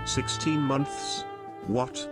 16 months? What?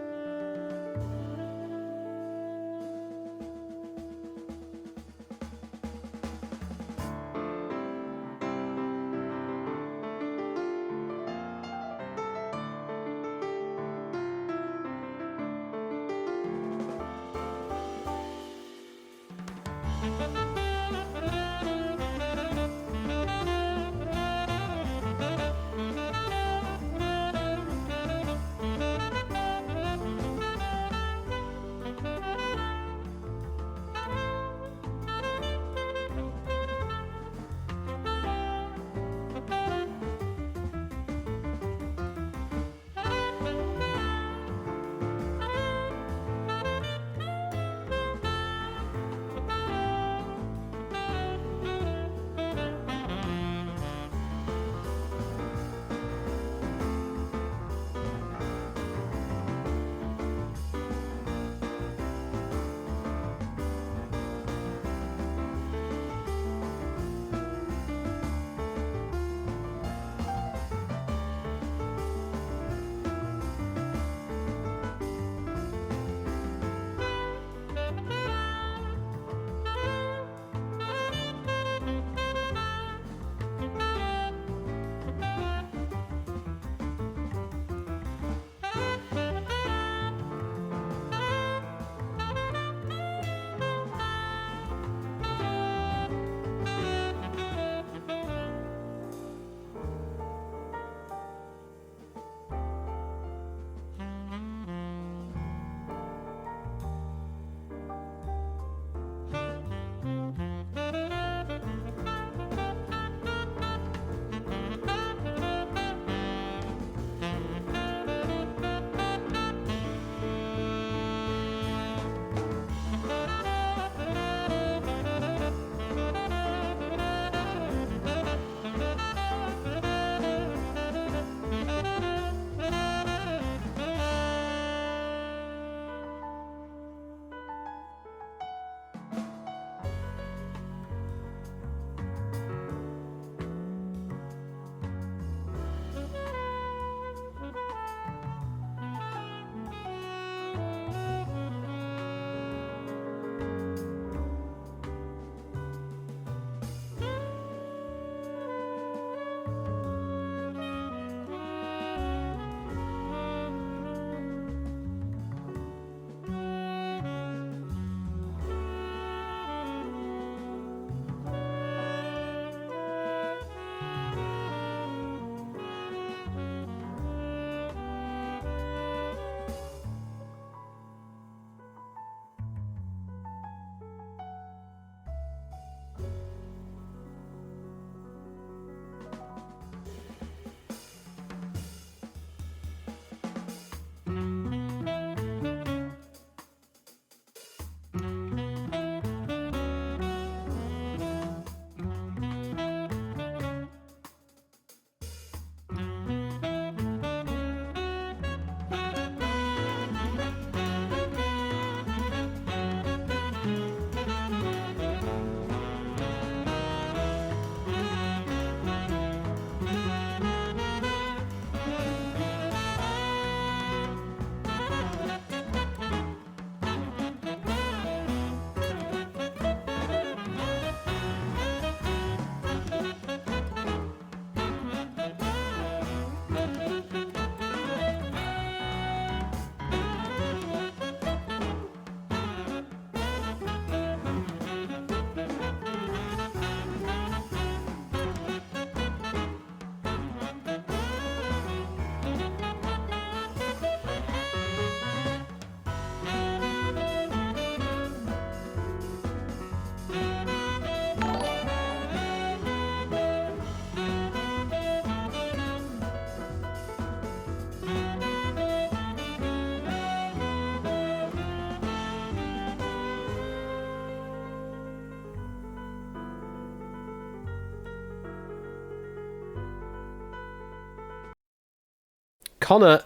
Connor.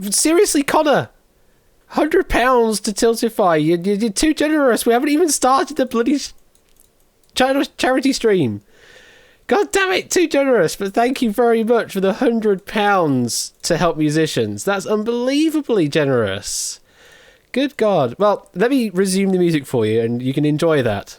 Seriously, Connor. £100 to Tiltify. You're too generous. We haven't even started the bloody charity stream. God damn it, too generous. But thank you very much for the £100 to help musicians. That's unbelievably generous. Good God. Well, let me resume the music for you and you can enjoy that.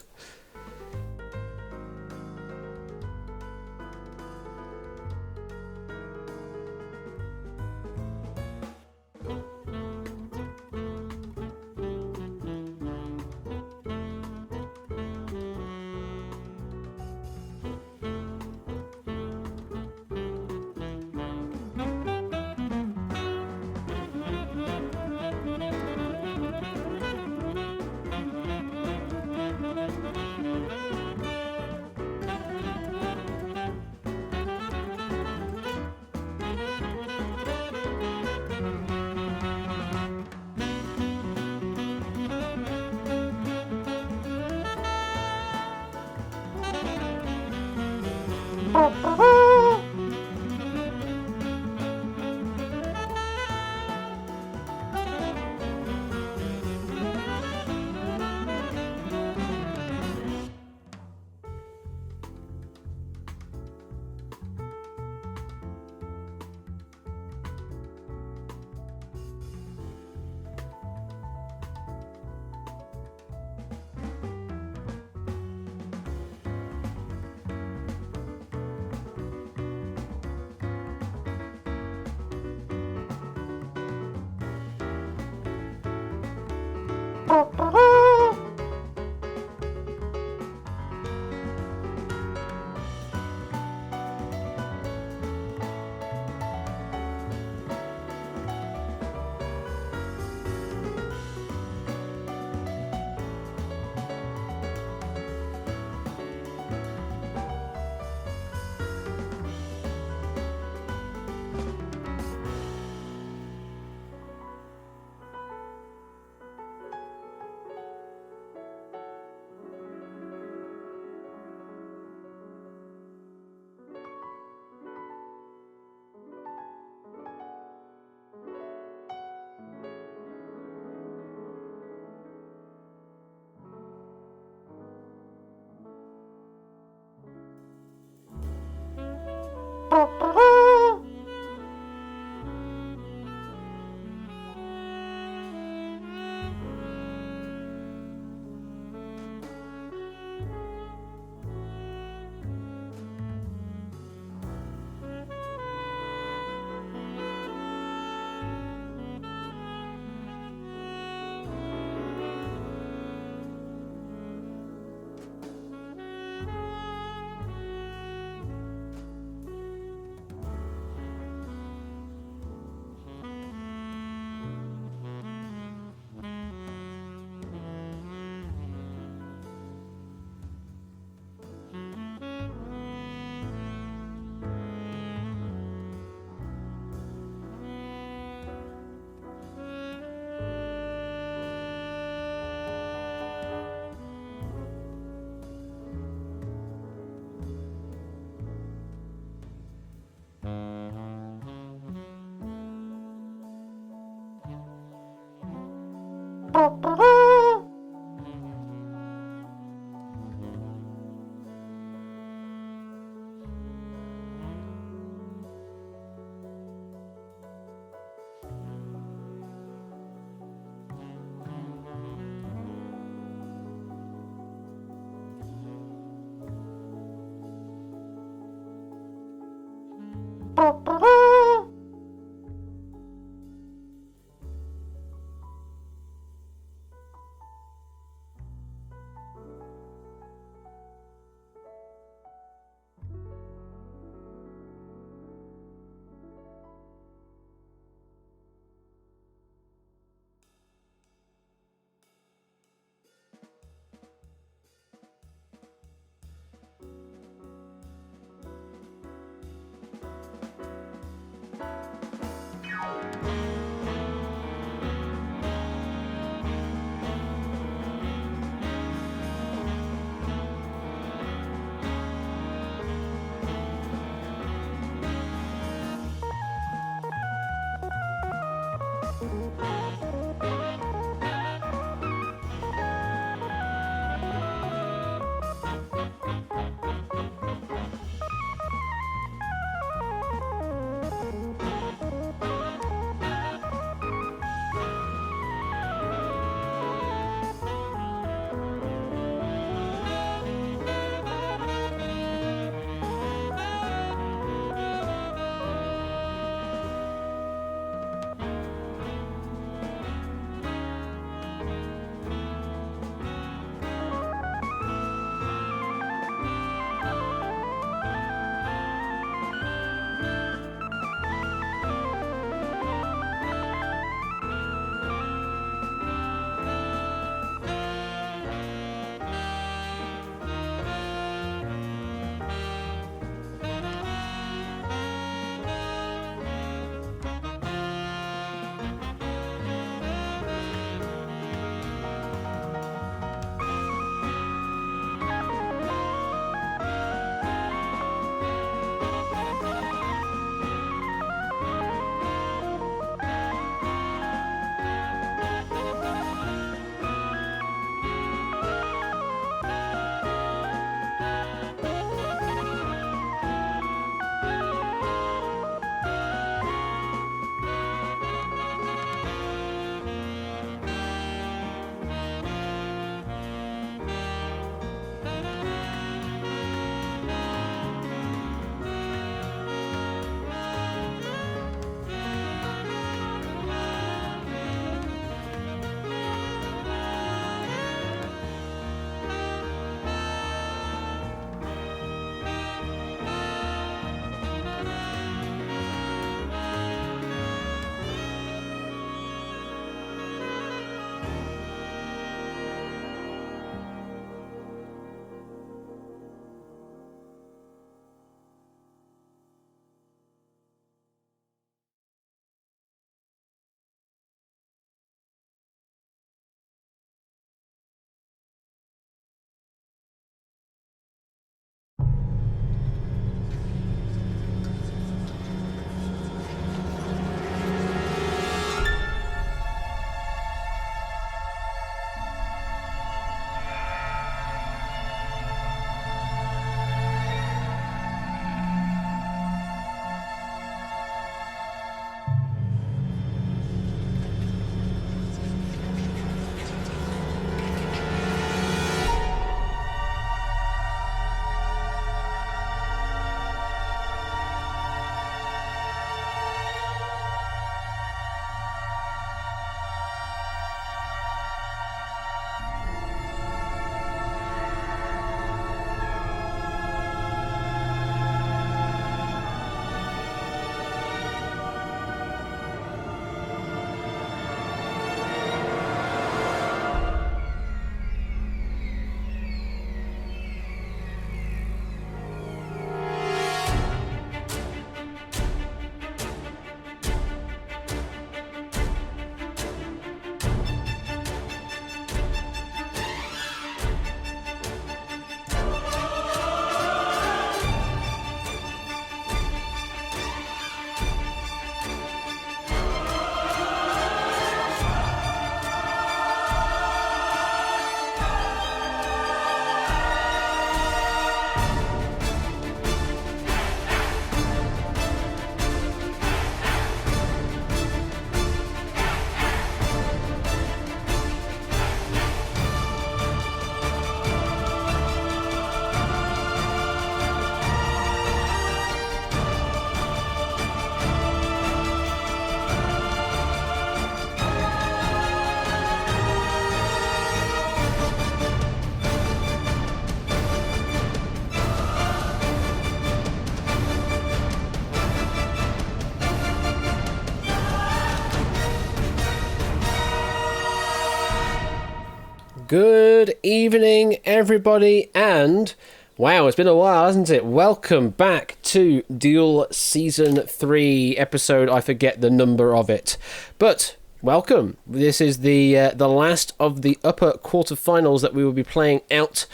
Good evening, everybody, and wow, it's been a while, hasn't it? Welcome back to Duel Season 3 episode. I forget the number of it, but welcome. This is the last of the upper quarterfinals that we will be playing out,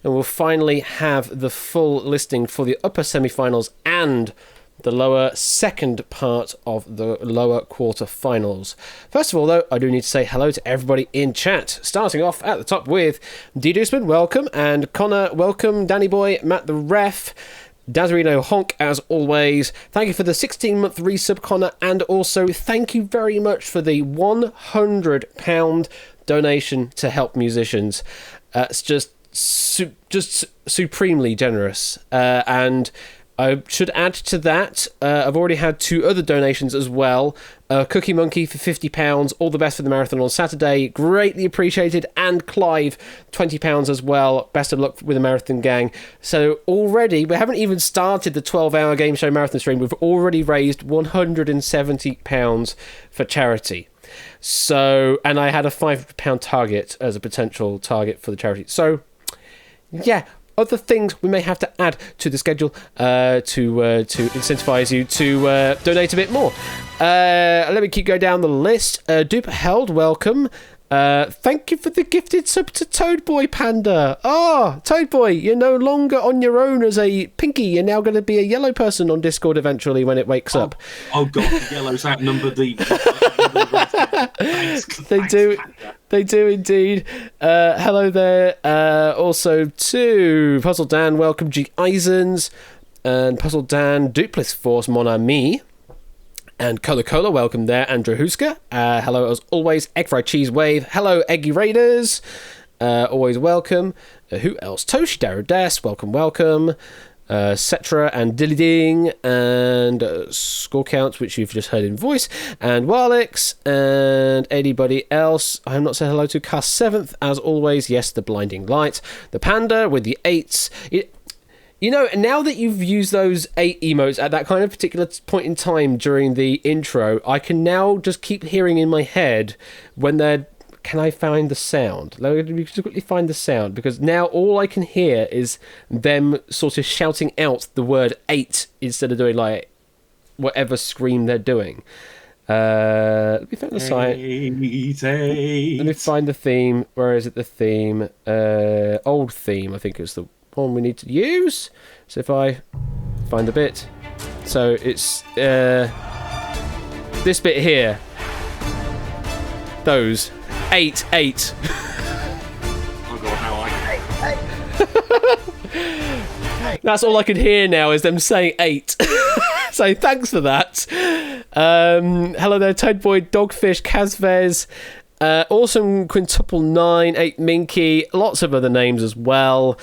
and we'll finally have the full listing for the upper semi-finals and the lower second part of the lower quarterfinals. First of all, though, I do need to say hello to everybody in chat. Starting off at the top with D. Dooseman, welcome, and Connor, welcome, Danny Boy, Matt the Ref, Dazarino Honk, as always. Thank you for the 16-month resub, Connor, and also thank you very much for the £100 donation to help musicians. It's just supremely generous, and I should add to that, I've already had 2 other donations as well. Cookie Monkey for £50, all the best for the marathon on Saturday, greatly appreciated, and Clive, £20 as well, best of luck with the marathon gang. So already, we haven't even started the 12-hour game show marathon stream, we've already raised £170 for charity. So, and I had a £500 target as a potential target for the charity. So, yeah, other things we may have to add to the schedule to incentivize you to donate a bit more. Let me keep going down the list. Duper Held, welcome. Thank you for the gifted sub to Toad Boy Panda. Toad Boy, you're no longer on your own as a pinky. You're now going to be a yellow person on Discord eventually when it wakes up. Oh God, the yellows outnumber the. They do indeed. Hello there. Also to Puzzle Dan, welcome G. Eisens, and Puzzle Dan, Duplis Force, Mon Ami. And Cola, welcome there. Andrew Huska, hello as always. Egg Fried Cheese Wave, hello Eggy Raiders, always welcome. Who else? Toshi Darodes, welcome. Cetra and Dilly Ding, and Score Counts, which you've just heard in voice, and Warlix, and anybody else I'm not saying hello to. Cast 7th, as always. Yes, the Blinding Light, the Panda with the 8s. You know, now that you've used those 8 emotes at that kind of particular point in time during the intro, I can now just keep hearing in my head when they're... Can I find the sound? Let me just quickly find the sound, because now all I can hear is them sort of shouting out the word 8 instead of doing, like, whatever scream they're doing. Let me find the site. Let me find the theme. Where is it, the theme? Old theme, I think is the one we need to use. So if I find the bit, so it's this bit here, those 8 Oh God, now I that's all I can hear now is them saying 8. So thanks for that. Hello there, Toad Boy, Dogfish, Kazvez, Awesome Quintuple 9, 8 Minky, lots of other names as well.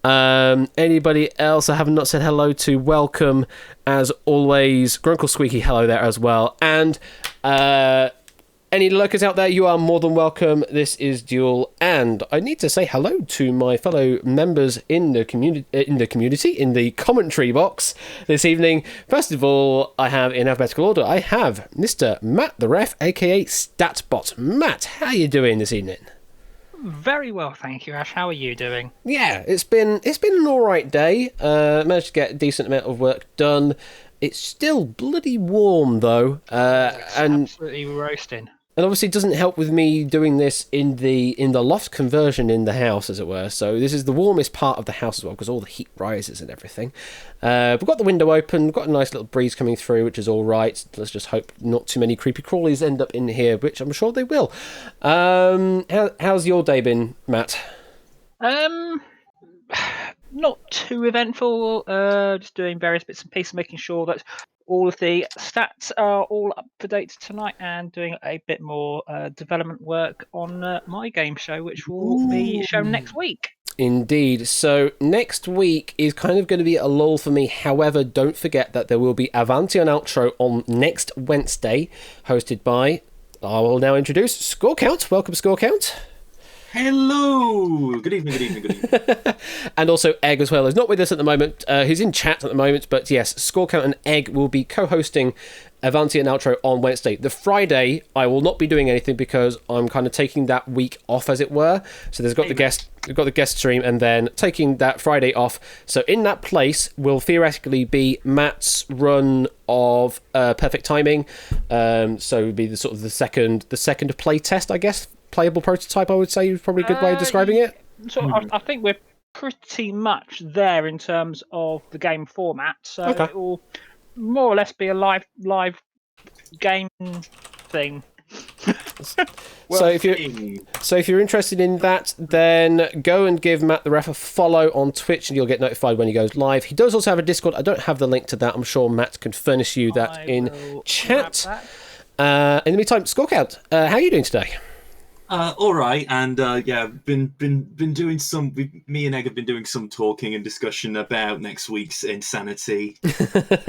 Anybody else I have not said hello to, welcome as always. Grunkle Squeaky, hello there as well. And any lurkers out there, you are more than welcome. This is Duel, and I need to say hello to my fellow members in the community, in the commentary box this evening. First of all, I have, in alphabetical order, I have Mr. Matt the Ref, aka Statbot. Matt, how are you doing this evening? Very well, thank you, Ash. How are you doing? Yeah, it's been an all right day. Managed to get a decent amount of work done. It's still bloody warm though, and absolutely roasting. And obviously, it doesn't help with me doing this in the loft conversion in the house, as it were. So this is the warmest part of the house as well, because all the heat rises and everything. We've got the window open, we've got a nice little breeze coming through, which is all right. Let's just hope not too many creepy crawlies end up in here, which I'm sure they will. How's your day been, Matt? Not too eventful. Just doing various bits and pieces, making sure that all of the stats are all up to date tonight, and doing a bit more development work on my game show, which will be shown next week. Indeed. So next week is kind of going to be a lull for me. However, don't forget that there will be Avanti on Outro on next Wednesday, hosted by, I will now introduce Score Count. Welcome, Score Count. Hello. Good evening. Good evening. Good evening. And also Egg as well is not with us at the moment. He's in chat at the moment, but yes, Scorecount and Egg will be co-hosting Avanti and Outro on Wednesday. The Friday, I will not be doing anything because I'm kind of taking that week off, as it were. So we've got the guest stream, and then taking that Friday off. So in that place will theoretically be Matt's run of Perfect Timing. So it would be the sort of the second play test, I guess. Playable prototype, I would say, is probably a good way of describing it. So I think we're pretty much there in terms of the game format. So Okay. it will more or less be a live game thing. So if you're interested in that, then go and give Matt the Ref a follow on Twitch, and you'll get notified when he goes live. He does also have a Discord. I don't have the link to that. I'm sure Matt can furnish you that in chat. In the meantime, Scorecount, how are you doing today? All right, and been doing some. Me and Egg have been doing some talking and discussion about next week's Insanity. It's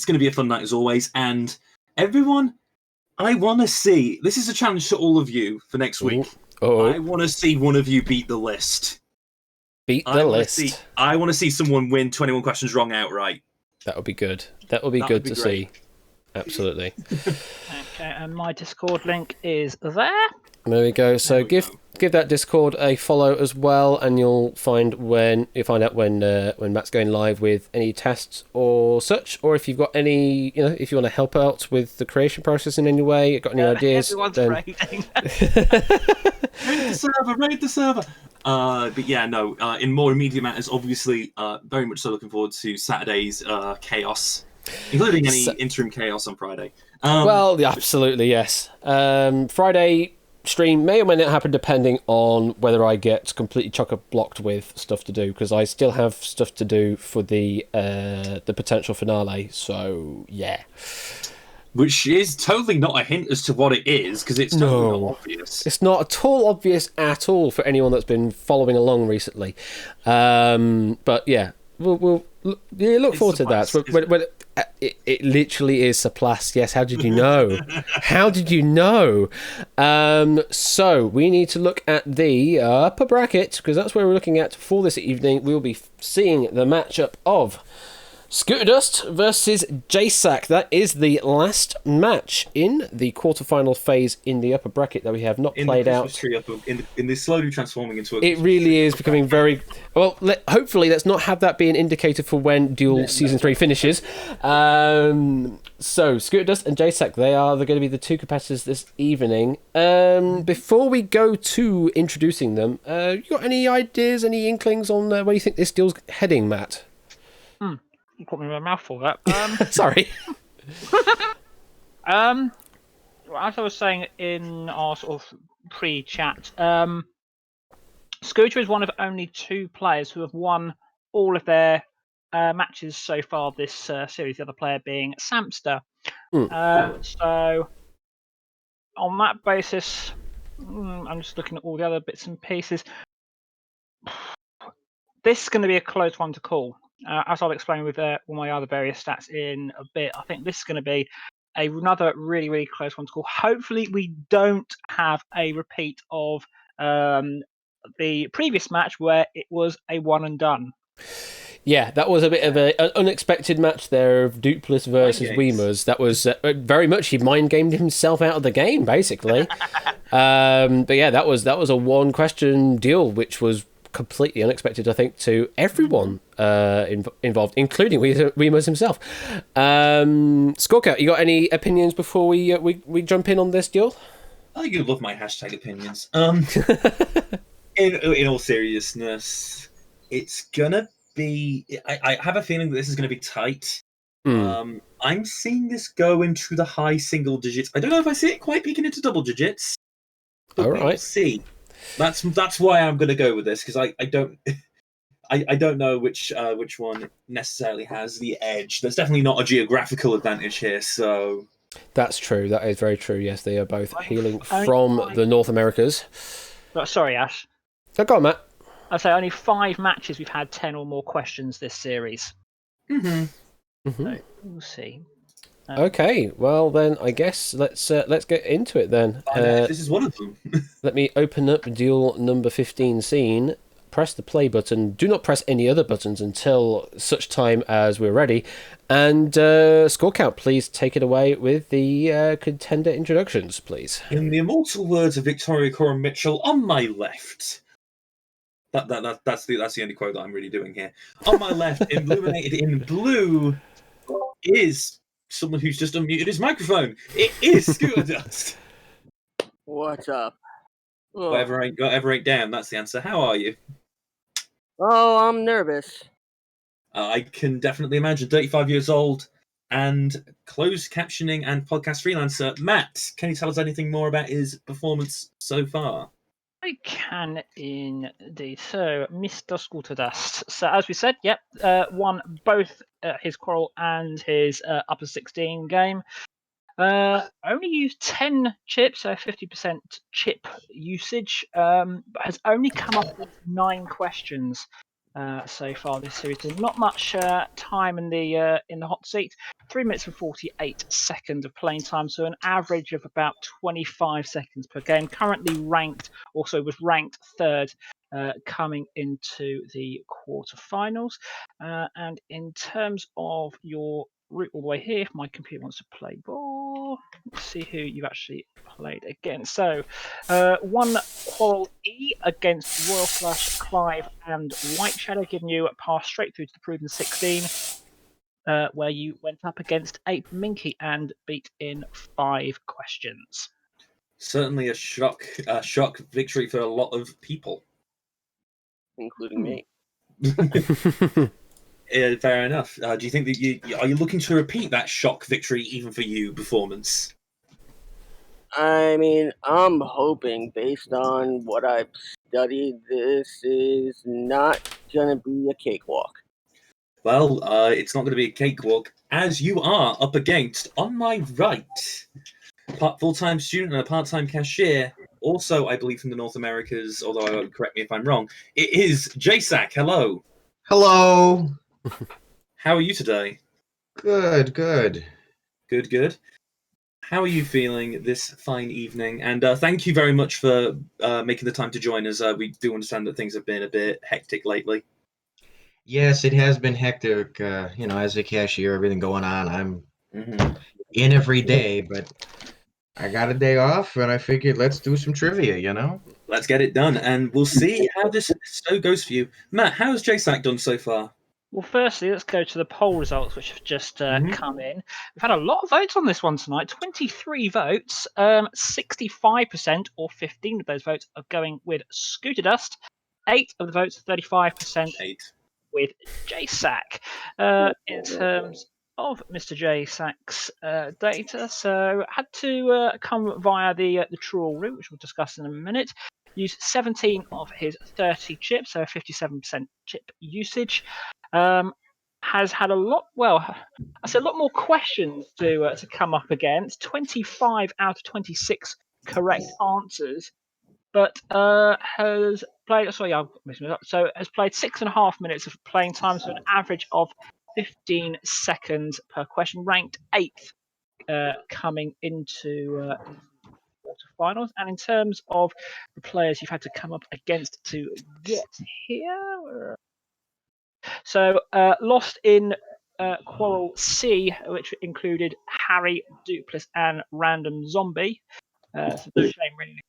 going to be a fun night as always, and everyone, I want to see. This is a challenge to all of you for next week. I want to see one of you beat the list. I want to see someone win 21 questions wrong outright. That would be good. That would be good to see. Absolutely. Okay, and my Discord link is there. There we go. So give that Discord a follow as well, and you'll find out when Matt's going live with any tests or such, or if you've got any, if you want to help out with the creation process in any way, got any ideas? Everyone's then... raiding. Raid the server. But yeah, no. In more immediate matters, obviously, very much so looking forward to Saturday's chaos. Including any interim chaos on Friday. Absolutely, yes. Friday stream may or may not happen depending on whether I get completely chock-a-blocked with stuff to do, because I still have stuff to do for the potential finale, so yeah. Which is totally not a hint as to what it is, because it's totally not obvious. It's not at all obvious at all for anyone that's been following along recently. But yeah, we'll look forward to that. It literally is Saplass. Yes, how did you know? How did you know? So we need to look at the upper bracket, because that's where we're looking at for this evening. We'll be seeing the matchup of Scooter Dust versus JSAC. That is the last match in the quarterfinal phase in the upper bracket that we have not played out. In this slowly transforming into a... It really is becoming very... Well, hopefully let's not have that be an indicator for when Duel Season 3 finishes. So, Scooter Dust and JSAC, they're going to be the two competitors this evening. Before we go to introducing them, you got any ideas, any inklings on where you think this deal's heading, Matt? You caught me with a mouthful there. Sorry. As I was saying in our sort of pre-chat, Scooter is one of only two players who have won all of their matches so far this series, the other player being Samster. So, on that basis, I'm just looking at all the other bits and pieces. This is going to be a close one to call. As I'll explain with all my other various stats in a bit, I think this is going to be another really, really close one to call. Hopefully, we don't have a repeat of the previous match where it was a one and done. Yeah, that was a bit of an unexpected match there of Dupless versus Weemers. That was very much, he mind gamed himself out of the game, basically. But yeah, that was a one question deal, which was completely unexpected, I think, to everyone involved, including Weemers himself. Skorka, you got any opinions before we jump in on this deal? I think you love my hashtag opinions. In all seriousness, it's gonna be... I have a feeling that this is gonna be tight. I'm seeing this go into the high single digits. I don't know if I see it quite peaking into double digits, but we'll see. That's why I'm going to go with this, because I don't know which one necessarily has the edge. There's definitely not a geographical advantage here, so... That's true. That is very true. Yes, they are both hailing from the North Americas. Sorry, Ash. Oh, go on, Matt. I'd say only 5 matches we've had 10 or more questions this series. Mm-hmm. So we'll see. Okay, well then I guess let's get into it then. This is one of them. Let me open up duel number 15 scene. Press the play button. Do not press any other buttons until such time as we're ready. And score count, please take it away with the contender introductions, please. In the immortal words of Victoria Coram Mitchell, on my left. That's the only quote that I'm really doing here. On my left, illuminated in blue, is someone who's just unmuted his microphone. It is Scooter Dust. What's up? Oh. Whatever ain't down, that's the answer. How are you? Oh, I'm nervous. I can definitely imagine. 35 years old and closed captioning and podcast freelancer. Matt, can you tell us anything more about his performance so far? I can indeed. So, Mr. Scooter Dust. So, as we said, won both his Quarrel and his Upper 16 game. Only used 10 chips, so 50% chip usage, but has only come up with 9 questions so far this series. So not much time in the hot seat. 3 minutes and 48 seconds of playing time, so an average of about 25 seconds per game. Currently ranked, also was ranked third coming into the quarterfinals. And in terms of your route all the way here, if my computer wants to play ball, let's see who you've actually played against. So, one Quarrel E against Royal Flush, Clive, and White Shadow, giving you a pass straight through to the Proven 16, where you went up against Ape Minky and beat in 5 questions. Certainly a shock victory for a lot of people, Including me. Yeah, fair enough. Do you think that are you looking to repeat that shock victory even for you performance? I mean, I'm hoping, based on what I've studied, this is not gonna be a cakewalk. Well, it's not going to be a cakewalk, as you are up against, on my right, full-time student and a part-time cashier, also, I believe, from the North Americas, although correct me if I'm wrong. It is JSAC. Hello. Hello. How are you today? Good. Good. How are you feeling this fine evening? And thank you very much for making the time to join us. We do understand that things have been a bit hectic lately. Yes, it has been hectic. As a cashier, everything going on. I'm Mm-hmm. in every day, but I got a day off, and I figured let's do some trivia. Let's get it done, and we'll see how this show goes for you. Matt, how has JSAC done so far? Well, firstly, let's go to the poll results, which have just come in. We've had a lot of votes on this one tonight. 23 votes. 65% or 15 of those votes are going with Scooter Dust. 8 of the votes, 35%, 8. with JSAC. In terms of Mr. JSAC's data, so had to come via the Truel route, which we'll discuss in a minute. Used 17 of his 30 chips, so 57% chip usage. Has had a lot more questions to come up against. 25 out of 26 correct answers, but has played. Sorry, I'm mixing it up. So has played 6.5 minutes of playing time, so an average of 15 seconds per question. Ranked 8th coming into quarterfinals. And in terms of the players you've had to come up against to get here, so lost in Quarrel C, which included Harry, Dupless, and Random Zombie. So no shame really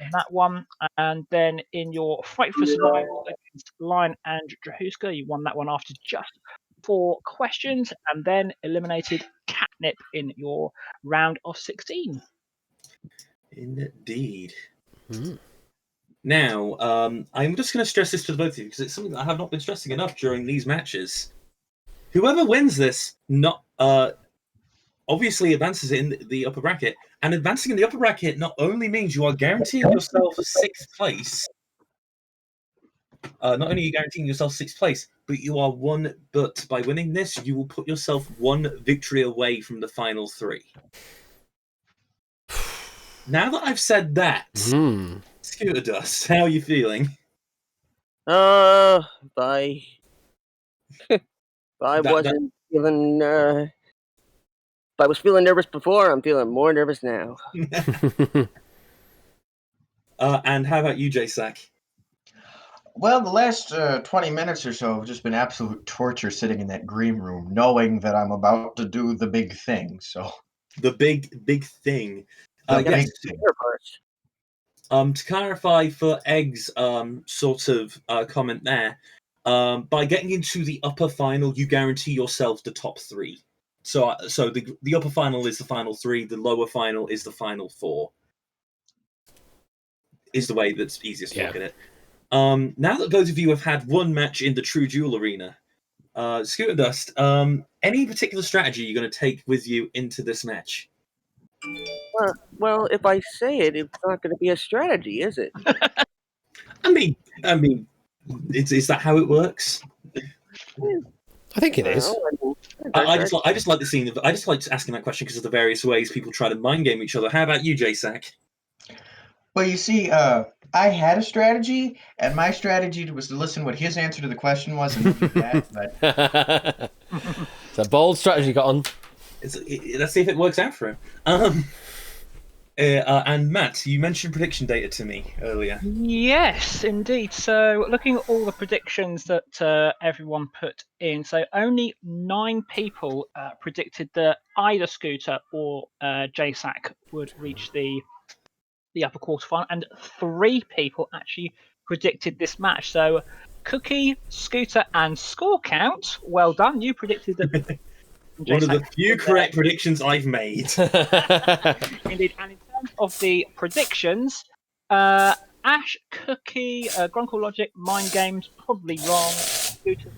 in that one. And then in your Fight for Survival against Lion and Drahuska, you won that one after just 4 questions, and then eliminated Catnip in your round of 16. Indeed. Now, I'm just going to stress this to the both of you because it's something that I have not been stressing enough during these matches. Whoever wins this, obviously advances in the upper bracket, and advancing in the upper bracket not only means you are guaranteeing yourself 6th place. Not only are you guaranteeing yourself 6th place, but you are But by winning this, you will put yourself 1 victory away from the final 3. Now that I've said that, Scooter Dust, how are you feeling? If I wasn't given I was feeling nervous before, I'm feeling more nervous now. And how about you, J-Sack? Well, the last 20 minutes or so have just been absolute torture sitting in that green room, knowing that I'm about to do the big thing. So The big thing. the Yes. big thing. To clarify for Egg's sort of comment there, by getting into the upper final, you guarantee yourself the top 3. So the upper final is the final 3. The lower final is the final 4. Is the way that's easiest to look at it. Now that both of you have had one match in the True Duel arena, Scooter Dust, any particular strategy you're going to take with you into this match? Well, if I say it, it's not going to be a strategy, is it? I mean, is that how it works? I think it is. I just like the scene. I just like asking that question because of the various ways people try to mind game each other. How about you, J-Sack? Well, you see, I had a strategy, and my strategy was to listen what his answer to the question was and do that. But It's a bold strategy got on. Let's see if it works out for him. And Matt, you mentioned prediction data to me earlier. Yes, indeed. So, looking at all the predictions that everyone put in, so only 9 people predicted that either Scooter or JSAC would reach the upper quarterfinal, and 3 people actually predicted this match. So, Cookie, Scooter, and Score Count, well done. You predicted that. One of the few correct predictions I've made. Indeed, and in terms of the predictions, Ash, Cookie, Grunkle Logic, Mind Games, probably wrong, Scooter,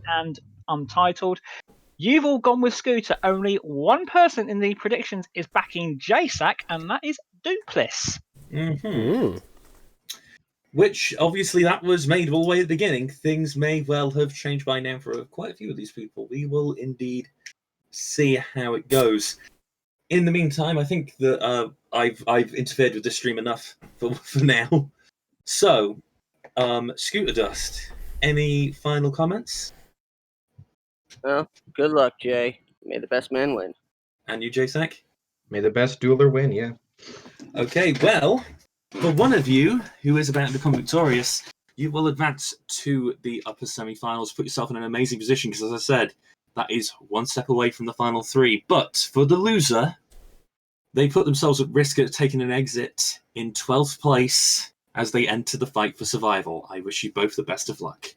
and Untitled. You've all gone with Scooter. Only one person in the predictions is backing JSAC, and that is Dupliss. Mm-hmm. Which, obviously, that was made all the way at the beginning. Things may well have changed by now for quite a few of these people. We will indeed see how it goes. In the meantime, I think that I've interfered with this stream enough for now. So, Scooter Dust, any final comments? Well, good luck, Jay. May the best man win. And you, J-Sack? may the best dueler win, yeah. Okay, well, for one of you who is about to become victorious, you will advance to the upper semi-finals, put yourself in an amazing position, because as I said, that is one step away from the final 3. But for the loser, they put themselves at risk of taking an exit in 12th place as they enter the fight for survival. I wish you both the best of luck.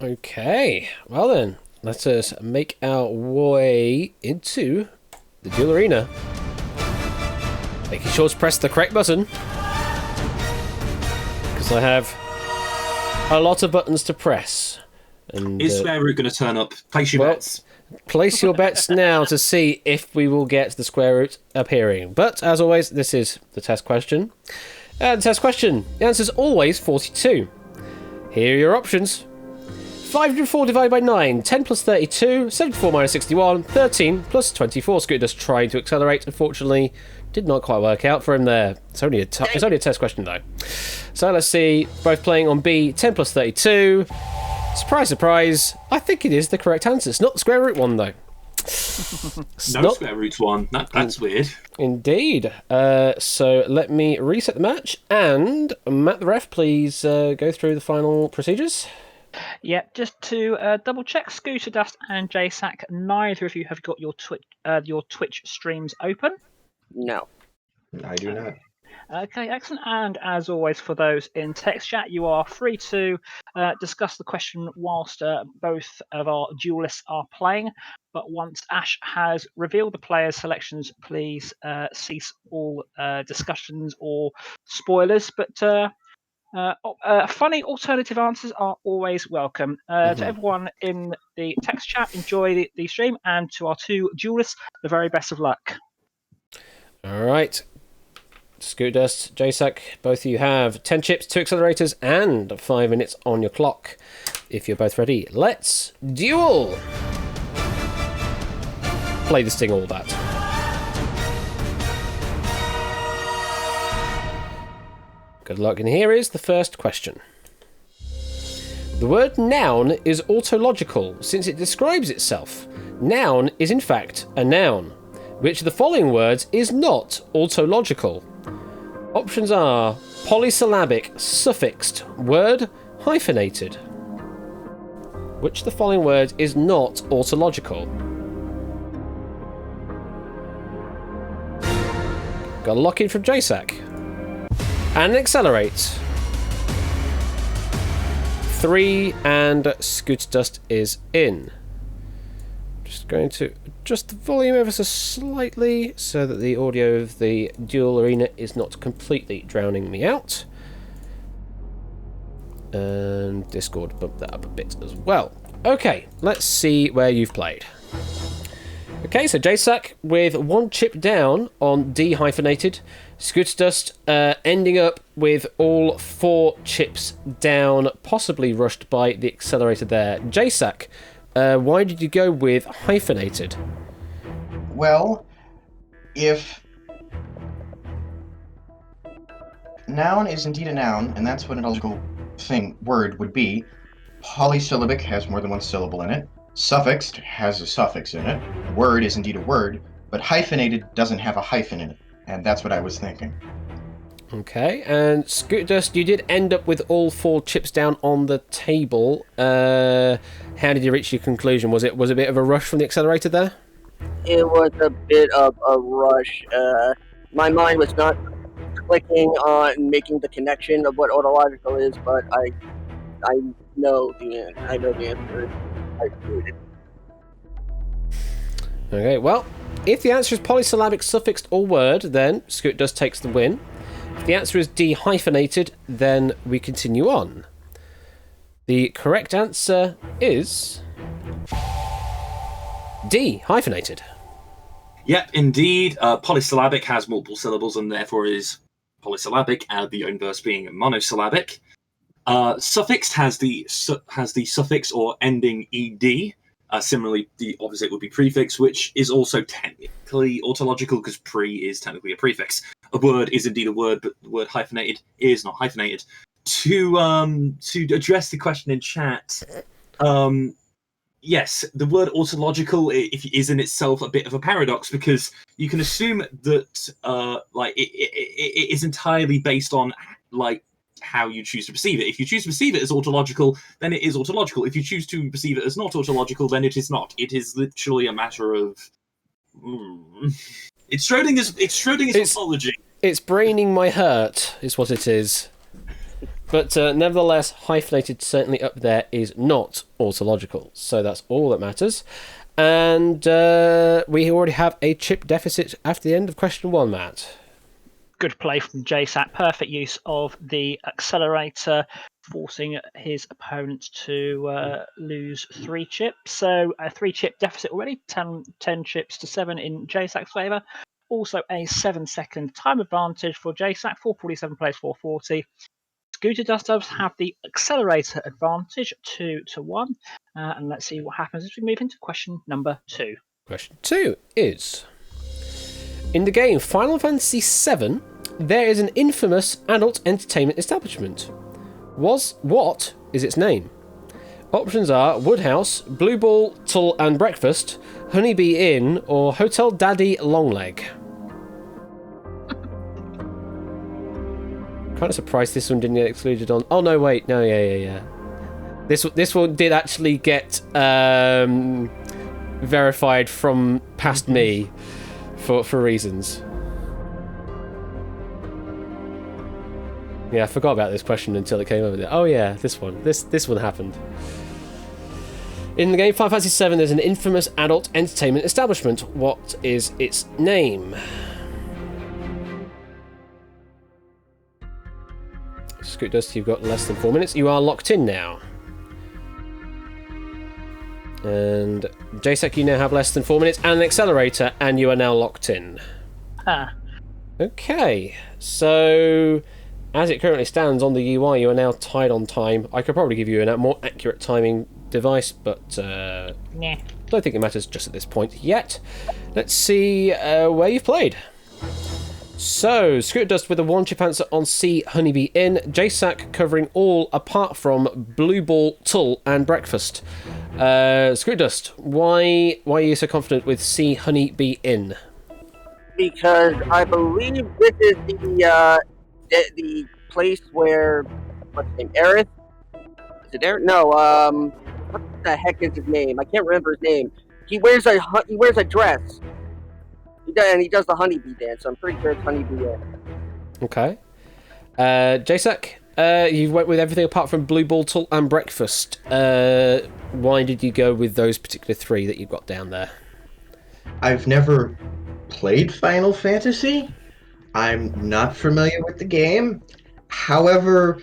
Okay, well then, let us make our way into the duel arena. Making sure to press the correct button, because I have a lot of buttons to press. And, is Square Root going to turn up? Place your bets. Place your bets now to see if we will get the square root appearing. But as always, this is the test question. And the test question, the answer is always 42. Here are your options. 504 divided by 9, 10 plus 32, 74 minus 61, 13 plus 24. Scooter just trying to accelerate. Unfortunately, did not quite work out for him there. It's only a test question though. So let's see, both playing on B, 10 plus 32. Surprise, surprise. I think it is the correct answer. It's not the square root one, though. No square root one. That's weird. Indeed. So let me reset the match. And Matt the ref, please go through the final procedures. Yeah, just to double check, Scooter Dust and JSAC, neither of you have got your Twitch streams open. No. I do not. Okay, excellent. And as always, for those in text chat, you are free to discuss the question whilst both of our duelists are playing. But once Ash has revealed the players' selections, please cease all discussions or spoilers. But funny alternative answers are always welcome. To everyone in the text chat, enjoy the stream. And to our 2 duelists, the very best of luck. All right. Scoot Dust, JSAC, both of you have 10 chips, 2 accelerators, and 5 minutes on your clock. If you're both ready, let's duel! Play this thing all that. Good luck, and here is the first question. The word noun is autological since it describes itself. Noun is in fact a noun. Which of the following words is not autological? Options are polysyllabic, suffixed, word, hyphenated. Which of the following words is not autological? Got a lock in from JSAC. And accelerate. 3 and Scooter Dust is in. Just going to adjust the volume ever so slightly so that the audio of the dual arena is not completely drowning me out. And Discord bump that up a bit as well. Okay, let's see where you've played. Okay, so JSAC with 1 chip down on D-hyphenated. Scooter Dust ending up with all 4 chips down, possibly rushed by the accelerator there. JSAC, why did you go with hyphenated? Well, if noun is indeed a noun, and that's what an logical word would be, polysyllabic has more than 1 syllable in it, suffixed has a suffix in it, word is indeed a word, but hyphenated doesn't have a hyphen in it, and that's what I was thinking. Okay, and Scooter Dust, you did end up with all 4 chips down on the table. How did you reach your conclusion? Was it a bit of a rush from the accelerator there? It was a bit of a rush. My mind was not clicking on making the connection of what autological is, but I know the answer. Okay, well, if the answer is polysyllabic, suffixed, or word, then Scooter Dust takes the win. If the answer is D-hyphenated, then we continue on. The correct answer is D-hyphenated. Yep, indeed. Polysyllabic has multiple syllables and therefore is polysyllabic, the inverse being monosyllabic. Suffixed has the suffix or ending ed. Similarly, the opposite would be prefix, which is also technically autological because pre is technically a prefix. A word is indeed a word, but the word hyphenated is not hyphenated. To address the question in chat, yes, the word autological is in itself a bit of a paradox because you can assume that it is entirely based on how you choose to perceive it. If you choose to perceive it as autological, then it is autological. If you choose to perceive it as not autological, then it is not. It is literally a matter of It's Schrodinger's apology. It's braining my hurt, is what it is. But nevertheless, hyphenated certainly up there is not autological. So that's all that matters. And we already have a chip deficit after the end of question 1, Matt. Good play from JSAT. Perfect use of the accelerator, forcing his opponent to lose 3 chips. So a 3-chip deficit already, 10 chips to 7 in JSAC's favour. Also a 7-second time advantage for JSAC. 447 plays 440. Scooter Dust does have the accelerator advantage, 2-1. And let's see what happens as we move into question number 2. Question 2 is... In the game Final Fantasy VII, there is an infamous adult entertainment establishment. What is its name? Options are Woodhouse, Blue Ball, Tull and Breakfast, Honeybee Inn, or Hotel Daddy Longleg. Kind of surprised this one didn't get excluded on... Oh, no, wait. No, yeah. This one did actually get verified from past me for reasons. Yeah, I forgot about this question until it came over there. Oh yeah, this one. This one happened. In the game Final Fantasy VII, there's an infamous adult entertainment establishment. What is its name? Scoot Dust, you've got less than 4 minutes. You are locked in now. And JSEC, you now have less than 4 minutes and an accelerator, and you are now locked in. Okay, so as it currently stands on the UI, you are now tied on time. I could probably give you a more accurate timing device, but Nah. don't think it matters just at this point yet. Let's see where you've played. So, Scooter Dust with a 1-chip answer on C, Honeybee Inn. JSAC covering all apart from Blue Ball, Tull and Breakfast. Screwdust, why are you so confident with C Honey Bee Inn? Because I believe this is the place where what's his name? Aerith? Is it Aerith? No. What the heck is his name? I can't remember his name. He wears a dress. He does the honeybee dance. So I'm pretty sure it's Honeybee Inn. Okay. Jasak, you went with everything apart from Blue Bottle and Breakfast. Why did you go with those particular three that you've got down there? I've never played Final Fantasy. I'm not familiar with the game. However,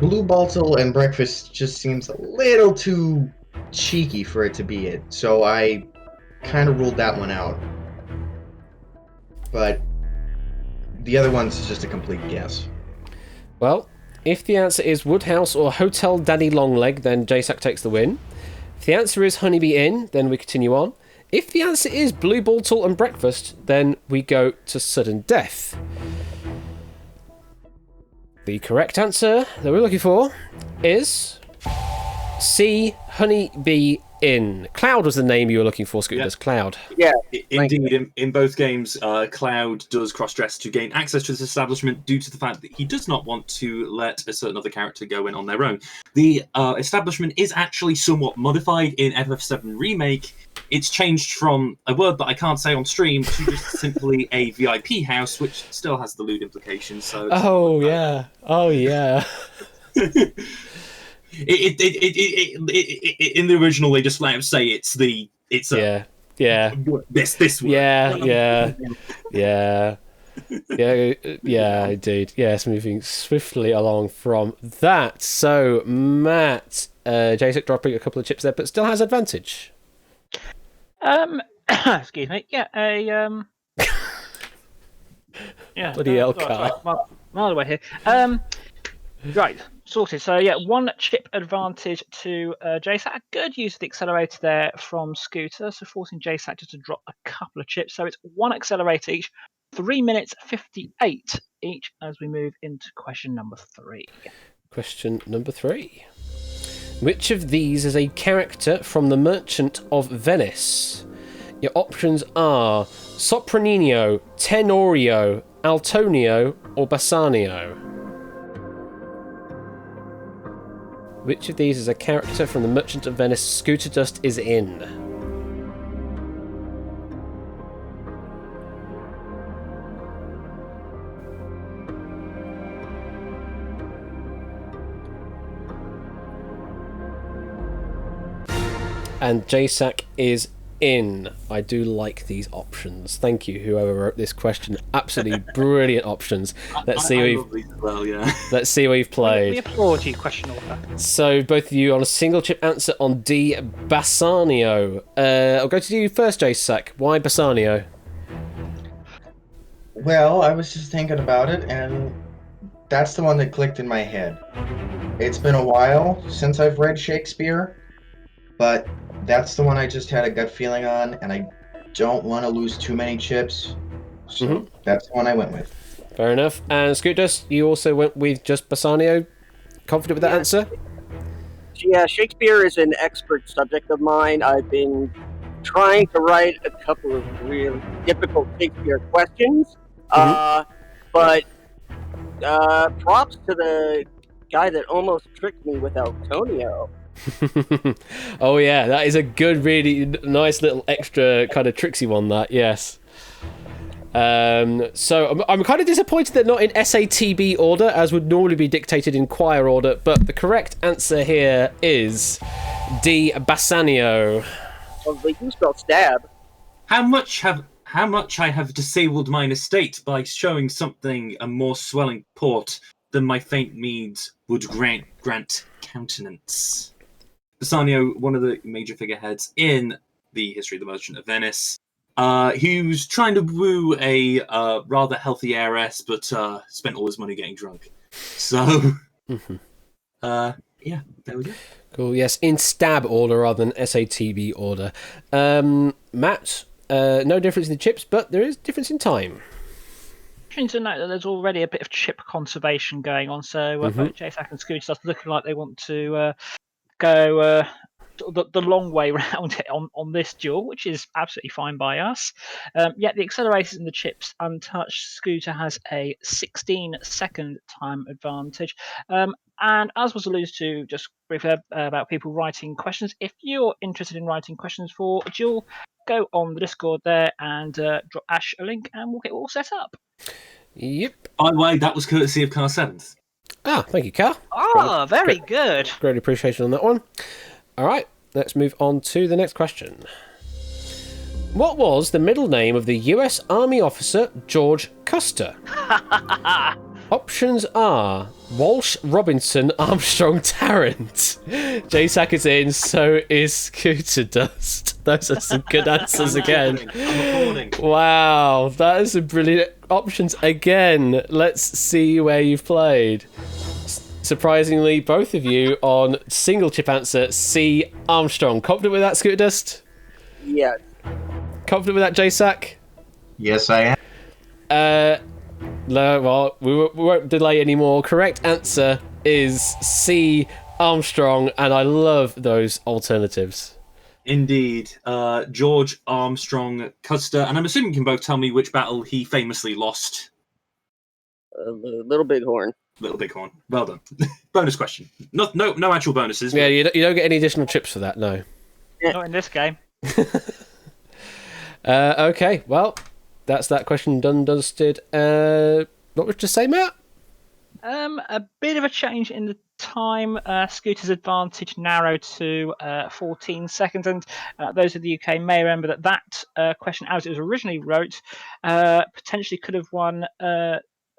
Blue Bottle and Breakfast just seems a little too cheeky for it to be it. So I kind of ruled that one out. But the other one's just a complete guess. Well, if the answer is Woodhouse or Hotel Daddy Longleg, then Jasak takes the win. If the answer is Honeybee Inn, then we continue on. If the answer is Blue Bottle and Breakfast, then we go to Sudden Death. The correct answer that we're looking for is C, Honeybee Inn. Cloud was the name you were looking for, Scooters. Yeah. Cloud. Yeah. Indeed, in both games, Cloud does cross-dress to gain access to this establishment due to the fact that he does not want to let a certain other character go in on their own. The establishment is actually somewhat modified in FF7 Remake. It's changed from a word that I can't say on stream to just simply a VIP house, which still has the lewd implications. So Oh, yeah. Oh, yeah. In the original, they just flat out say it's Yeah. this one. Yeah, indeed. Yes, moving swiftly along from that. So, Matt, Jasak dropping a couple of chips there, but still has advantage. Excuse me. Yeah, yeah. Bloody hell, right, Carl. right, mile away here. Right, sorted. So yeah, one chip advantage to JSAT. A good use of the accelerator there from Scooter, so forcing JSAT just to drop a couple of chips. So it's one accelerator each, 3 minutes 58 each as we move into question number 3. Question number 3. Which of these is a character from The Merchant of Venice? Your options are Sopranino, Tenorio, Altonio, or Bassanio. Which of these is a character from The Merchant of Venice Scooter Dust is in? And JSAC is in. I do like these options. Thank you, whoever wrote this question. Absolutely brilliant options. Let's see what Let's see what you've played. We applaud you, question author. So both of you on a single chip answer on D, Bassanio. I'll go to you first, JSAC. Why Bassanio? Well, I was just thinking about it, and that's the one that clicked in my head. It's been a while since I've read Shakespeare, but that's the one I just had a gut feeling on, and I don't want to lose too many chips, so that's the one I went with. Fair enough. And Scootus, you also went with just Bassanio. Confident with that answer? Yeah, Shakespeare is an expert subject of mine. I've been trying to write a couple of really difficult Shakespeare questions, but props to the guy that almost tricked me with Altonio. Oh yeah, that is a good, really nice little extra kind of tricksy one, that, yes. So I'm kind of disappointed that not in SATB order, as would normally be dictated in choir order, but the correct answer here is D, Bassanio. Well, they do spell stab. How much I have disabled mine estate by showing something a more swelling port than my faint means would grant countenance. Bassanio, one of the major figureheads in the history of the Merchant of Venice. He was trying to woo a rather healthy heiress, but spent all his money getting drunk. So, yeah, there we go. Cool, yes, in stab order rather than SATB order. Matt, no difference in the chips, but there is difference in time. To note that there's already a bit of chip conservation going on, so both JSAC and Scooter Dust looking like they want to go the long way round it on this duel, which is absolutely fine by us. Yet the accelerators and the chips untouched. Scooter has a 16-second time advantage. And as was alluded to just briefly about people writing questions, if you're interested in writing questions for a duel, go on the Discord there and drop Ash a link, and we'll get it all set up. Yep. By the way, that was courtesy of Car 7th. Ah, thank you, Carl. Very good. Great appreciation on that one. All right, let's move on to the next question. What was the middle name of the US Army officer George Custer? Options are Walsh, Robinson, Armstrong, Tarrant. JSAC is in, so is Scooter Dust. Those are some good answers again. I'm applauding. Wow, that is some brilliant options again. Let's see where you've played. Surprisingly, both of you on single chip answer C, Armstrong. Confident with that, Scooter Dust? Yes. Confident with that, JSAC? Yes, I am. No, well, we won't delay anymore. Correct answer is C, Armstrong, and I love those alternatives. Indeed. George Armstrong Custer. And I'm assuming you can both tell me which battle he famously lost. Little Bighorn. Little Bighorn. Well done. Bonus question. No actual bonuses. Yeah, you don't get any additional chips for that, no. Not in this game. Okay, well, that's that question done, dusted. What would you say, Matt? A bit of a change in the time. Scooter's advantage narrowed to 14 seconds, and those of the UK may remember that question, as it was originally wrote, potentially could have won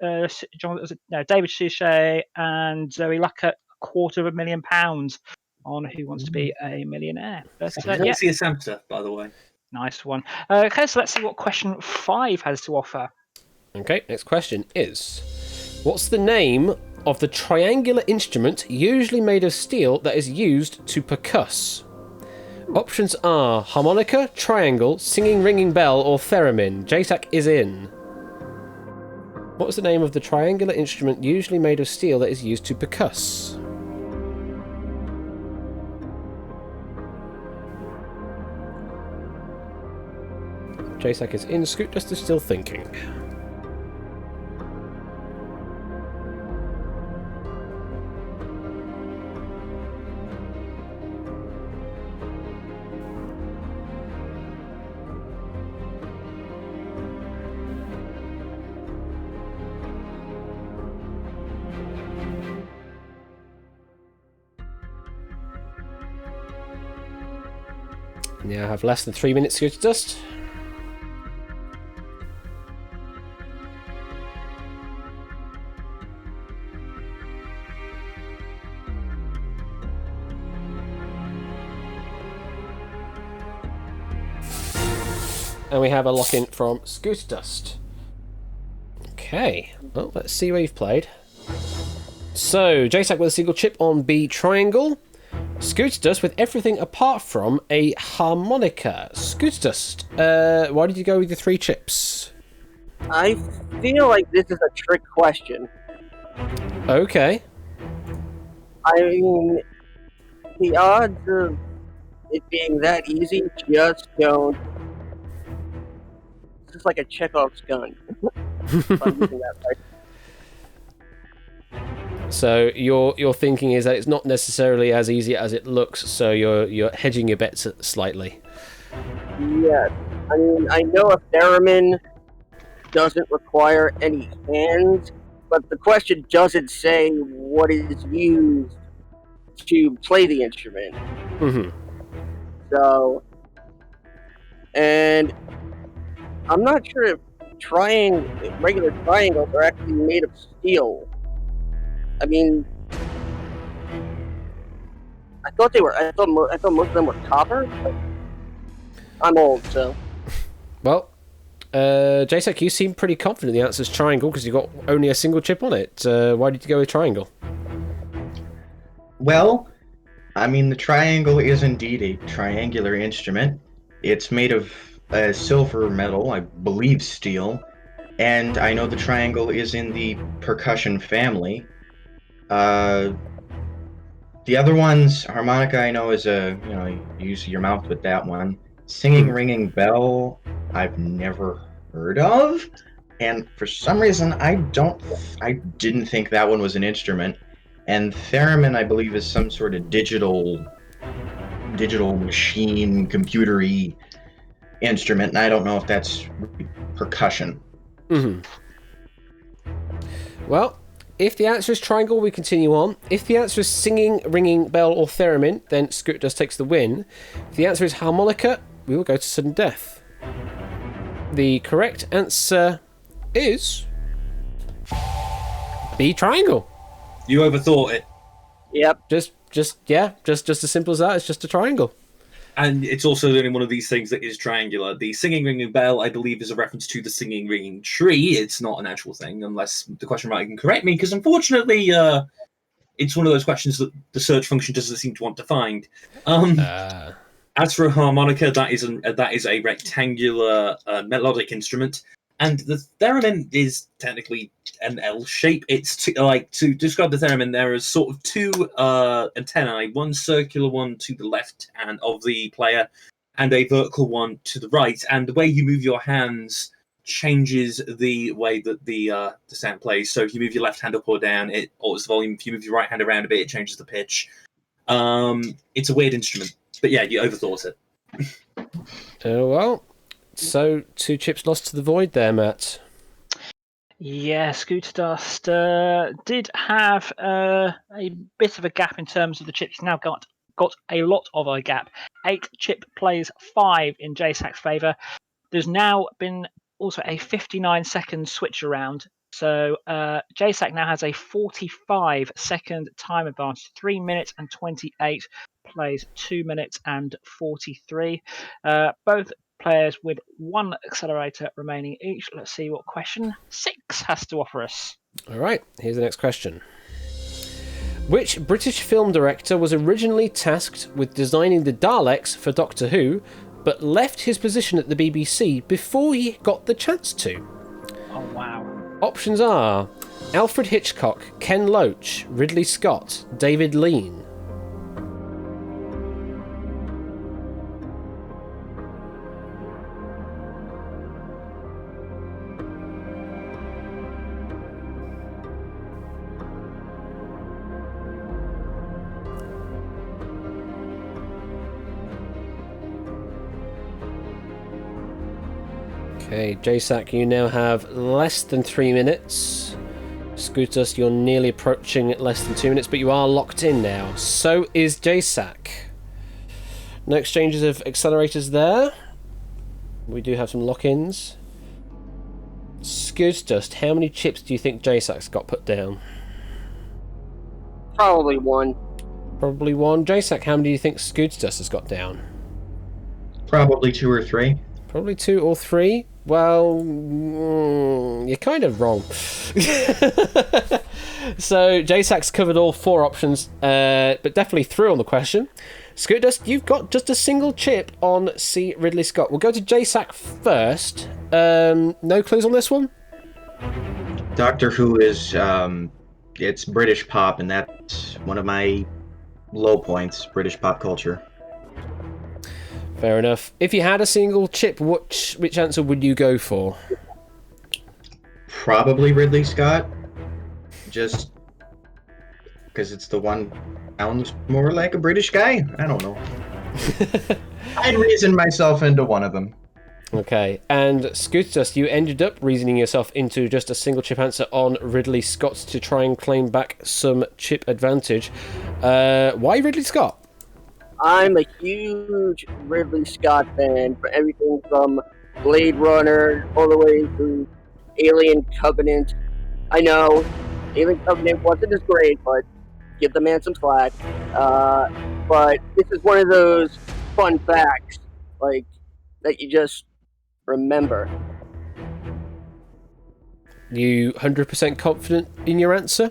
David Suchet and Zoe Luck at £250,000 on Who Wants to Be a Millionaire. But, yeah, See a Samster, by the way. nice one. Okay, so let's see what question 5 has to offer. Okay, next question is... What's the name of the triangular instrument usually made of steel that is used to percuss? Options are harmonica, triangle, singing ringing bell, or theremin. JSAC is in. What was the name of the triangular instrument usually made of steel that is used to percuss? JSAC is in. Scoot Dust is still thinking. Now I have less than 3 minutes to go to dust. And we have a lock-in from Scooter Dust. Okay, well, let's see where you've played. So, JSAC with a single chip on B triangle. Scooter Dust with everything apart from a harmonica. Scooter Dust, why did you go with the 3 chips? I feel like this is a trick question. Okay. I mean, the odds of it being that easy just don't. It's just like a Chekhov's gun. If I'm using that right. So your thinking is that it's not necessarily as easy as it looks, so you're hedging your bets slightly. Yes. I mean, I know a theremin doesn't require any hands, but the question doesn't say what is used to play the instrument. Mm-hmm. So, and I'm not sure if regular triangles are actually made of steel. I mean, I thought most of them were copper. But I'm old, so. Well, JSEC, you seem pretty confident the answer's triangle because you've got only a single chip on it. Why did you go with triangle? Well, I mean, the triangle is indeed a triangular instrument. It's made of silver metal, I believe steel, and I know the triangle is in the percussion family. The other ones, harmonica, I know is you use your mouth with that one. Singing, ringing bell, I've never heard of, and for some reason, I didn't think that one was an instrument. And theremin, I believe, is some sort of digital machine, computery instrument, and I don't know if that's percussion. Mm-hmm. Well, if the answer is triangle, we continue on. If the answer is singing, ringing bell, or theremin, then Scooter Dust takes the win. If the answer is harmonica, we will go to sudden death. The correct answer is B, triangle. You overthought it. Yep. Just as simple as that. It's just a triangle. And it's also the only one of these things that is triangular. The singing ringing bell, I believe, is a reference to the singing ringing tree. It's not an actual thing, unless the question writer can correct me, because unfortunately, it's one of those questions that the search function doesn't seem to want to find. As for a harmonica, that is a rectangular melodic instrument, and the theremin is technically an L shape. It's to describe the theremin, there are sort of two antennae, one circular one to the left and of the player, and a vertical one to the right. And the way you move your hands changes the way that the sound plays. So if you move your left hand up or down, it alters the volume. If you move your right hand around a bit, it changes the pitch. It's a weird instrument, but yeah, you overthought it. Oh well. So 2 chips lost to the void there, Matt. Yeah, Scooter Dust did have a bit of a gap in terms of the chips. He's now got a lot of a gap. 8 chip plays 5 in JSAC's favour. There's now been also a 59-second switch around. So JSAC now has a 45-second time advantage. 3 minutes and 28 plays 2 minutes and 43. Both players with 1 accelerator remaining each. Let's see what question 6 has to offer us. All right, here's the next question. Which British film director was originally tasked with designing the Daleks for Doctor Who, but left his position at the BBC before he got the chance to? Oh, wow. Options are Alfred Hitchcock, Ken Loach, Ridley Scott, David Lean. Okay, JSAC, you now have less than 3 minutes. Scootus, you're nearly approaching less than 2 minutes, but you are locked in now. So is JSAC. No exchanges of accelerators there. We do have some lock-ins. Scootus, how many chips do you think JSAC's got put down? Probably 1. Probably 1. JSAC, how many do you think Scootus has got down? Probably 2 or 3. Probably 2 or 3. Well, you're kind of wrong. So JSAC's covered all 4 options, but definitely 3 on the question. Scootdust, you've got just a single chip on C. Ridley Scott. We'll go to JSAC first. No clues on this one? Doctor Who is it's British pop, and that's one of my low points. British pop culture. Fair enough. If you had a single chip, which answer would you go for? Probably Ridley Scott. Just because it's the one sounds more like a British guy. I don't know. I'd reason myself into one of them. Okay, and Scootus, you ended up reasoning yourself into just a single chip answer on Ridley Scott to try and claim back some chip advantage. Why Ridley Scott? I'm a huge Ridley Scott fan for everything from Blade Runner all the way to Alien Covenant. I know Alien Covenant wasn't as great, but give the man some slack. But this is one of those fun facts, like, that you just remember. You 100% confident in your answer?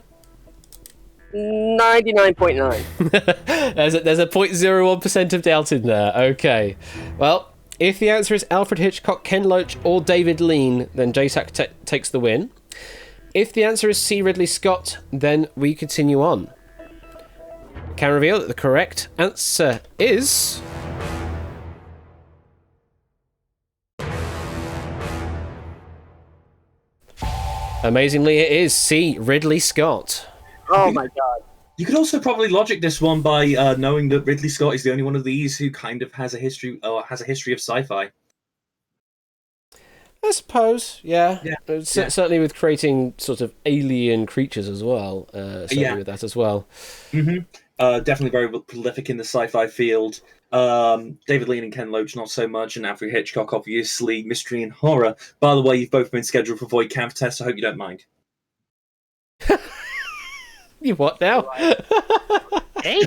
99.9. There's a 0.01% of doubt in there. Okay. Well, if the answer is Alfred Hitchcock, Ken Loach, or David Lean, then JSAC takes the win. If the answer is C. Ridley Scott, then we continue on. can reveal that the correct answer is... Amazingly, it is C. Ridley Scott. Oh my god. You could also probably logic this one by knowing that Ridley Scott is the only one of these who kind of has a history of sci-fi. I suppose, yeah. Yeah. Certainly with creating sort of alien creatures as well. Certainly with that as well. Mm-hmm. Definitely very prolific in the sci-fi field. David Lean and Ken Loach, not so much, and Alfred Hitchcock, obviously, mystery and horror. By the way, you've both been scheduled for Void Camp tests. I hope you don't mind. You what now? Hey,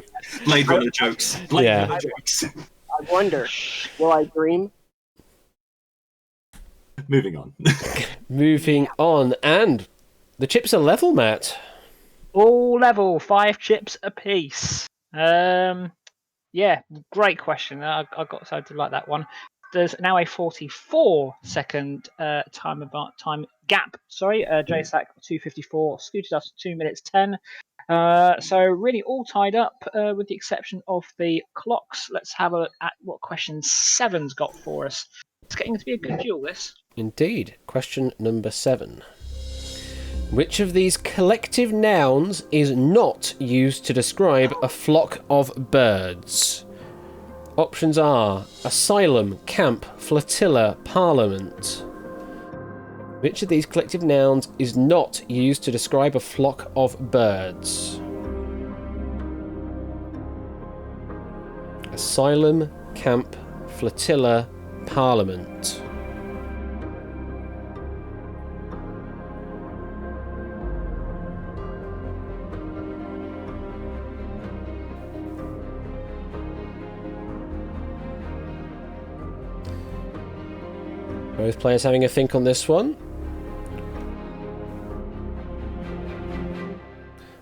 Blade Runner jokes. Blade Runner jokes. I wonder, will I dream? Moving on. Moving on, and the chips are level, Matt. all level, 5 chips apiece. Yeah, great question. I got so to like that one. There's now a 44-second time gap. Sorry, JSAC 2:54, Scooter Dust 2 minutes 10. So really all tied up, with the exception of the clocks. Let's have a look at what question 7's got for us. It's getting to be a good duel, this. Indeed. Question number 7. Which of these collective nouns is not used to describe a flock of birds? Options are asylum, camp, flotilla, parliament. Which of these collective nouns is not used to describe a flock of birds? Asylum, camp, flotilla, parliament. Both players having a think on this one.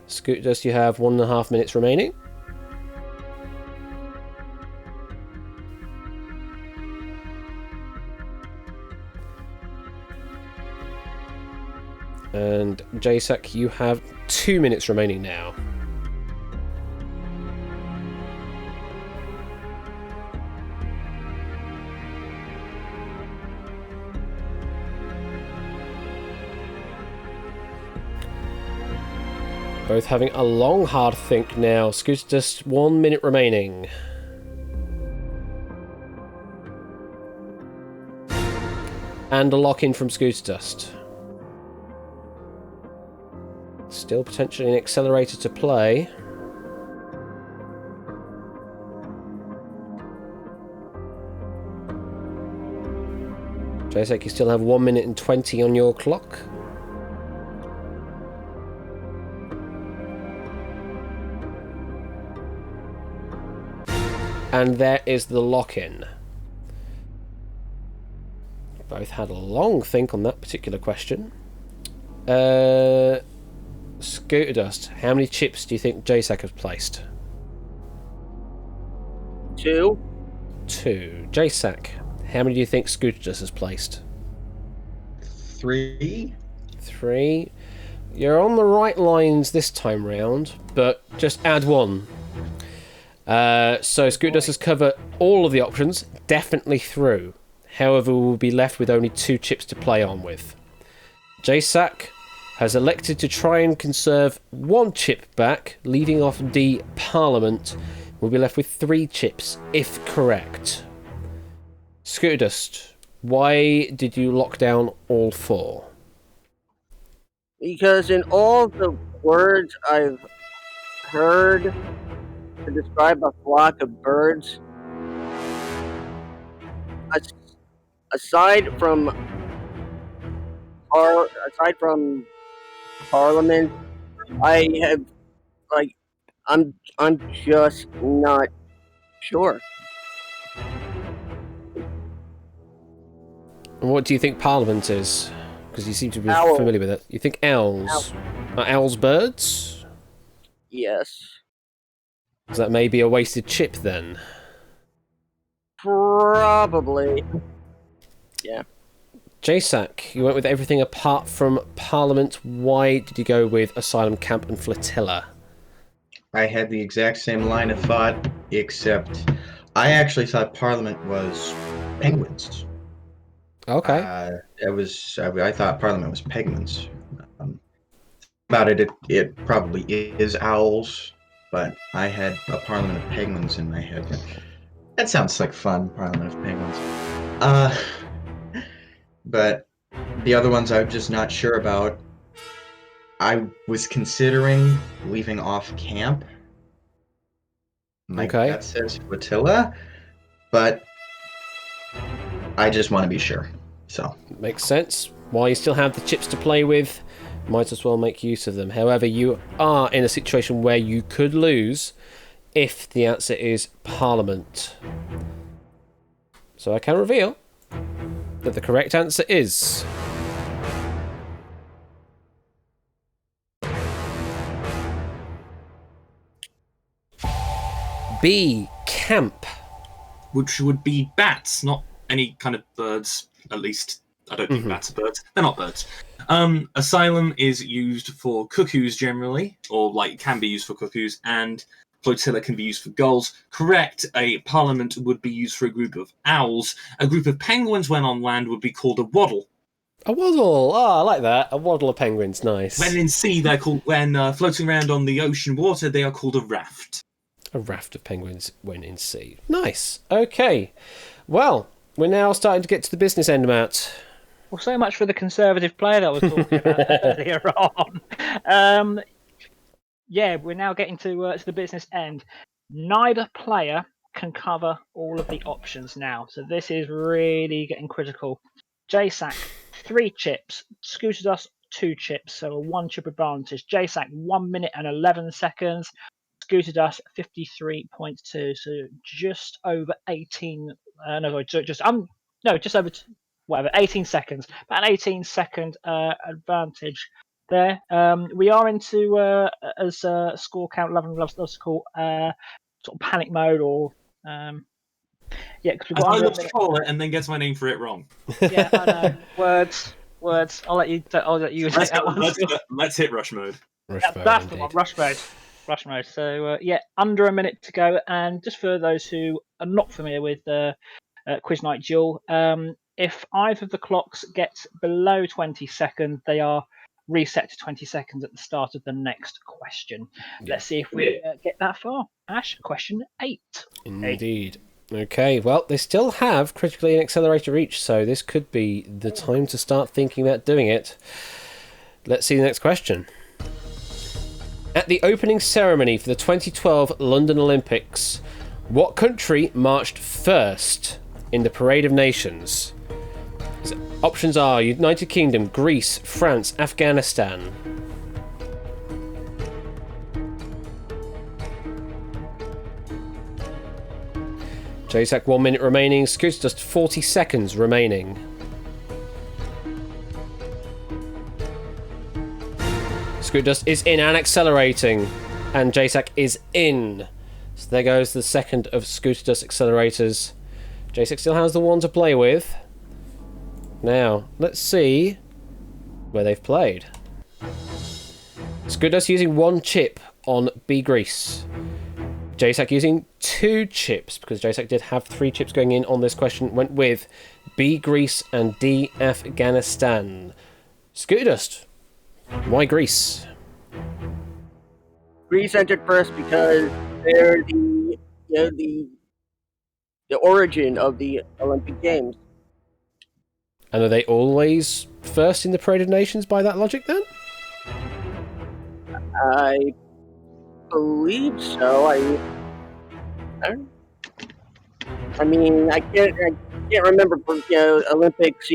Scoot Dust, you have 1.5 minutes remaining. And JSAC, you have 2 minutes remaining now. Both having a long, hard think now. Scooter Dust, 1 minute remaining. And a lock-in from Scooter Dust. Still potentially an accelerator to play. JSEC, you still have 1 minute and 20 on your clock. And there is the lock-in. Both had a long think on that particular question. Scooter Dust, how many chips do you think JSAC has placed? 2. 2. JSAC, how many do you think Scooter Dust has placed? 3. 3. You're on the right lines this time round, but just add 1. So Scooter Dust has covered all of the options, definitely through. However, we'll be left with only 2 chips to play on with. JSAC has elected to try and conserve 1 chip back, leaving off D, Parliament. We'll be left with 3 chips, if correct. Scooter Dust, why did you lock down all 4? Because in all the words I've heard to describe a flock of birds, aside from Parliament, I have I'm just not sure. And what do you think Parliament is? Because you seem to be Owl. familiar with it. You think owls? Are owls birds? Yes. So that may be a wasted chip then. Probably. Yeah. JSAC, you went with everything apart from Parliament. Why did you go with Asylum, Camp and Flotilla? I had the exact same line of thought, except I actually thought Parliament was penguins. Okay. I thought Parliament was penguins. Um, about it probably is owls, but I had a Parliament of penguins in my head. That sounds like fun, Parliament of penguins. Uh, but the other ones I'm just not sure about. I was considering leaving off camp. My Okay. gut says flotilla, but I just want to be sure. So Makes sense. While you still have the chips to play with, might as well make use of them. However, you are in a situation where you could lose if the answer is Parliament. So I can reveal that the correct answer is B, camp. Which would be bats, not any kind of birds. At least I don't think bats are birds. They're not birds. Asylum is used for cuckoos generally, or like can be used for cuckoos, and flotilla can be used for gulls. Correct. A parliament would be used for a group of owls. A group of penguins, when on land, would be called a waddle. A waddle. Oh, I like that. A waddle of penguins. Nice. When in sea, they're called. When floating around on the ocean water, they are called a raft. A raft of penguins when in sea. Nice. Okay. Well, we're now starting to get to the business end, Matt. Well, so much for the conservative player that I was talking about earlier on. Yeah, we're now getting to the business end. Neither player can cover all of the options now, so this is really getting critical. JSAC, 3 chips. Scooter Dust, 2 chips, so a 1 chip advantage. JSAC, 1 minute and 11 seconds. Scooter Dust 53.2, so just over 18. Just over whatever 18 seconds. About an 18-second advantage there. We are into as score count. Love loves to call sort of panic mode or yeah, because we've got. I love to call it and then gets my name for it wrong. Yeah, I know. Words. I'll let you. Let's hit rush mode. That's the one. Rush mode. So yeah, under a minute to go. And just for those who are not familiar with Quiz Night Duel, if either of the clocks gets below 20 seconds, they are reset to 20 seconds at the start of the next question. Yeah. Let's see if we get that far. Ash, question 8. Indeed. Okay, well, they still have critically an accelerator each, so this could be the time to start thinking about doing it. Let's see the next question. At the opening ceremony for the 2012 London Olympics, what country marched first in the Parade of Nations? Options are United Kingdom, Greece, France, Afghanistan. JSAC 1 minute remaining. Scooter Dust 40 seconds remaining. Scooter Dust is in and accelerating, and JSAC is in. So there goes the second of Scooter Dust accelerators. JSAC still has the one to play with. Now, let's see where they've played. Scooter Dust using 1 chip on B Greece. JSAC using 2 chips, because JSAC did have 3 chips going in on this question, went with B Greece and D Afghanistan. Scooter Dust, why Greece? Greece entered first because they're the origin of the Olympic Games. And are they always first in the Parade of Nations by that logic then? I believe so. I mean, I can't remember, Olympics,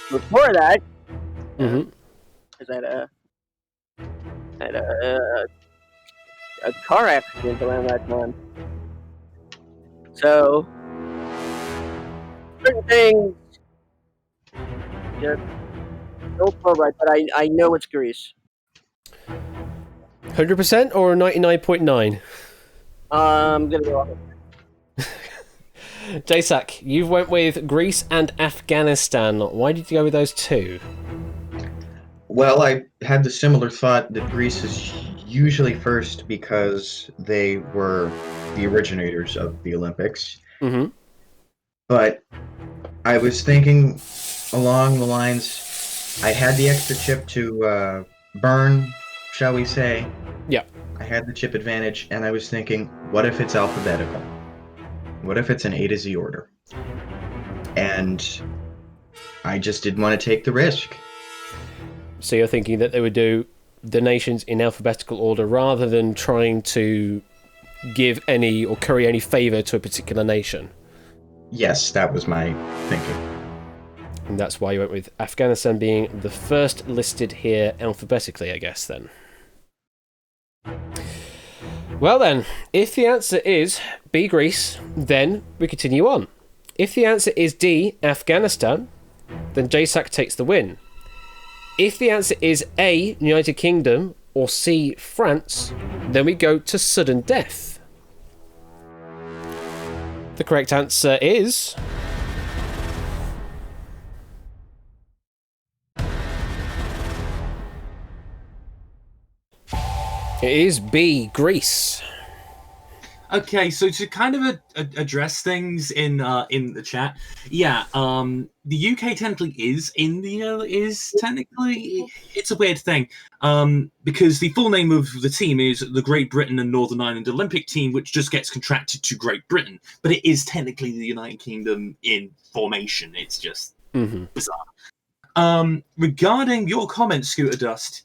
before that. Mm-hmm. Because I had a car accident around that time. So, certain things just don't feel right, but I know it's Greece. 100% or 99.9? I'm gonna go on it. JSAC, you went with Greece and Afghanistan. Why did you go with those 2? Well, I had the similar thought that Greece is usually first because they were the originators of the Olympics. Mm-hmm. But I was thinking along the lines, I had the extra chip to burn, shall we say. Yeah. I had the chip advantage, and I was thinking, what if it's alphabetical? What if it's an A to Z order? And I just didn't want to take the risk. So you're thinking that they would do the nations in alphabetical order rather than trying to give any or curry any favour to a particular nation? Yes, that was my thinking. And that's why you went with Afghanistan being the first listed here alphabetically, I guess, then. Well then, if the answer is B, Greece, then we continue on. If the answer is D, Afghanistan, then JSAC takes the win. If the answer is A, United Kingdom, or C, France, then we go to sudden death. The correct answer is... it is B, Greece. Okay, so to kind of address things in the chat, yeah, the UK technically is India. It's a weird thing, because the full name of the team is the Great Britain and Northern Ireland Olympic Team, which just gets contracted to Great Britain, but it is technically the United Kingdom in formation. It's just bizarre. Regarding your comment, Scooter Dust,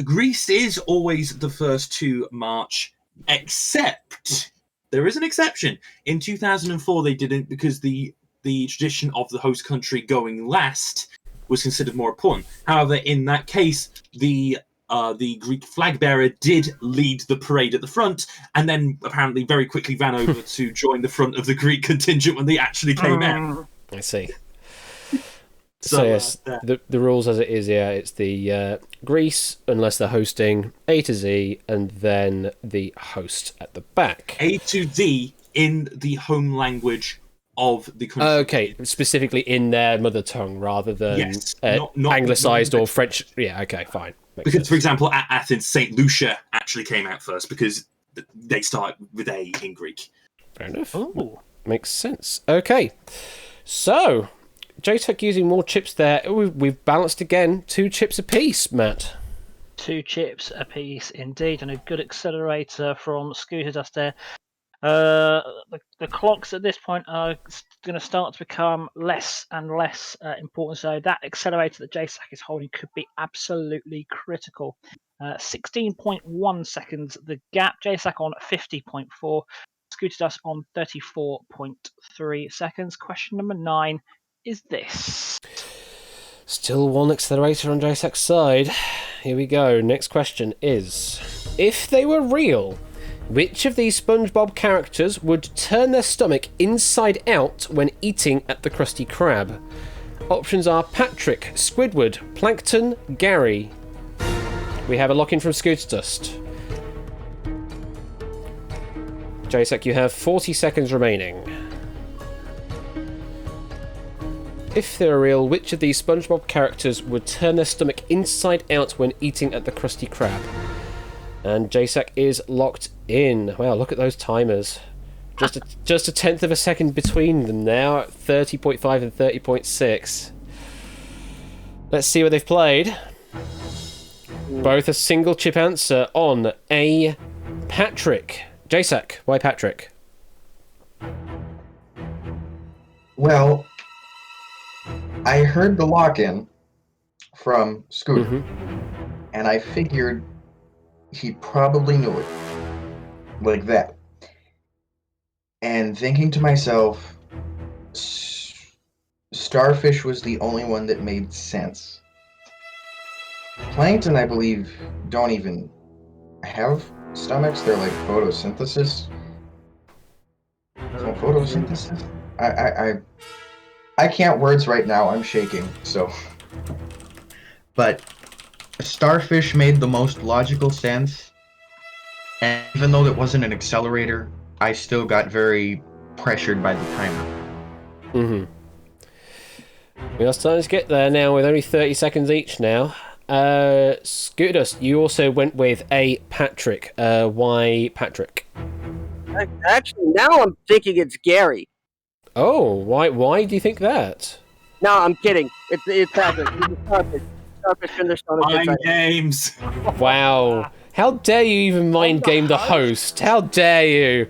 Greece is always the first to march. Except there is an exception. In 2004, they didn't because the tradition of the host country going last was considered more important. However, in that case, the Greek flag bearer did lead the parade at the front, and then apparently very quickly ran over to join the front of the Greek contingent when they actually came out. I see. So yes, the rules as it is, yeah, it's the Greece, unless they're hosting, A to Z, and then the host at the back. A to Z in the home language of the country. Okay, specifically in their mother tongue rather than not anglicised or French. Yeah, okay, fine. Makes because, sense. for example, at Athens, St. Lucia actually came out first because they start with A in Greek. Fair enough. Ooh. Makes sense. Okay, so... JTech using more chips there. We've balanced again. 2 chips apiece, Matt. 2 chips apiece, indeed, and a good accelerator from Scooter Dust there. The clocks at this point are going to start to become less and less important, so that accelerator that JSAC is holding could be absolutely critical. 16.1 seconds the gap. JSAC on 50.4. Scooter Dust on 34.3 seconds. Question number 9 is this. Still 1 accelerator on JSAC's side. Here we go. Next question is, if they were real, which of these SpongeBob characters would turn their stomach inside out when eating at the Krusty Krab? Options are Patrick, Squidward, Plankton, Gary. We have a lock-in from Scooter Dust. JSAC, you have 40 seconds remaining. If they were real, which of these SpongeBob characters would turn their stomach inside out when eating at the Krusty Krab? And JSAC is locked in. Wow, look at those timers. Just a tenth of a second between them now at 30.5 and 30.6. Let's see what they've played. Both a single chip answer on A, Patrick. JSAC, why Patrick? Well, I heard the lock-in from Scooter, and I figured he probably knew it. Like that. And thinking to myself, Starfish was the only one that made sense. Plankton, I believe, don't even have stomachs. They're like photosynthesis. So photosynthesis? I can't words right now. I'm shaking, so. But Starfish made the most logical sense. And even though it wasn't an accelerator, I still got very pressured by the timer. We are starting to get there now with only 30 seconds each now. Scooters, you also went with a Patrick. Why Patrick? Actually, now I'm thinking it's Gary. Oh, why do you think that? No, I'm kidding. It's Patrick. He's a starfish. Starfish in the stone. Mind games. Wow. How dare you even mind game the host? How dare you?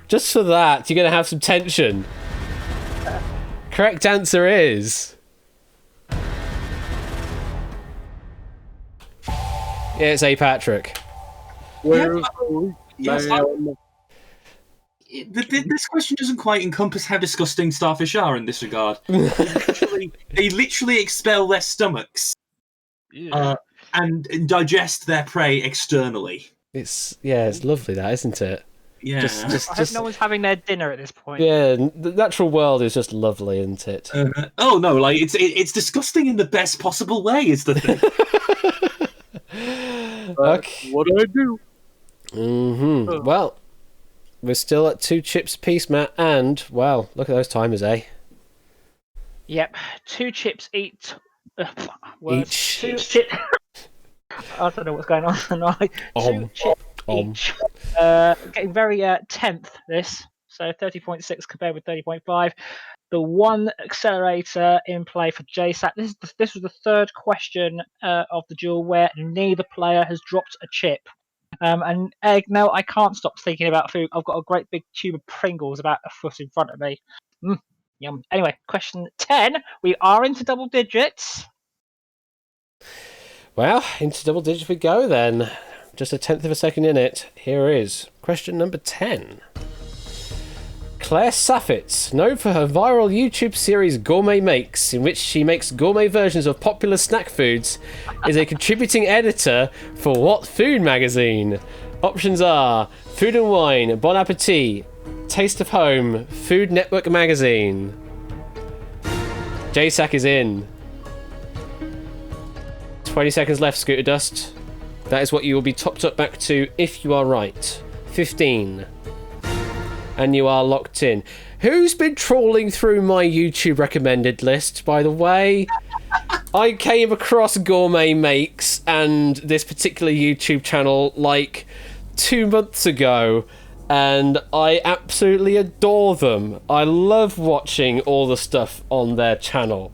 Just for that, you're going to have some tension. Correct answer is... Yeah, it's A. Patrick. Yes, this question doesn't quite encompass how disgusting starfish are in this regard. They literally expel their stomachs and digest their prey externally. It's lovely, that, isn't it? Yeah. I hope no one's having their dinner at this point. Yeah, the natural world is just lovely, isn't it? Oh no, like it's disgusting in the best possible way. Is the thing. Okay. What do I do? Mm-hmm. Well, we're still at 2 chips apiece, Matt, and, well, look at those timers, eh? Yep, 2 chips each. Each. 2 chips. I don't know what's going on tonight. 2 chips each. Getting very 10th this, so 30.6 compared with 30.5. The one accelerator in play for JSAT. This was the third question of the duel where neither player has dropped a chip. And Egg, no, I can't stop thinking about food. I've got a great big tube of Pringles about a foot in front of me. Yum. Anyway, question 10. We are into double digits. Well, into double digits we go then. Just a 10th of a second in it. Here is question number 10. Claire Saffitz, known for her viral YouTube series Gourmet Makes, in which she makes gourmet versions of popular snack foods, is a contributing editor for what food magazine? Options are Food and Wine, Bon Appetit, Taste of Home, Food Network Magazine. JSAC is in. 20 seconds left, Scooter Dust. That is what you will be topped up back to if you are right. 15. And you are locked in. Who's been trawling through my YouTube recommended list, by the way? I came across Gourmet Makes and this particular YouTube channel like 2 months ago, and I absolutely adore them. I love watching all the stuff on their channel.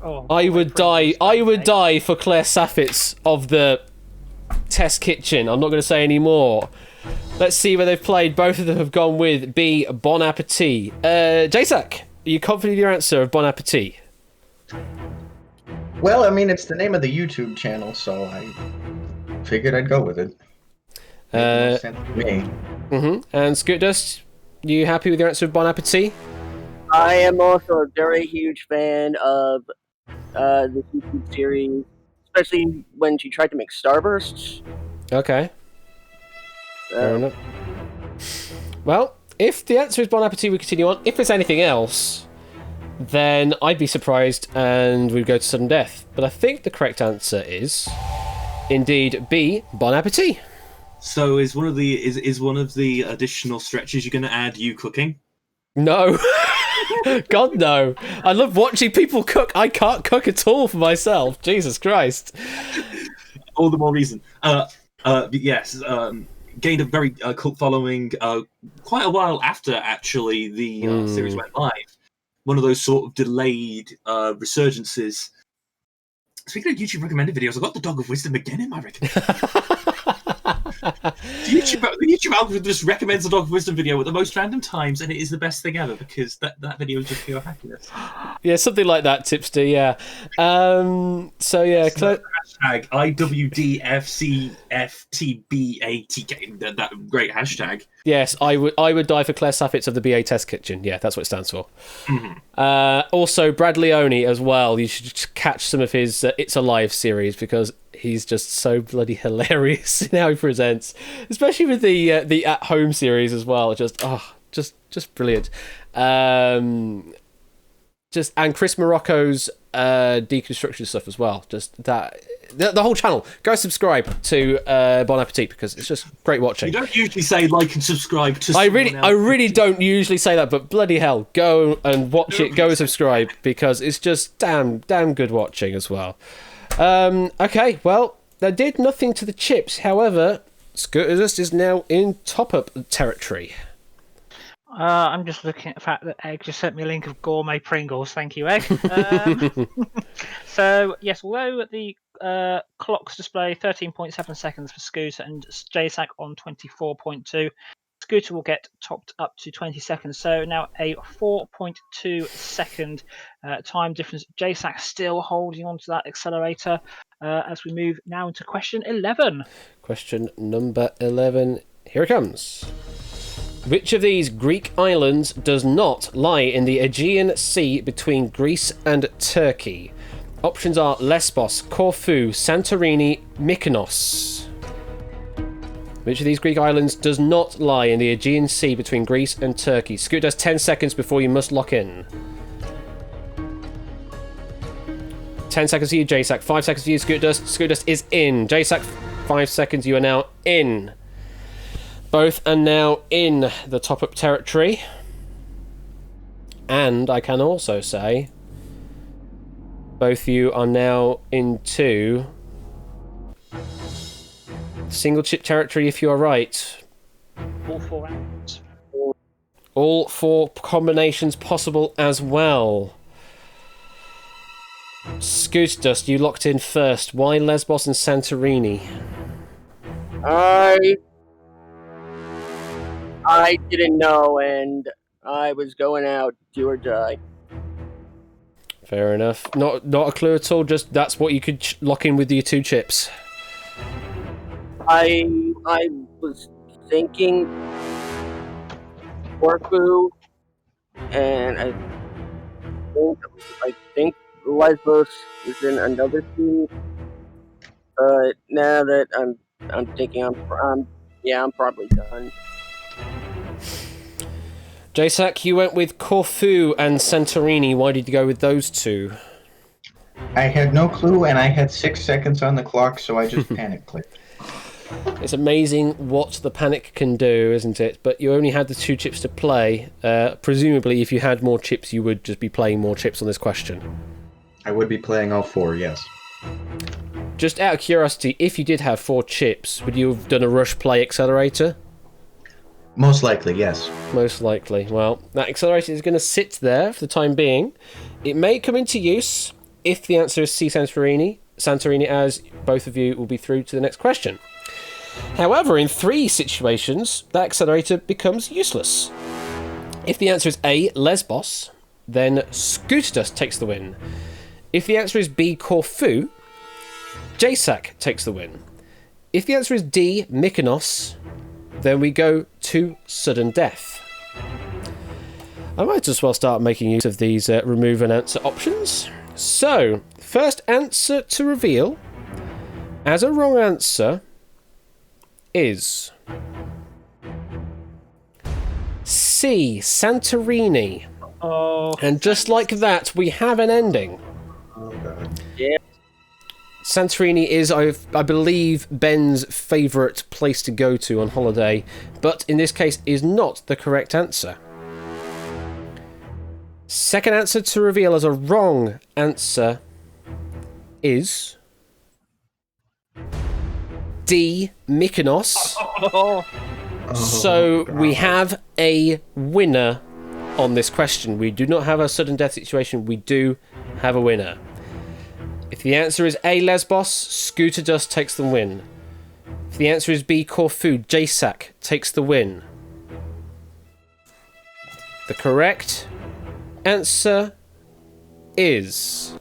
I would die for Claire Saffitz of the Test Kitchen. I'm not going to say any more. Let's see where they've played. Both of them have gone with B, Bon Appetit. JSAC, are you confident of your answer of Bon Appetit? Well, I mean, it's the name of the YouTube channel, so I figured I'd go with it. Made more sense to me. Mm-hmm. And Scoot Dust, you happy with your answer of Bon Appetit? I am also a very huge fan of this YouTube series, especially when she tried to make Starbursts. Okay. Fair enough. Well, if the answer is Bon Appetit, we continue on. If it's anything else, then I'd be surprised and we'd go to sudden death. But I think the correct answer is indeed B, Bon Appetit. So is one of the additional stretches you're going to add you cooking? No. God, no. I love watching people cook. I can't cook at all for myself. Jesus Christ. All the more reason. Yes. Gained a very cult following quite a while after actually the series went live. One of those sort of delayed resurgences. Speaking of YouTube recommended videos, I got the Dog of Wisdom again in my recommendation. The YouTube algorithm just recommends the Dog of Wisdom video at the most random times, and it is the best thing ever because that video is just pure happiness. Yeah, something like that, Tipster. Yeah. So yeah, hashtag IWDFCFTBATK. That great hashtag. Yes, I would die for Claire Saffitz of the BA Test Kitchen. Yeah, that's what it stands for. Mm-hmm. Also, Brad Leone as well. You should catch some of his It's Alive series because he's just so bloody hilarious in how he presents, especially with the At Home series as well. Just brilliant. And Chris Morocco's deconstruction stuff as well. Just that. The whole channel. Go subscribe to Bon Appetit because it's just great watching. You don't usually say like and subscribe to. I really don't usually say that, but bloody hell, go and watch it. Go and subscribe because it's just damn good watching as well. Okay, well, they did nothing to the chips. However, Scootus is now in top-up territory. I'm just looking at the fact that Egg just sent me a link of gourmet Pringles. Thank you, Egg. So, yes, although the clocks display 13.7 seconds for Scooter and JSAC on 24.2, Scooter will get topped up to 20 seconds. So now a 4.2 second time difference. JSAC still holding on to that accelerator as we move now into question 11. Question number 11. Here it comes. Which of these Greek islands does not lie in the Aegean Sea between Greece and Turkey? Options are Lesbos, Corfu, Santorini, Mykonos. Which of these Greek islands does not lie in the Aegean Sea between Greece and Turkey? Scoot does 10 seconds before you must lock in. 10 seconds for you, JSAC. 5 seconds for you, Scoot Dust. Scoot Dust is in. JSAC, 5 seconds. You are now in. Both are now in the top-up territory. And I can also say, both of you are now into single chip territory if you are right. All 4 rounds. All 4 combinations possible as well. Scooter Dust, you locked in first. Why Lesbos and Santorini? I didn't know, and I was going out, do or die. Fair enough. Not a clue at all. Just that's what you could lock in with your 2 chips. I was thinking Corfu, and I think Lesbos is in another team. But now that I'm thinking, I'm probably done. JSAC, you went with Corfu and Santorini. Why did you go with those 2? I had no clue, and I had 6 seconds on the clock, so I just panic clicked. It's amazing what the panic can do, isn't it? But you only had the 2 chips to play. Presumably, if you had more chips, you would just be playing more chips on this question. I would be playing all 4, yes. Just out of curiosity, if you did have 4 chips, would you have done a rush play accelerator? Most likely, yes. Most likely. Well, that accelerator is going to sit there for the time being. It may come into use if the answer is C, Santorini, as both of you will be through to the next question. However, in 3 situations, that accelerator becomes useless. If the answer is A, Lesbos, then Scooter Dust takes the win. If the answer is B, Corfu, JSAC takes the win. If the answer is D, Mykonos, then we go to sudden death. I might as well start making use of these remove and answer options. So, first answer to reveal as a wrong answer is C, Santorini. Oh, And just like that, we have an ending. Oh, God. Yeah. Santorini is, I believe, Ben's favourite place to go to on holiday, but in this case is not the correct answer. Second answer to reveal as a wrong answer is D, Mykonos. So we have a winner on this question. We do not have a sudden death situation. We do have a winner. If the answer is A, Lesbos, Scooter Dust takes the win. If the answer is B, Corfu, JSAC takes the win. The correct answer is...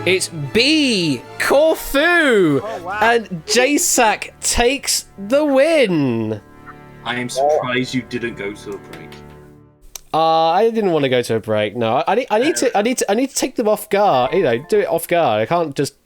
It's B, Corfu! Oh, wow. And JSAC takes the win! I am surprised you didn't go to a break. I didn't want to go to a break. No, I need to take them off guard. You know, do it off guard. I can't just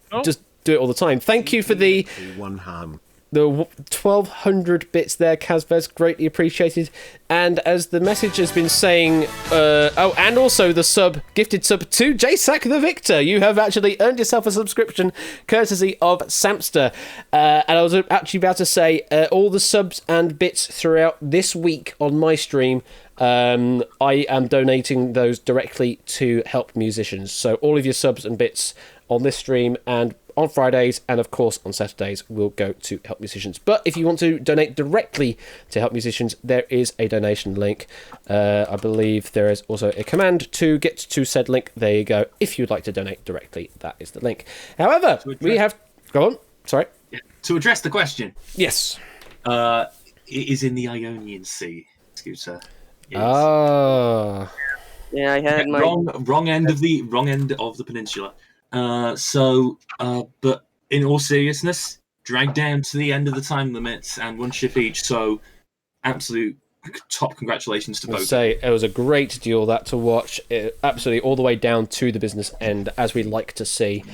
do it all the time. Thank you for the One ham. the 1,200 bits there, Kazvez, greatly appreciated. And as the message has been saying, and also the gifted sub to JSack the Victor. You have actually earned yourself a subscription courtesy of Samster. And I was actually about to say, all the subs and bits throughout this week on my stream, I am donating those directly to help musicians. So all of your subs and bits on this stream and on Fridays and of course on Saturdays will go to help musicians. But if you want to donate directly to help musicians, there is a donation link. I believe there is also a command to get to said link. There you go. If you'd like to donate directly, that is the link. However, we have... Go on. Sorry. To address the question. Yes. It is in the Ionian Sea, Scooter. Yes. Ah. Yeah, I had my wrong end of the peninsula. But in all seriousness, dragged down to the end of the time limits and one ship each. So, absolute top congratulations to both. Say it was a great duel that to watch, absolutely all the way down to the business end, as we like to see.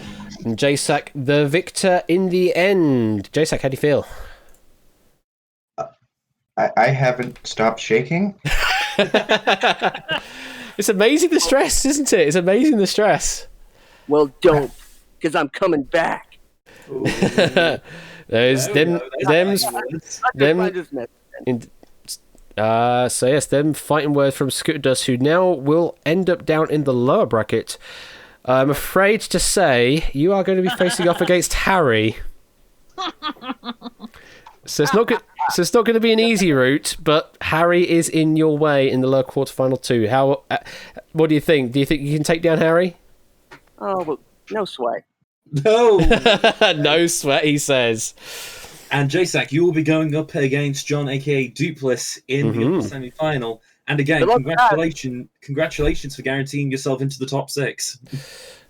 And JSack the Victor in the end. JSack, how do you feel? I haven't stopped shaking. It's amazing the stress, isn't it? It's amazing the stress. well, don't, because I'm coming back. There's them. So yes, them fighting words from Scooter Dust, who now will end up down in the lower bracket. I'm afraid to say you are going to be facing off against Harry. So it's not good. So it's not going to be an easy route, but Harry is in your way in the lower quarterfinal too. How? What do you think? Do you think you can take down Harry? Oh, well, no sweat. No. No sweat, he says. And JSack, you will be going up against John, aka Dupless, in the semi-final. And again, congratulations for guaranteeing yourself into the top 6.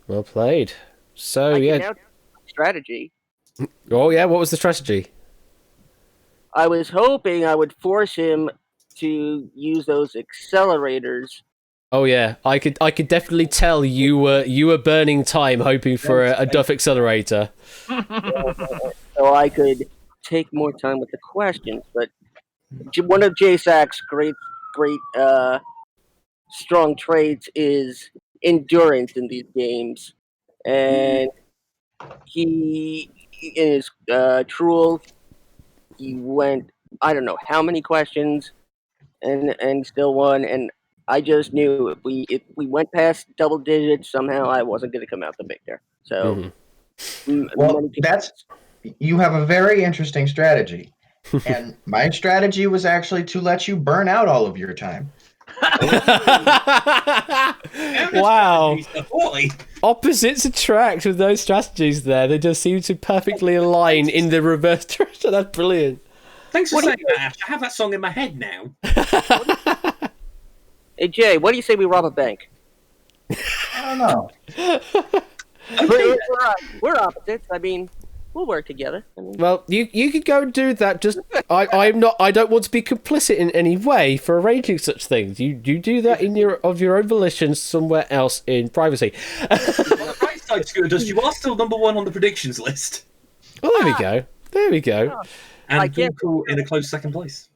Well played. So yeah. Strategy. Oh yeah, what was the strategy? I was hoping I would force him to use those accelerators. Oh yeah, I could definitely tell you were burning time hoping for a Duff accelerator. So I could take more time with the questions. But one of JSAC's great strong traits is endurance in these games, and he in his Truel, he went I don't know how many questions and still won. And I just knew if we went past double digits, somehow I wasn't going to come out the victor. So, well, you have a very interesting strategy, and my strategy was actually to let you burn out all of your time. Wow. Opposites attract with those strategies there. They just seem to perfectly align in the reverse direction. That's brilliant. Thanks for saying that, Ash. I have that song in my head now. Hey, Jay, what do you say we rob a bank? I don't know. We're opposites. I mean, we'll work together. Well, you could go and do that. Just I don't want to be complicit in any way for arranging such things. You do that of your own volition somewhere else in privacy. On the right side, Scooter Dust, you are still number 1 on the predictions list. Well, there we go. There we go. And Dunkel in a close second place.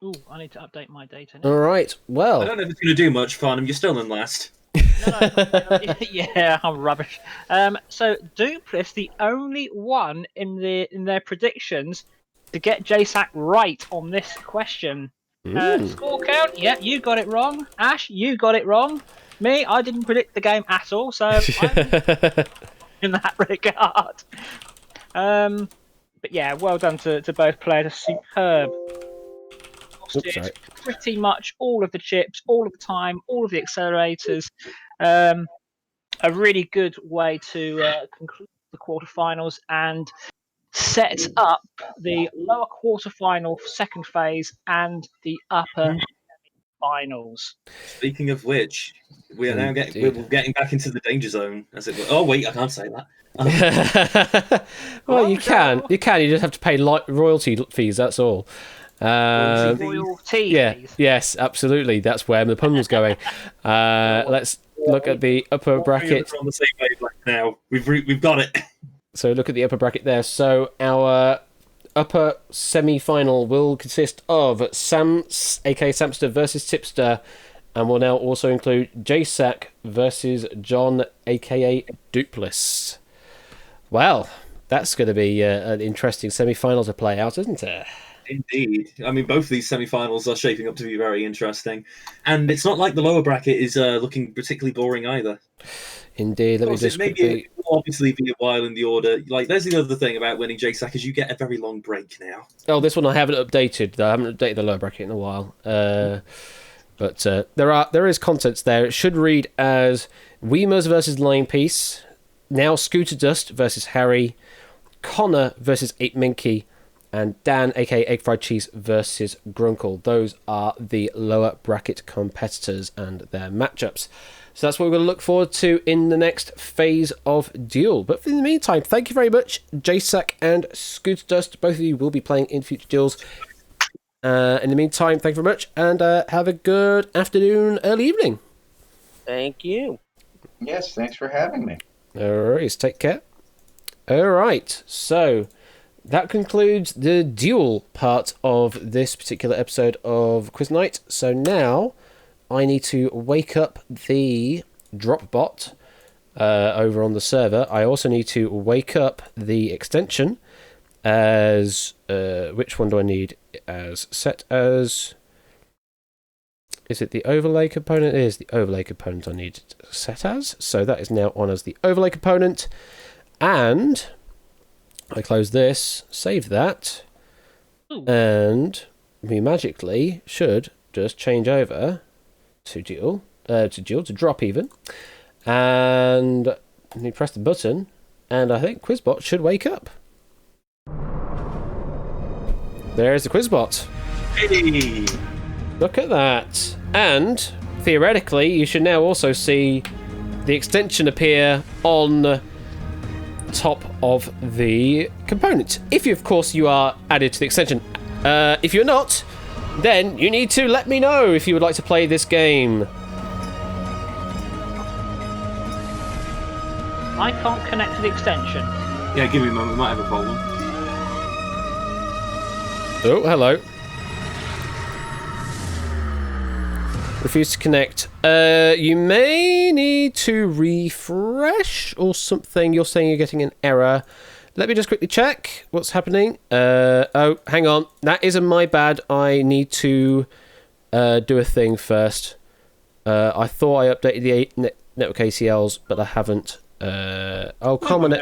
Ooh, I need to update my data now. All right. Well, I don't know if it's going to do much, Farnham. You're still in last. Yeah, I'm rubbish. So Dupless, the only one in their predictions to get JSAC right on this question. Score count, yeah, you got it wrong. Ash, you got it wrong. Me, I didn't predict the game at all, so I'm in that regard. But yeah, well done to both players. Superb. Pretty much all of the chips, all of the time, all of the accelerators. A really good way to conclude the quarterfinals and set up the lower quarterfinal second phase and the upper finals. Speaking of which, we are now getting back into the danger zone, as it were. Oh wait, I can't say that. Well, you can. You just have to pay royalty fees. That's all. Royalty. Yeah. Yes. Absolutely. That's where the pun was going. Let's look at the upper bracket. We're on the same wavelength now. We've got it. So look at the upper bracket there. So our upper semi-final will consist of Sams, aka Samster, versus Tipster, and will now also include JSAC versus John, aka Dupless. Well, that's going to be an interesting semi-final to play out, isn't it? Indeed. I mean, both of these semi-finals are shaping up to be very interesting. And it's not like the lower bracket is looking particularly boring either. Indeed. Let me just it will obviously be a while in the order. Like, there's the other thing about winning JSAC is you get a very long break now. Oh, this one I haven't updated. I haven't updated the lower bracket in a while. But there is contents there. It should read as Weemers versus Line Piece, now Scooter Dust versus Harry, Connor versus 8 Minky, and Dan, aka Egg Fried Cheese, versus Grunkle. Those are the lower bracket competitors and their matchups. So that's what we're going to look forward to in the next phase of Duel. But in the meantime, thank you very much, JSAC and Scooter Dust. Both of you will be playing in future duels. In the meantime, thank you very much, and have a good afternoon, early evening. Thank you. Yes, thanks for having me. All right, take care. All right, so that concludes the duel part of this particular episode of Quiz Night. So now I need to wake up the drop bot over on the server. I also need to wake up the extension as which one do I need as set as? Is it the overlay component? It is the overlay component I need set as. So that is now on as the overlay component. And I close this, save that, and we magically should just change over to Duel, to drop even. And you press the button, and I think Quizbot should wake up. There's the Quizbot. Hey! Look at that. And theoretically, you should now also see the extension appear on top of the component. If you, of course, you are added to the extension. If you're not, then you need to let me know if you would like to play this game. I can't connect to the extension. Yeah, give me a moment. We might have a problem. Oh, hello. Refuse to connect. You may need to refresh or something. You're saying you're getting an error. Let me just quickly check what's happening. Oh, hang on. That isn't my bad. I need to do a thing first. I thought I updated the network ACLs, but I haven't. Common.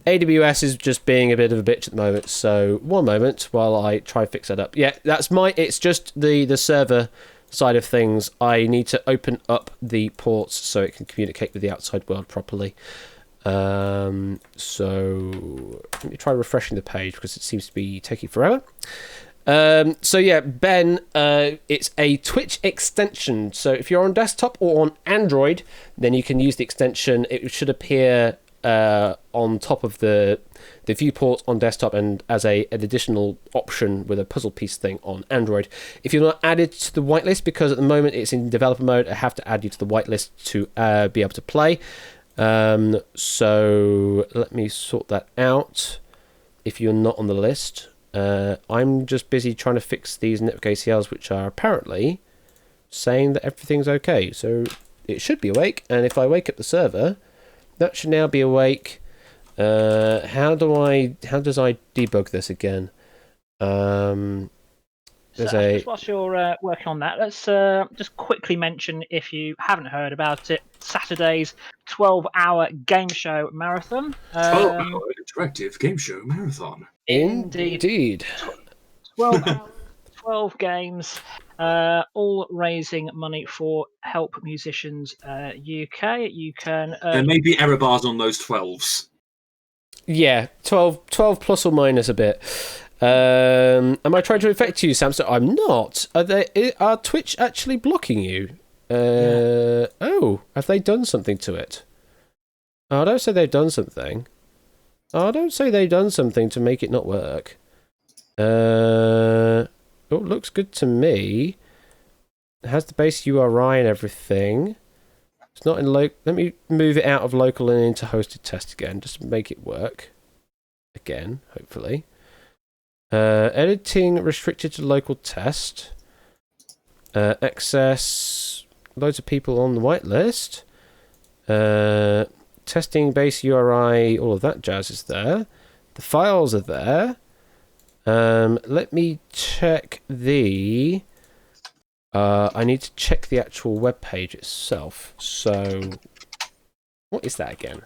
AWS is just being a bit of a bitch at the moment, so one moment while I try and fix that up. Yeah, it's just the server side of things. I need to open up the ports so it can communicate with the outside world properly. So let me try refreshing the page because it seems to be taking forever. So yeah, Ben, it's a Twitch extension. So if you're on desktop or on Android, then you can use the extension. It should appear on top of the viewport on desktop and as an additional option with a puzzle piece thing on Android. If you're not added to the whitelist, because at the moment it's in developer mode, I have to add you to the whitelist to be able to play. So let me sort that out. If you're not on the list, I'm just busy trying to fix these network ACLs, which are apparently saying that everything's okay. So it should be awake, and if I wake up the server, that should now be awake. How does I debug this again? Just whilst you're working on that, let's just quickly mention, if you haven't heard about it, Saturday's 12-hour game show marathon. 12-hour interactive game show marathon. Indeed. 12 hours, 12 games, all raising money for Help Musicians UK. You can... There may be error bars on those 12s. Yeah, 12 plus or minus a bit. Am I trying to infect you, Samson? I'm not. Are Twitch actually blocking you? Yeah. Oh, have they done something to it? Oh, don't say they've done something. Oh, don't say they've done something to make it not work. Oh, it looks good to me. It has the base URI and everything. It's not in local. Let me move it out of local and into hosted test again, just to make it work. Again, hopefully. Editing restricted to local test. Access loads of people on the whitelist. Testing base URI, all of that jazz is there. The files are there. Let me check the... I need to check the actual web page itself. So, what is that again?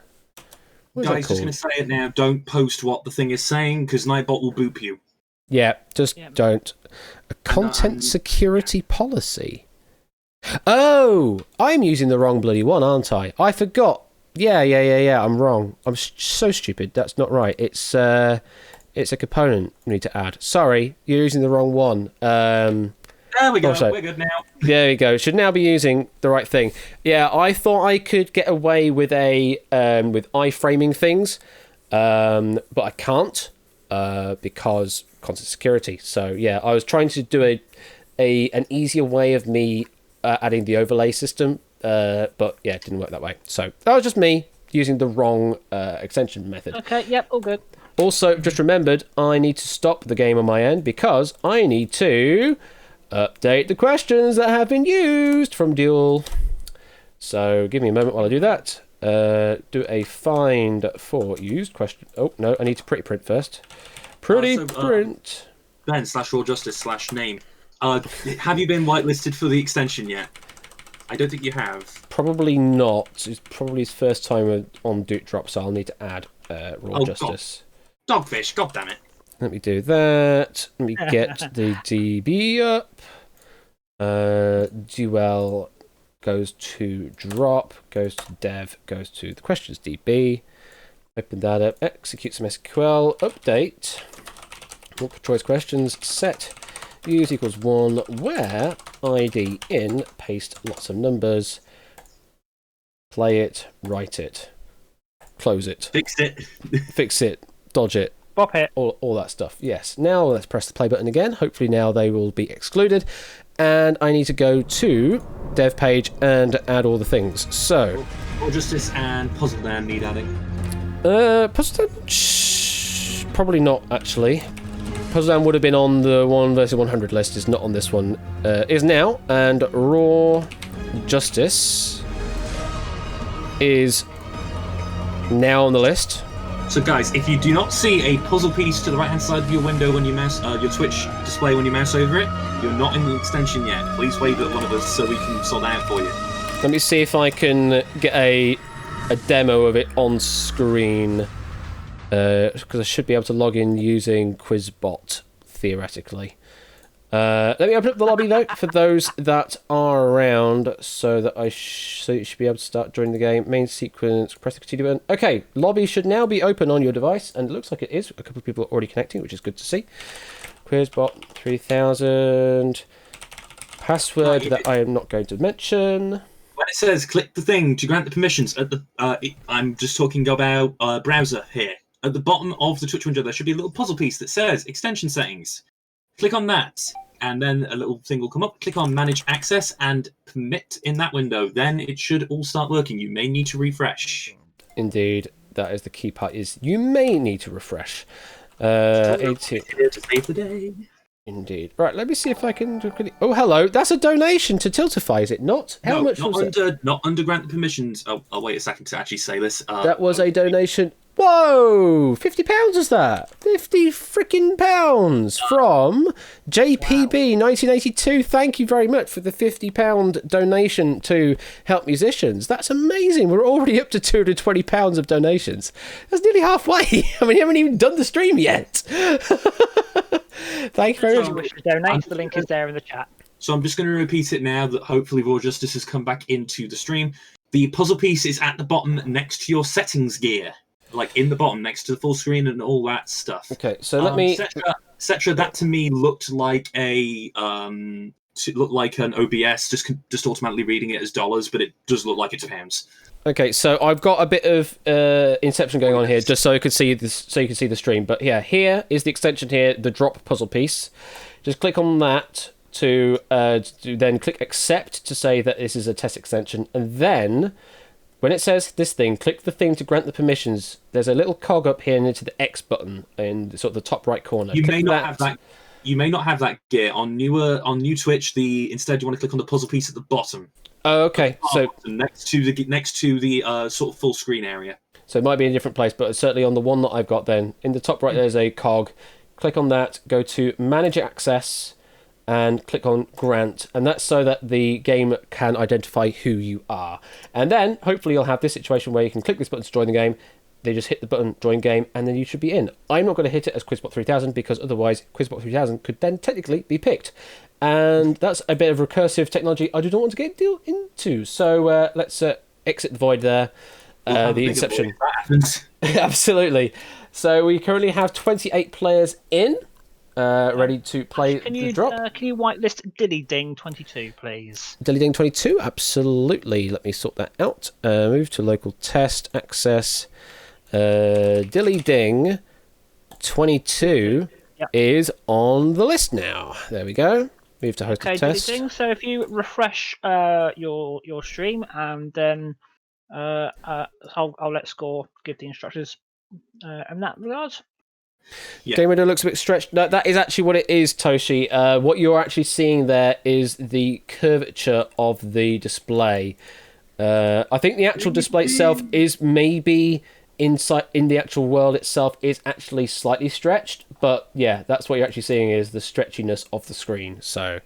What is Guys, that just going to say it now. Don't post what the thing is saying, because Nightbot will boop you. Yeah, just Yep. don't. A content security policy. Oh, I'm using the wrong bloody one, aren't I? I forgot. Yeah. I'm wrong. I'm so stupid. That's not right. It's a component we need to add. Sorry, you're using the wrong one. There we go. Also, We're good now. there we go. Should now be using the right thing. Yeah, I thought I could get away with with iframing things, but I can't because content security. So yeah, I was trying to do an easier way of me adding the overlay system, but yeah, it didn't work that way. So that was just me using the wrong extension method. Okay, yep, all good. Also, just remembered I need to stop the game on my end because I need to update the questions that have been used from Duel. So give me a moment while I do that. Do a find for used question. Oh no, I need to pretty print first. Pretty print. Ben/RawJustice/name. Have you been whitelisted for the extension yet? I don't think you have. Probably not. It's probably his first time on Duke Drop, so I'll need to add Raw Justice. Dogfish, goddammit. Let me do that. Let me get the DB up. Duel goes to drop, goes to dev, goes to the questions DB. Open that up, execute some SQL, update. Multiple choice questions, set use equals 1, where ID in, paste lots of numbers, play it, write it, close it, fix it, dodge it, Bop it. all that stuff. Yes. Now let's press the play button again. Hopefully now they will be excluded. And I need to go to dev page and add all the things. So, Raw Justice and Puzzle Dan need adding. Puzzle probably not actually. Puzzle would have been on the 1 versus 100 list. Is not on this one. Is now, and Raw Justice is now on the list. So guys, if you do not see a puzzle piece to the right hand side of your window when you mouse, your Twitch display when you mouse over it, you're not in the extension yet. Please wave at one of us so we can sort that out for you. Let me see if I can get a demo of it on screen, because I should be able to log in using QuizBot theoretically. Let me open up the lobby though for those that are around, so that so you should be able to start joining the game. Main sequence, press the continue button. Okay, lobby should now be open on your device, and it looks like it is. A couple of people are already connecting, which is good to see. QuizBot 3000. Password that I am not going to mention. When it says click the thing to grant the permissions at the, I'm just talking about browser here. At the bottom of the Twitch window, there should be a little puzzle piece that says extension settings. Click on that, and then a little thing will come up. Click on Manage Access and Permit in that window. Then it should all start working. You may need to refresh. Indeed, that is the key part. Is you may need to refresh. Here to save the day. Indeed. Right, let me see if I can. Oh, hello. That's a donation to Tiltify, is it not? How much was it? Not under grant the permissions. Oh, I'll wait a second to actually say this. That was a donation. Whoa! £50 is that? £50 freaking pounds from JPB 1982. Thank you very much for the £50 donation to help musicians. That's amazing. We're already up to £220 of donations. That's nearly halfway. I mean, we haven't even done the stream yet. Thank you very much. If you wish to donate, the link is there in the chat. So I'm just going to repeat it now that hopefully Raw Justice has come back into the stream. The puzzle piece is at the bottom next to your settings gear. Like in the bottom next to the full screen and all that stuff. Okay, so let me. Etc. That to me looked like an OBS, just automatically reading it as dollars, but it does look like it's pounds. Okay, so I've got a bit of Inception going on here, just so you can see this, so you can see the stream. But yeah, here is the extension here, the drop puzzle piece. Just click on that to then click accept to say that this is a test extension, and then when it says this thing, click the thing to grant the permissions. There's a little cog up here near to the X button in sort of the top right corner. You Click may not have that. You may not have that gear on new Twitch. Instead you want to click on the puzzle piece at the bottom. Oh, okay. So next to the sort of full screen area. So it might be in a different place, but certainly on the one that I've got. Then in the top right, there's a cog. Click on that. Go to Manage Access. And click on Grant, and that's so that the game can identify who you are. And then, hopefully, you'll have this situation where you can click this button to join the game, they just hit the button, join game, and then you should be in. I'm not going to hit it as Quizbot 3000, because otherwise Quizbot 3000 could then technically be picked. And that's a bit of recursive technology I do not want to get into. So let's exit the void there. The inception. Absolutely. So we currently have 28 players in. Ready to play the drop. Can you whitelist Dilly Ding 22, please? Dilly Ding 22, absolutely. Let me sort that out. Move to local test, access. Dilly Ding 22 is on the list now. There we go. Move to hosted test. Dilly Ding. So if you refresh your stream, and then I'll let Score give the instructions in that regard. Yeah. Game window looks a bit stretched. No, that is actually what it is, Toshi. What you're actually seeing there is the curvature of the display. I think the actual display itself is maybe inside in the actual world itself is actually slightly stretched, but yeah, that's what you're actually seeing is the stretchiness of the screen. So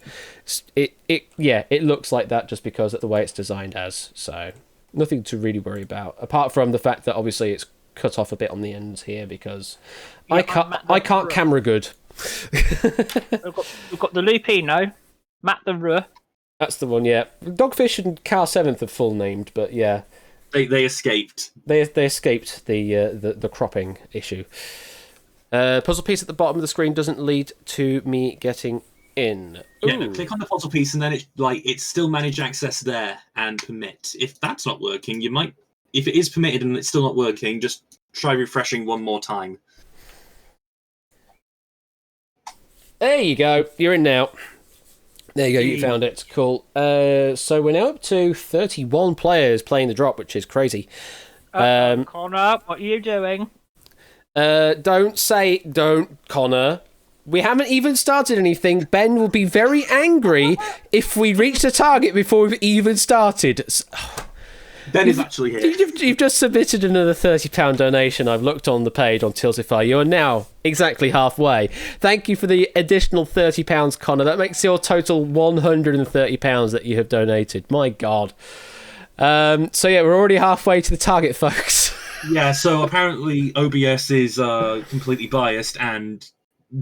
it looks like that just because of the way it's designed as. So nothing to really worry about, apart from the fact that obviously it's cut off a bit on the ends here because I can't camera good. we've got the Lupino, Matt the Ruh. That's the one, yeah. Dogfish and Car 7th are full named, but yeah. They escaped. They escaped the cropping issue. Puzzle piece at the bottom of the screen doesn't lead to me getting in. Yeah, no, click on the puzzle piece and then it's still manage access there and permit. If that's not working, you might. If it is permitted and it's still not working, just try refreshing one more time. There you go. You're in now. There you go. You found it. Cool. So we're now up to 31 players playing the drop, which is crazy. Connor, what are you doing? Don't, Connor. We haven't even started anything. Ben will be very angry if we reach the target before we've even started. Ben is actually here. You've just submitted another £30 donation. I've looked on the page on Tiltify. You are now exactly halfway. Thank you for the additional £30, Connor. That makes your total £130 that you have donated. My God. So yeah, we're already halfway to the target, folks. Yeah, so apparently OBS is completely biased and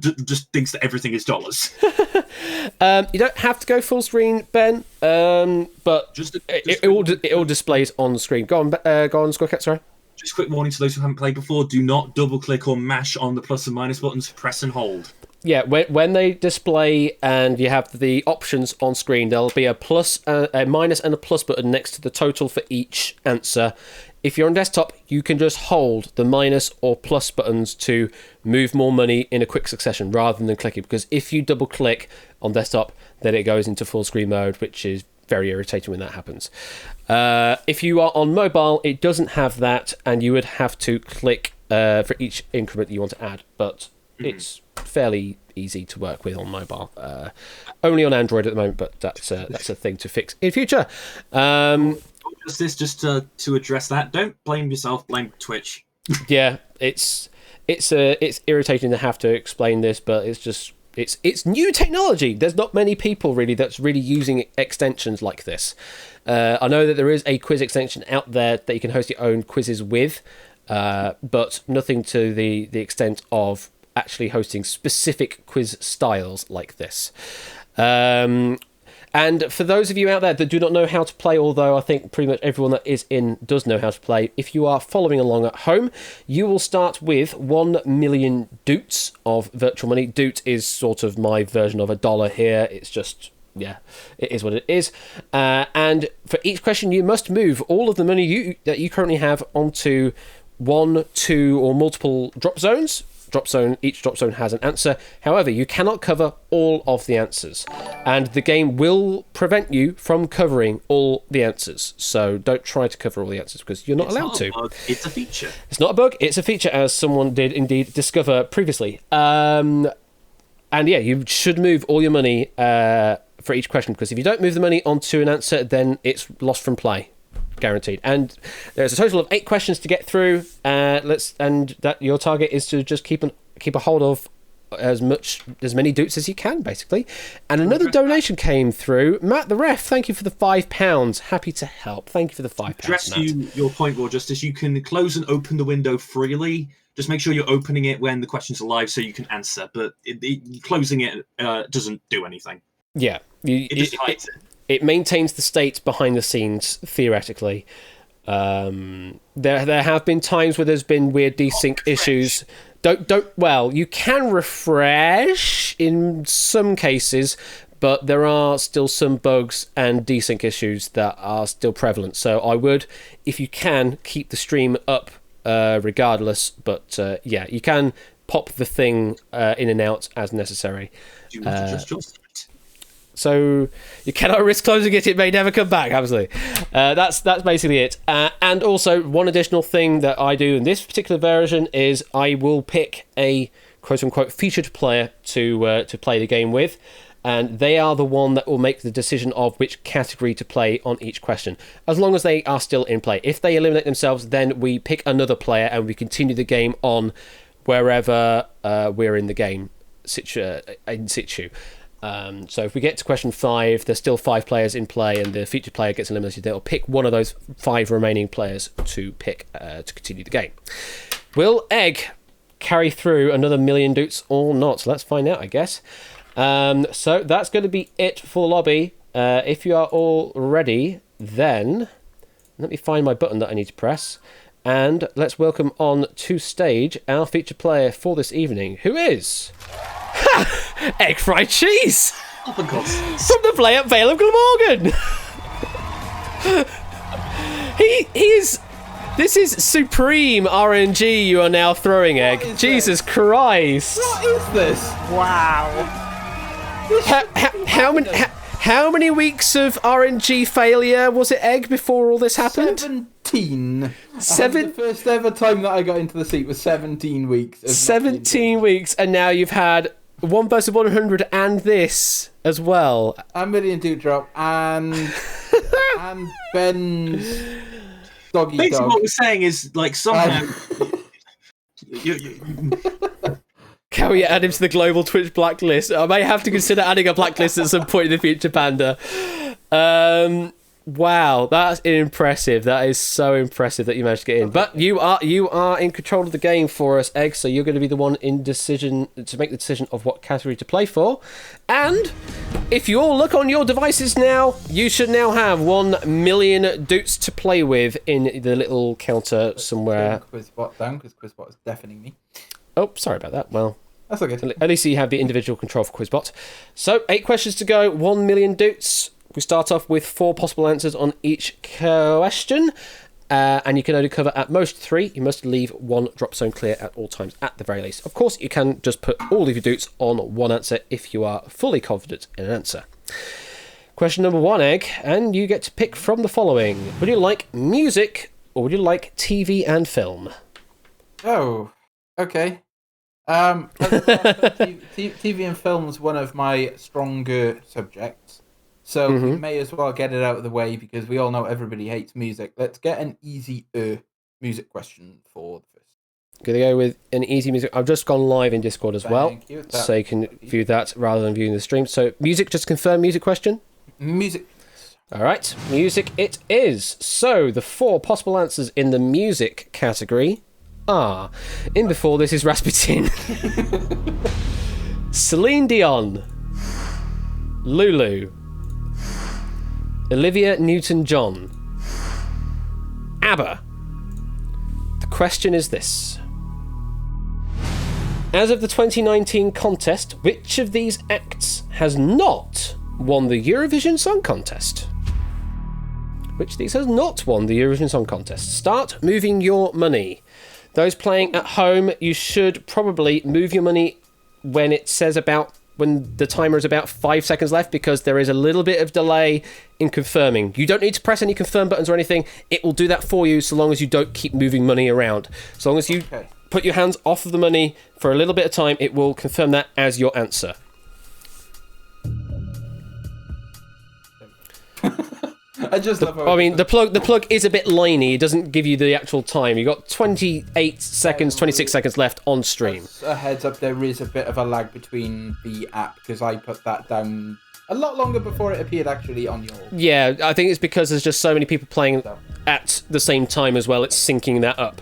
just thinks that everything is dollars. You don't have to go full screen, Ben, but it all displays on the screen. Go on, Squircat, sorry. Just a quick warning to those who haven't played before, do not double click or mash on the plus and minus buttons, press and hold. Yeah, when they display and you have the options on screen, there'll be a plus, a minus and a plus button next to the total for each answer. If you're on desktop, you can just hold the minus or plus buttons to move more money in a quick succession rather than clicking, because if you double click on desktop, then it goes into full screen mode, which is very irritating when that happens. If you are on mobile, it doesn't have that, and you would have to click for each increment that you want to add, but it's fairly easy to work with on mobile. Only on Android at the moment, but that's a thing to fix in future. Just to address that, don't blame yourself, blame Twitch. Yeah, it's irritating to have to explain this, but it's new technology. There's not many people really that's really using extensions like this. I know that there is a quiz extension out there that you can host your own quizzes with, but nothing to the extent of actually hosting specific quiz styles like this. And for those of you out there that do not know how to play, although I think pretty much everyone that is in does know how to play, if you are following along at home, you will start with 1 million doots of virtual money. Doot is sort of my version of $1 here. It's just, yeah, it is what it is. And for each question, you must move all of the money that you currently have onto 1, 2, or multiple drop zones. drop zone. Each drop zone has an answer. However, you cannot cover all of the answers, and the game will prevent you from covering all the answers. So don't try to cover all the answers because you're not allowed to. Bug, it's a feature. It's not a bug. It's a feature, as someone did indeed discover previously. And yeah, you should move all your money for each question, because if you don't move the money onto an answer, then it's lost from play. Guaranteed. And there's a total of 8 questions to get through. And that your target is to just keep a hold of as many doots as you can, basically. And another donation came through. Matt the Ref, thank you for the £5. Happy to help. Thank you for the £5. Address Matt. your point, Lord Justice. You can close and open the window freely. Just make sure you're opening it when the questions are live so you can answer. But closing it doesn't do anything. Yeah. It just hides it. It maintains the state behind the scenes, theoretically. There have been times where there's been weird desync issues. Well, you can refresh in some cases, but there are still some bugs and desync issues that are still prevalent. So I would, if you can, keep the stream up regardless. But yeah, you can pop the thing in and out as necessary. Do you want to just it? So you cannot risk closing it; it may never come back. Absolutely, that's basically it. And also, one additional thing that I do in this particular version is I will pick a quote-unquote featured player to play the game with, and they are the one that will make the decision of which category to play on each question, as long as they are still in play. If they eliminate themselves, then we pick another player and we continue the game on wherever we're in the game in situ. So if we get to question 5, there's still 5 players in play and the featured player gets eliminated, they'll pick one of those 5 remaining players to pick to continue the game. Will Egg carry through another million doots or not? So let's find out, I guess. So that's going to be it for the lobby. If you are all ready, then let me find my button that I need to press. And let's welcome on to stage our featured player for this evening, who is... Egg fried cheese! Oh, for God's sake. From the play at Vale of Glamorgan! he is... This is supreme RNG you are now throwing, Egg. Jesus Christ! What is this? Wow. How many weeks of RNG failure was it, Egg, before all this happened? 17. The first ever time that I got into the seat was 17 weeks. 17 weeks, and now you've had 1 versus 100 and this as well. A million do drop and and Ben's doggy Basically, dog. what we're saying is, like, somehow... Can we add him to the global Twitch blacklist? I may have to consider adding a blacklist at some point in the future, Panda. Wow, that's impressive. That is so impressive that you managed to get in. But you are in control of the game for us, Egg, so you're going to be the one to make the decision of what category to play for. And if you all look on your devices now, you should now have 1 million doots to play with in the little counter somewhere. Quizbot down, because Quizbot is deafening me. Oh, sorry about that. Well, that's okay. At least you have the individual control for Quizbot. So 8 questions to go, 1 million doots. We start off with 4 possible answers on each question, and you can only cover at most 3. You must leave 1 drop zone clear at all times, at the very least. Of course, you can just put all of your doots on 1 answer if you are fully confident in an answer. Question number 1, Egg, and you get to pick from the following. Would you like music, or would you like TV and film? Oh, okay. TV and film is one of my stronger subjects. So we may as well get it out of the way because we all know everybody hates music. Let's get an easier music question for the first. Gonna go with an easy music. I've just gone live in Discord as well, so you can view that rather than viewing the stream. So music, just confirm music question. Music. All right, music it is. So the 4 possible answers in the music category are: in before this is Rasputin, Celine Dion, Lulu, Olivia Newton-John, ABBA. The question is this. As of the 2019 contest, which of these acts has not won the Eurovision Song Contest? Which of these has not won the Eurovision Song Contest? Start moving your money. Those playing at home, you should probably move your money when it says when the timer is about 5 seconds left, because there is a little bit of delay in confirming. You don't need to press any confirm buttons or anything. It will do that for you so long as you don't keep moving money around. So long as you put your hands off of the money for a little bit of time, it will confirm that as your answer. I just love how the plug is a bit liney. It doesn't give you the actual time. You've got 28 seconds, 26 seconds left on stream. As a heads up, there is a bit of a lag between the app, because I put that down a lot longer before it appeared actually on your... Yeah, I think it's because there's just so many people playing at the same time as well. It's syncing that up.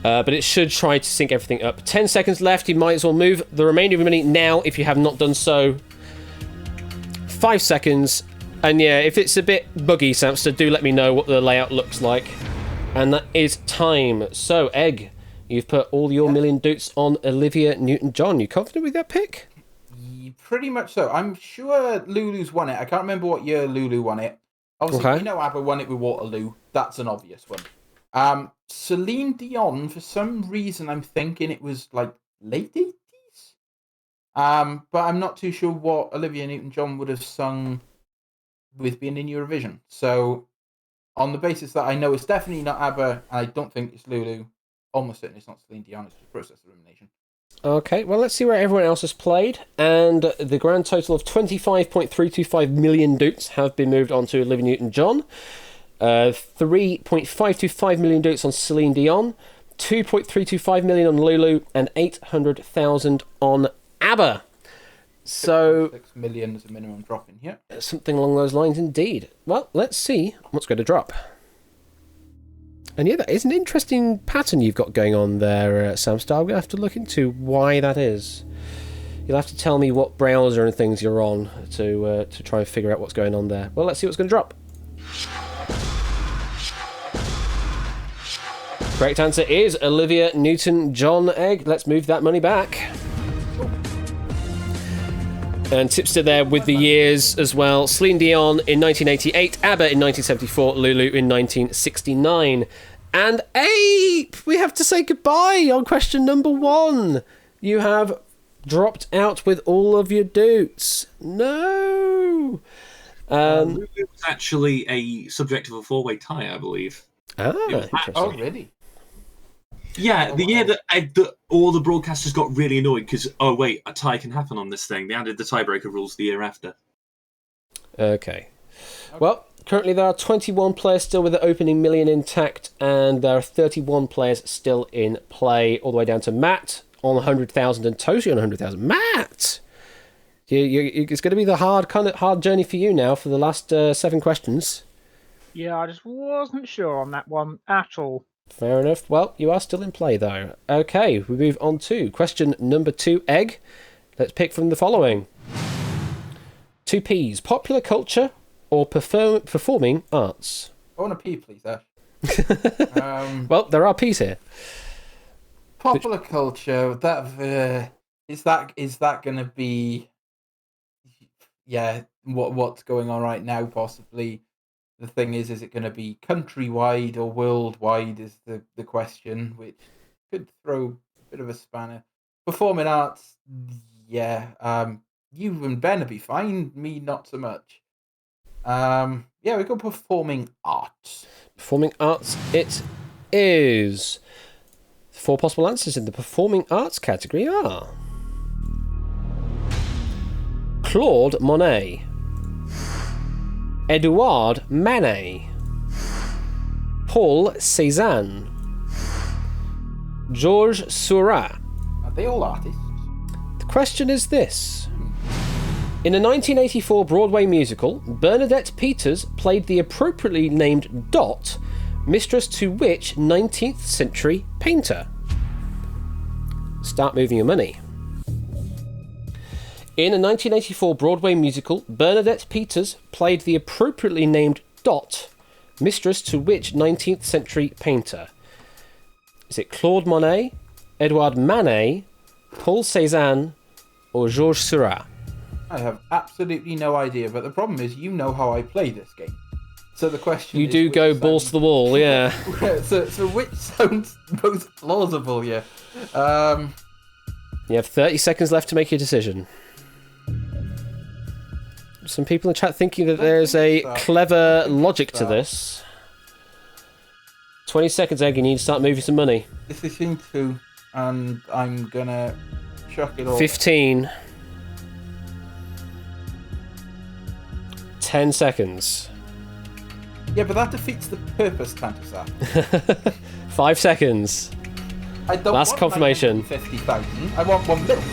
But it should try to sync everything up. 10 seconds left. You might as well move the remainder of your money now if you have not done so. 5 seconds. And yeah, if it's a bit buggy, Samster, do let me know what the layout looks like. And that is time. So, Egg, you've put all your million doots on Olivia Newton-John. You confident with that pick? Pretty much so. I'm sure Lulu's won it. I can't remember what year Lulu won it. Obviously, we know ABBA won it with Waterloo. That's an obvious one. Celine Dion, for some reason, I'm thinking it was like late 80s. But I'm not too sure what Olivia Newton-John would have sung with being in Eurovision. So, on the basis that I know it's definitely not ABBA, and I don't think it's Lulu, almost certainly it's not Celine Dion, it's just process elimination. Okay, well, let's see where everyone else has played. And the grand total of 25.325 million doots have been moved on to Olivia Newton-John. 3.525 million doots on Celine Dion. 2.325 million on Lulu. And 800,000 on ABBA. So 6 million is a minimum drop in here. Something along those lines indeed. Well, let's see what's going to drop. And yeah, that is an interesting pattern you've got going on there, Samstar. I'm going to have to look into why that is. You'll have to tell me what browser and things you're on to try and figure out what's going on there. Well, let's see what's going to drop. Correct answer is Olivia Newton-John. Egg. Let's move that money back. And Tipster there with the years as well. Celine Dion in 1988, ABBA in 1974, Lulu in 1969. And Ape, we have to say goodbye on question number 1. You have dropped out with all of your doots. No. Lulu was actually a subject of a 4-way tie, I believe. Oh, really? Yeah, the year that all the broadcasters got really annoyed because, oh wait, a tie can happen on this thing. They added the tiebreaker rules the year after. Okay. Well, currently there are 21 players still with the opening million intact, and there are 31 players still in play, all the way down to Matt on 100,000 and Toshi on 100,000. Matt! It's going to be the hard journey for you now for the last 7 questions. Yeah, I just wasn't sure on that one at all. Fair enough. Well, you are still in play, though. Okay, we move on to question number 2, Egg. Let's pick from the following. 2 P's. Popular culture or performing arts? I want a P, please, Ash. Well, there are P's here. Popular culture, is that going to be... Yeah, what's going on right now, possibly. The thing is it going to be countrywide or worldwide is the question, which could throw a bit of a spanner. Performing arts, yeah. You and Ben will be fine, me not so much. Yeah, we go performing arts. Performing arts it is. 4 possible answers in the performing arts category are... Claude Monet, Edouard Manet, Paul Cézanne, Georges Seurat. Are they all artists? The question is this. In a 1984 Broadway musical, Bernadette Peters played the appropriately named Dot, mistress to which 19th century painter? Start moving your money. In a 1984 Broadway musical, Bernadette Peters played the appropriately named Dot, mistress to which 19th century painter? Is it Claude Monet, Edouard Manet, Paul Cézanne, or Georges Seurat? I have absolutely no idea, but the problem is you know how I play this game. So the question You is, do which go balls to the wall, yeah. so which sounds most plausible? Yeah. You have 30 seconds left to make your decision. Some people in chat thinking that there's a clever logic to this. 20 seconds, Egg. You need to start moving some money. This is scene 2, and I'm gonna chuck it all. 15. 10 seconds. Yeah, but that defeats the purpose, Tantasar. 5 seconds. I don't Last want confirmation. 50,000. I want 1 million.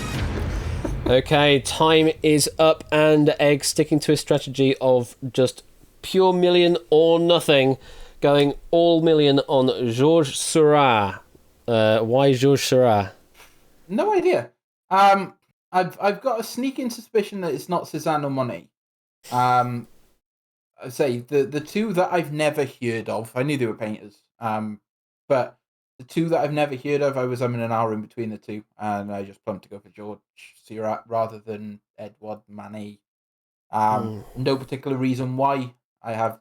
Okay, time is up, and Egg sticking to his strategy of just pure million or nothing, going all million on Georges Seurat. Why Georges Seurat? No idea. I've got a sneaking suspicion that it's not Cézanne or Monet. I say the two that I've never heard of. I knew they were painters. But the two that I've never heard of, I was in an hour in between the two, and I just plumped to go for Georges Seurat rather than Edouard Manet. No particular reason why. I have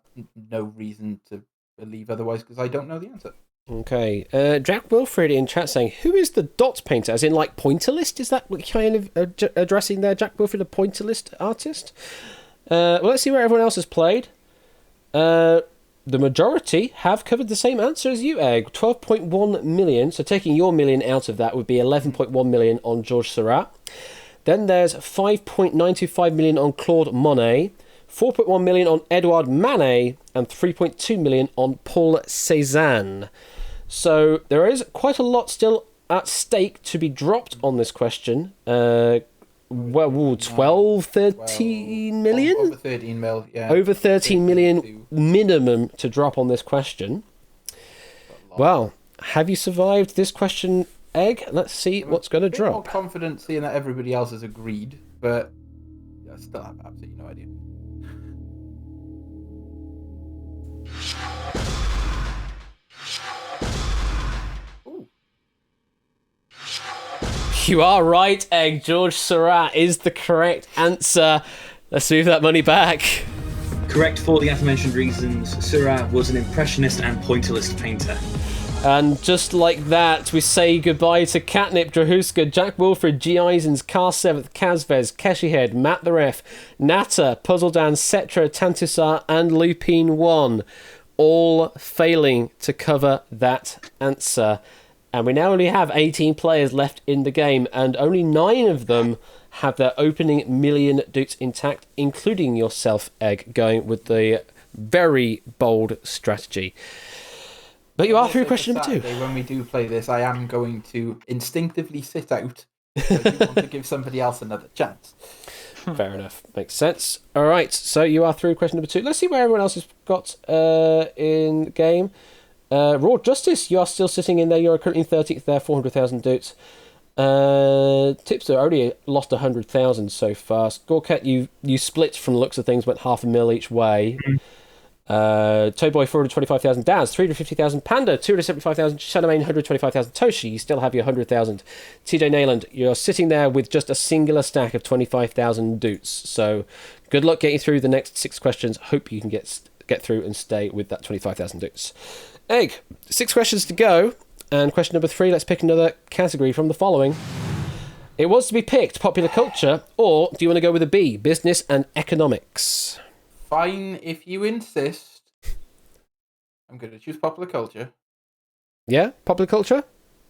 no reason to believe otherwise because I don't know the answer. Okay, Jack Wilfred in chat saying, who is the dot painter? As in, like, pointillist? Is that what kind of addressing there, Jack Wilfred, a pointillist artist? Well, let's see where everyone else has played. The majority have covered the same answer as you, Egg. 12.1 million. So taking your million out of that would be 11.1 million on Georges Seurat. Then there's 5.925 million on Claude Monet, 4.1 million on Edouard Manet, and 3.2 million on Paul Cézanne. So there is quite a lot still at stake to be dropped on this question. 12, 13 million? Over 13 mil, yeah. Over 13 million minimum to drop on this question. Well, have you survived this question, Egg? Let's see what's going to I'm more drop. confident seeing that everybody else has agreed, but I still have absolutely no idea. You are right, Egg. Georges Seurat is the correct answer. Let's move that money back. Correct for the aforementioned reasons. Seurat was an impressionist and pointillist painter. And just like that, we say goodbye to Catnip, Drahuska, Jack Wilfred, G. Eisens, Carl Seventh, Kazvez, Keshihead, Matt the Ref, Natter, Puzzle Dan, Cetra, Tantusar, and Lupine 1. All failing to cover that answer. And we now only have 18 players left in the game, and only 9 of them have their opening million dukes intact, including yourself, Egg, going with the very bold strategy. But you are through question number 2. When we do play this, I am going to instinctively sit out. So I do want to give somebody else another chance. Fair enough. Makes sense. All right, so you are through question number 2. Let's see where everyone else has got in the game. Raw Justice, you are still sitting in there. You're currently 13th there, 400,000 dukes. Tipster already lost 100,000 so far. Scorecat, you split from the looks of things, went 500,000 each way. Toyboy, 425,000. Daz, 350,000. Panda, 275,000. Shadowmane, 125,000. Toshi, you still have your 100,000. TJ Nayland, you're sitting there with just a singular stack of 25,000 dukes. So good luck getting through the next 6 questions. Hope you can get through and stay with that 25,000 dukes. Egg, 6 questions to go, and question number 3, let's pick another category from the following. It was to be picked popular culture, or do you want to go with a B, business and economics? Fine, if you insist. I'm going to choose popular culture. Yeah, popular culture?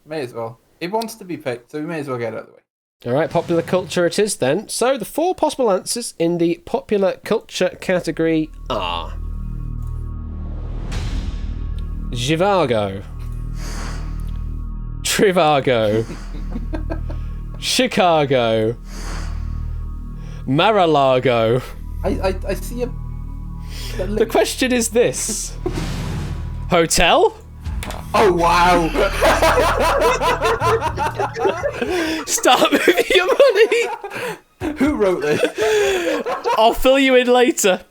May as well. It wants to be picked, so we may as well get it out of the way. All right, popular culture it is then. So the 4 possible answers in the popular culture category are... Zhivago, Trivago, Chicago, Mar-a-Lago. I see a... The question is this. Hotel? Oh, wow! Start moving your money! Who wrote this? I'll fill you in later.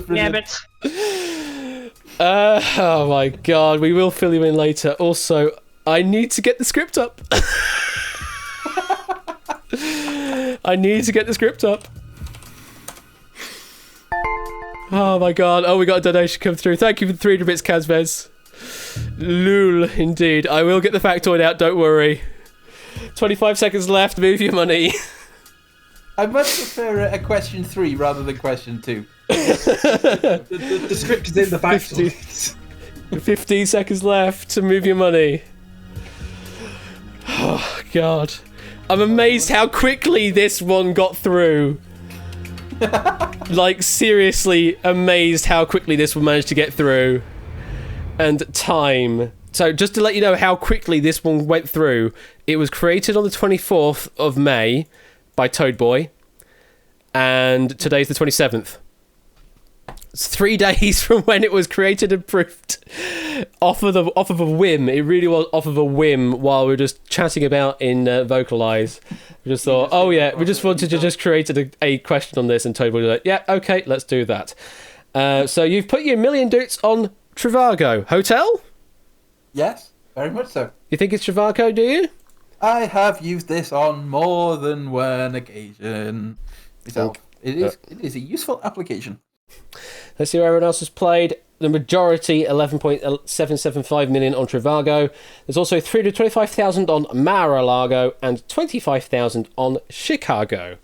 Yeah, but Oh my god, we will fill you in later. Also, I need to get the script up. I need to get the script up. Oh my god. Oh, we got a donation come through. Thank you for the 300 bits, Kazvez. Lul, indeed. I will get the factoid out, don't worry. 25 seconds left. Move your money. I much prefer a question 3 rather than question 2. The script is in the factoid. 15 seconds left to move your money. Oh, God. I'm amazed how quickly this one got through. Like, seriously amazed how quickly this one managed to get through. And time. So, just to let you know how quickly this one went through, it was created on the 24th of May by Toadboy, and today's the 27th. It's 3 days from when it was created and proofed. Off of a whim. It really was off of a whim while we were just chatting about in Vocalize. We just thought, oh yeah, we just wanted to just create a question on this, and Toadboy was like, yeah, okay, let's do that. So you've put your million doots on Trivago. Hotel? Yes, very much so. You think it's Trivago, do you? I have used this on more than one occasion. Myself. It is a useful application. Let's see what everyone else has played. The majority, 11.775 million on Trivago. There's also 325,000 on Mar-a-Lago and 25,000 on Chicago.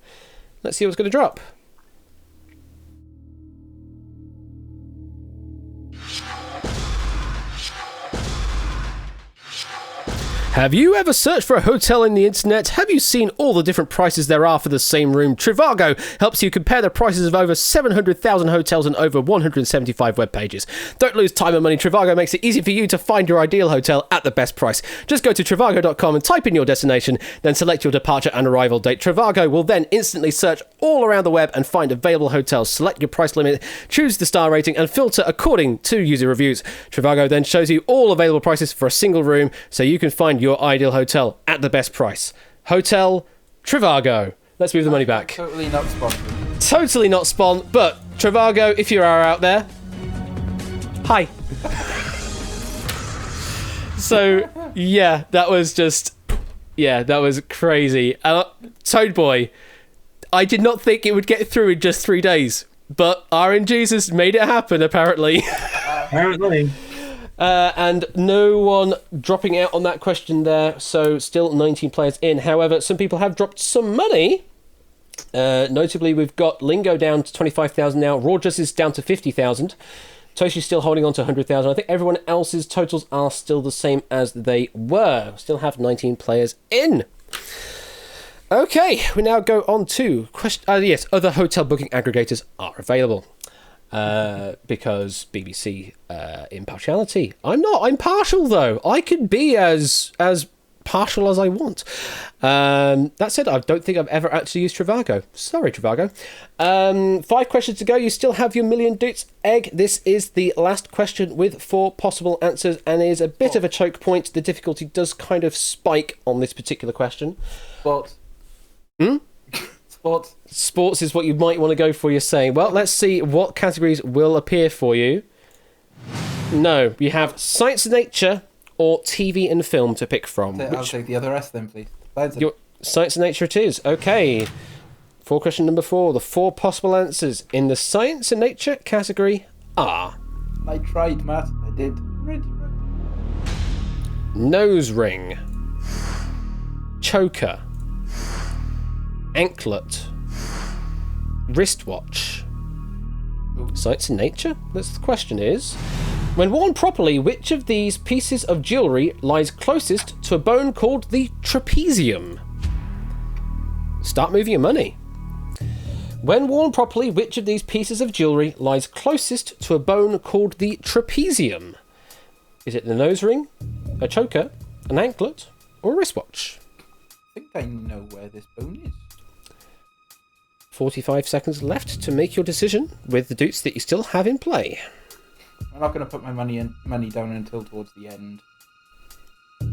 Let's see what's going to drop. Have you ever searched for a hotel in the internet? Have you seen all the different prices there are for the same room? Trivago helps you compare the prices of over 700,000 hotels and over 175 web pages. Don't lose time and money. Trivago makes it easy for you to find your ideal hotel at the best price. Just go to trivago.com and type in your destination, then select your departure and arrival date. Trivago will then instantly search all around the web and find available hotels. Select your price limit, choose the star rating, and filter according to user reviews. Trivago then shows you all available prices for a single room, so you can find your ideal hotel at the best price. Hotel Trivago. Let's move the money back. Totally not sponsored. Totally not spawn, but Trivago, if you are out there, hi. So, yeah, that was crazy. Toadboy, I did not think it would get through in just 3 days, but RNG's has made it happen, apparently. Apparently. And no one dropping out on that question there, so still 19 players in. However, some people have dropped some money. Notably, we've got Lingo down to 25,000 now. Rogers is down to 50,000. Toshi's still holding on to 100,000. I think everyone else's totals are still the same as they were. Still have 19 players in. Okay, we now go on to yes, other hotel booking aggregators are available. Because BBC impartiality. I'm partial though. I can be as partial as I want. That said, I don't think I've ever actually used Trivago. Sorry, Trivago. 5 questions to go. You still have your million doots. Egg, this is the last question with 4 possible answers and is a bit of a choke point. The difficulty does kind of spike on this particular question. Sports. Sports is what you might want to go for, you're saying. Well, let's see what categories will appear for you. No, you have science and nature or TV and film to pick from. I'll take the other S then, please. Science and nature it is. Okay. For question number 4, the 4 possible answers in the science and nature category are... I tried, Matt. I did. Nose ring. Choker. Anklet. Wristwatch. Science and nature? The question is, when worn properly, which of these pieces of jewellery lies closest to a bone called the trapezium? Start moving your money. When worn properly, which of these pieces of jewellery lies closest to a bone called the trapezium? Is it the nose ring, a choker, an anklet, or a wristwatch? I think I know where this bone is. 45 seconds left to make your decision with the doots that you still have in play. I'm not going to put my money down until towards the end. So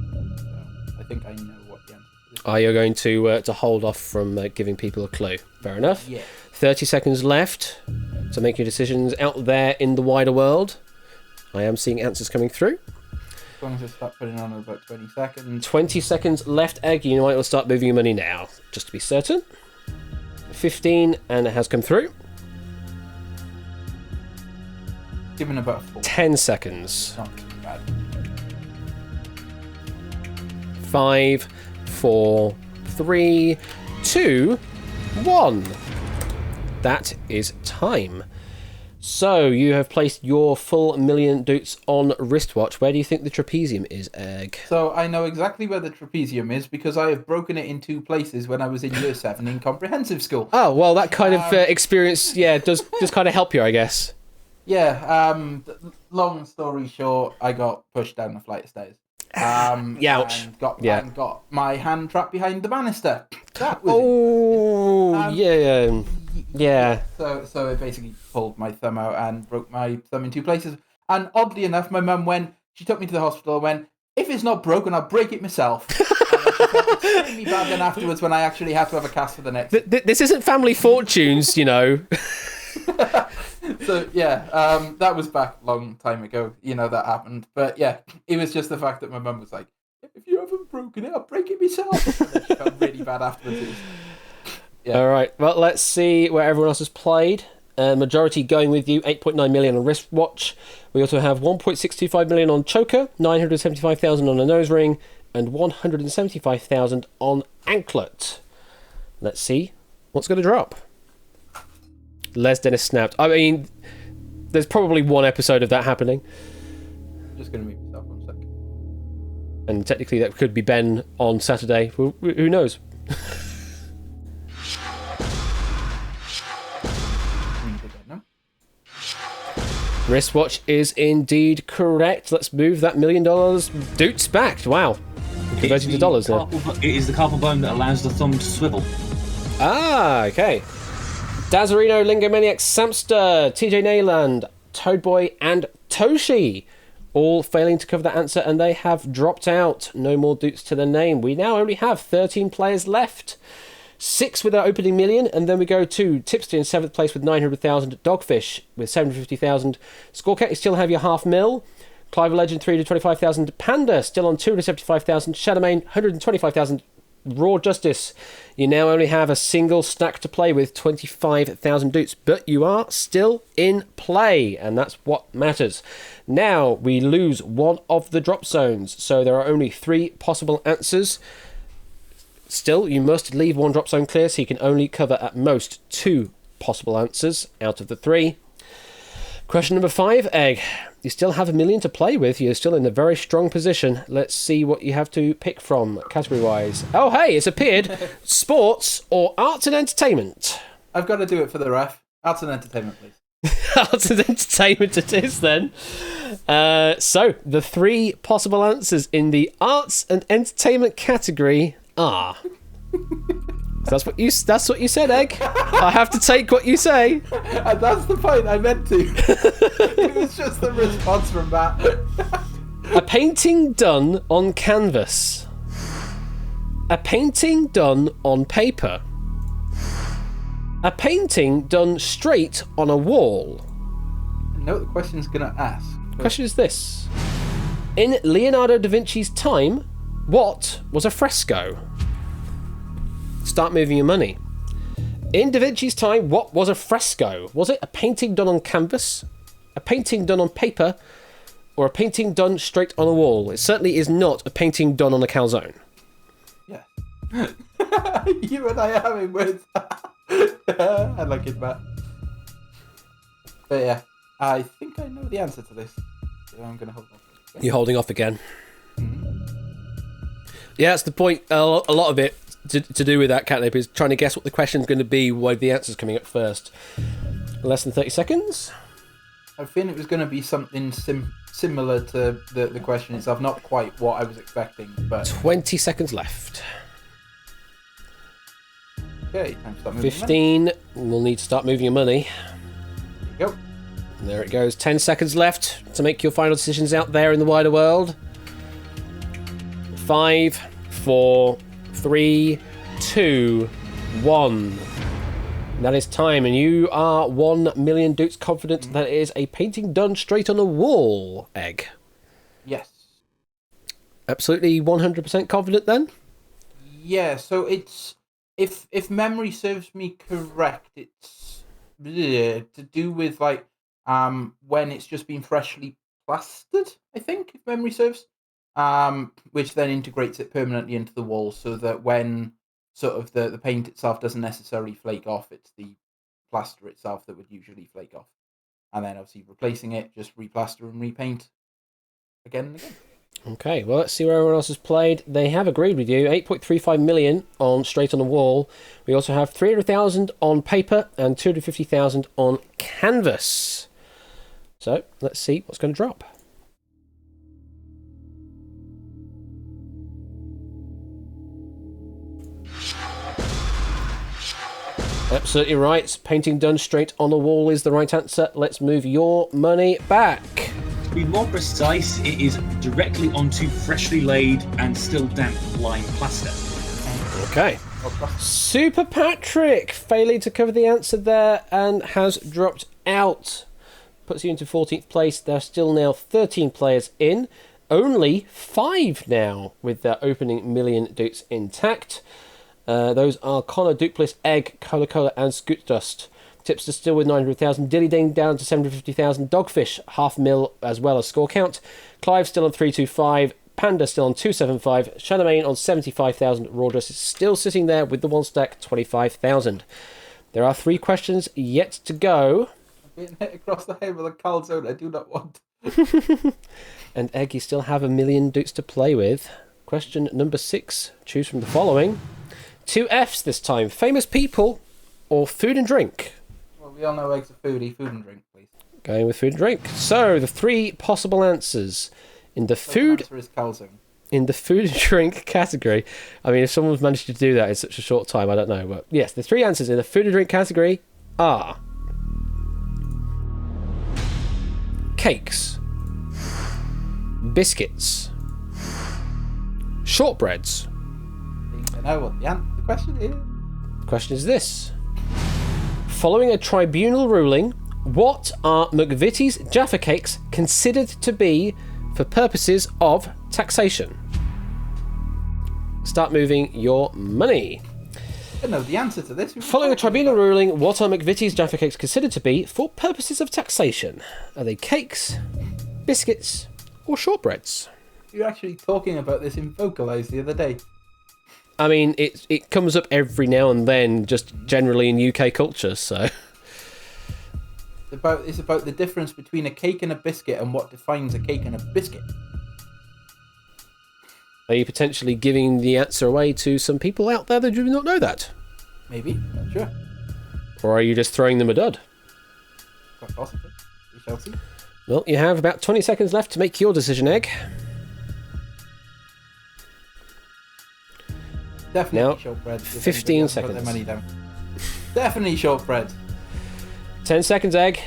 I think I know what the answer is. Are you going to hold off from giving people a clue? Fair enough. Yeah. 30 seconds left to make your decisions out there in the wider world. I am seeing answers coming through. As long as I start putting on in about 20 seconds. 20 seconds left, Egg. You might want to start moving your money now, just to be certain. 15, and it has come through. Given about 4. 10 seconds. Not too bad. 5, 4, 3, 2, 1. That is time. So, you have placed your full million doots on wristwatch. Where do you think the trapezium is, Egg? So I know exactly where the trapezium is because I have broken it in 2 places when I was in year 7 in comprehensive school. Oh, well, that kind of experience, does kind of help you, I guess. Yeah, long story short, I got pushed down a flight of stairs. Ouch. And got my hand trapped behind the banister. That was yeah. So it basically pulled my thumb out and broke my thumb in 2 places. And oddly enough, my mum she took me to the hospital and went, if it's not broken, I'll break it myself. And she felt extremely bad then afterwards when I actually had to have a cast for the next. This isn't Family Fortunes, So yeah, that was back a long time ago. That happened. But yeah, it was just the fact that my mum was like, if you haven't broken it, I'll break it myself. And then she felt really bad afterwards. Yeah. All right. Well, let's see where everyone else has played. Majority going with you, 8.9 million on wristwatch. We also have 1.625 million on choker, 975,000 on a nose ring, and 175,000 on anklet. Let's see what's going to drop. Les Dennis snapped. I mean, there's probably one episode of that happening. I'm just going to move myself 1 second. And technically that could be Ben on Saturday. Who knows? Wristwatch is indeed correct. Let's move that $1 million doots back. Wow. Converting to dollars now. It is the carpal bone that allows the thumb to swivel. Ah, okay. Dazarino, Lingomaniac, Samster, TJ Nayland, Toadboy, and Toshi all failing to cover that answer, and they have dropped out. No more doots to the name. We now only have 13 players left. 6 with our opening million, and then we go to Tipster in 7th place with 900,000, Dogfish with 750,000, Scorecat, you still have your half mil, Clive Legend 325,000, Panda still on 275,000, Shadowmane 125,000, Raw Justice, you now only have a single stack to play with 25,000 doots, but you are still in play, and that's what matters. Now we lose one of the drop zones, so there are only 3 possible answers. Still, you must leave one drop zone clear, so you can only cover at most 2 possible answers out of the 3. Question number 5, Egg. You still have $1 million to play with. You're still in a very strong position. Let's see what you have to pick from, category-wise. Oh, hey, it's appeared. Sports or arts and entertainment? I've got to do it for the ref. Arts and entertainment, please. Arts and entertainment it is, then. So, the 3 possible answers in the arts and entertainment category are... That's what you said, Egg. I have to take what you say. And that's the point I meant to. It was just the response from Matt. A painting done on canvas. A painting done on paper. A painting done straight on a wall. I know what the question's going to ask. The question is this. In Leonardo da Vinci's time, what was a fresco? Start moving your money. In Da Vinci's time, what was a fresco? Was it a painting done on canvas, a painting done on paper, or a painting done straight on a wall? It certainly is not a painting done on a calzone. Yeah. You and I are having words. I like it, Matt. But yeah, I think I know the answer to this. So I'm going to hold off. You're holding off again. Mm-hmm. Yeah, that's the point. A lot of it to do with that, Catnip, is trying to guess what the question's going to be while the answer's coming up first. Less than 30 seconds. I think it was going to be something similar to the question itself. Not quite what I was expecting, but... 20 seconds left. Okay, time to start moving 15. We'll need to start moving your money. There you go. And there it goes. 10 seconds left to make your final decisions out there in the wider world. 5, 4, 3, 2, 1. That is time, and you are 1 million dukes confident that it is a painting done straight on a wall, Egg. Yes. Absolutely 100% confident then? Yeah, so it's if memory serves me correct, it's to do with like when it's just been freshly plastered. I think if memory serves, which then integrates it permanently into the wall, so that when sort of the paint itself doesn't necessarily flake off, it's the plaster itself that would usually flake off, and then obviously replacing it, just replaster and repaint again and again. Okay, well, let's see where everyone else has played. They have agreed with you. 8.35 million on Straight on the Wall. We also have 300,000 on paper and 250,000 on canvas. So let's see what's going to drop. Absolutely right. Painting done straight on the wall is the right answer. Let's move your money back. To be more precise, it is directly onto freshly laid and still damp lime plaster. Okay. Super Patrick failing to cover the answer there and has dropped out. Puts you into 14th place. There are still now 13 players in. Only 5 now with their opening million dukes intact. Those are Connor, Duplis, Egg, Cola, and Scoot Dust. Tipster still with 900,000. Dilly Ding down to 750,000. Dogfish, 500,000 as well as score count. Clive still on 325. Panda still on 275. Shadowmain on 75,000. Rawdress is still sitting there with the one stack, 25,000. There are 3 questions yet to go. I'm being hit across the head with a calzone I do not want. And Egg, you still have a million dukes to play with. Question number 6. Choose from the following. 2 Fs this time. Famous people or food and drink? Well, we all know Egg's a foodie. Food and drink, please. Going with food and drink. So, the 3 possible answers. In the food... The answer is calzone. In the food and drink category. I mean, if someone's managed to do that in such a short time, I don't know. But yes, the 3 answers in the food and drink category are... cakes, biscuits, shortbreads. I know what the question is. The question is this. Following a tribunal ruling, what are McVitie's Jaffa Cakes considered to be for purposes of taxation? Start moving your money. I know the answer to this. Following a tribunal ruling, what are McVitie's Jaffa Cakes considered to be for purposes of taxation? Are they cakes, biscuits, or shortbreads? You were actually talking about this in Vocalize the other day. I mean, it comes up every now and then, just generally in UK culture, so... It's about the difference between a cake and a biscuit and what defines a cake and a biscuit. Are you potentially giving the answer away to some people out there that do not know that? Maybe, not sure. Or are you just throwing them a dud? Quite possibly. We shall see. Well, you have about 20 seconds left to make your decision, Egg. Definitely now, shortbread. 15 seconds. Their money down. Definitely shortbread. 10 seconds, Egg.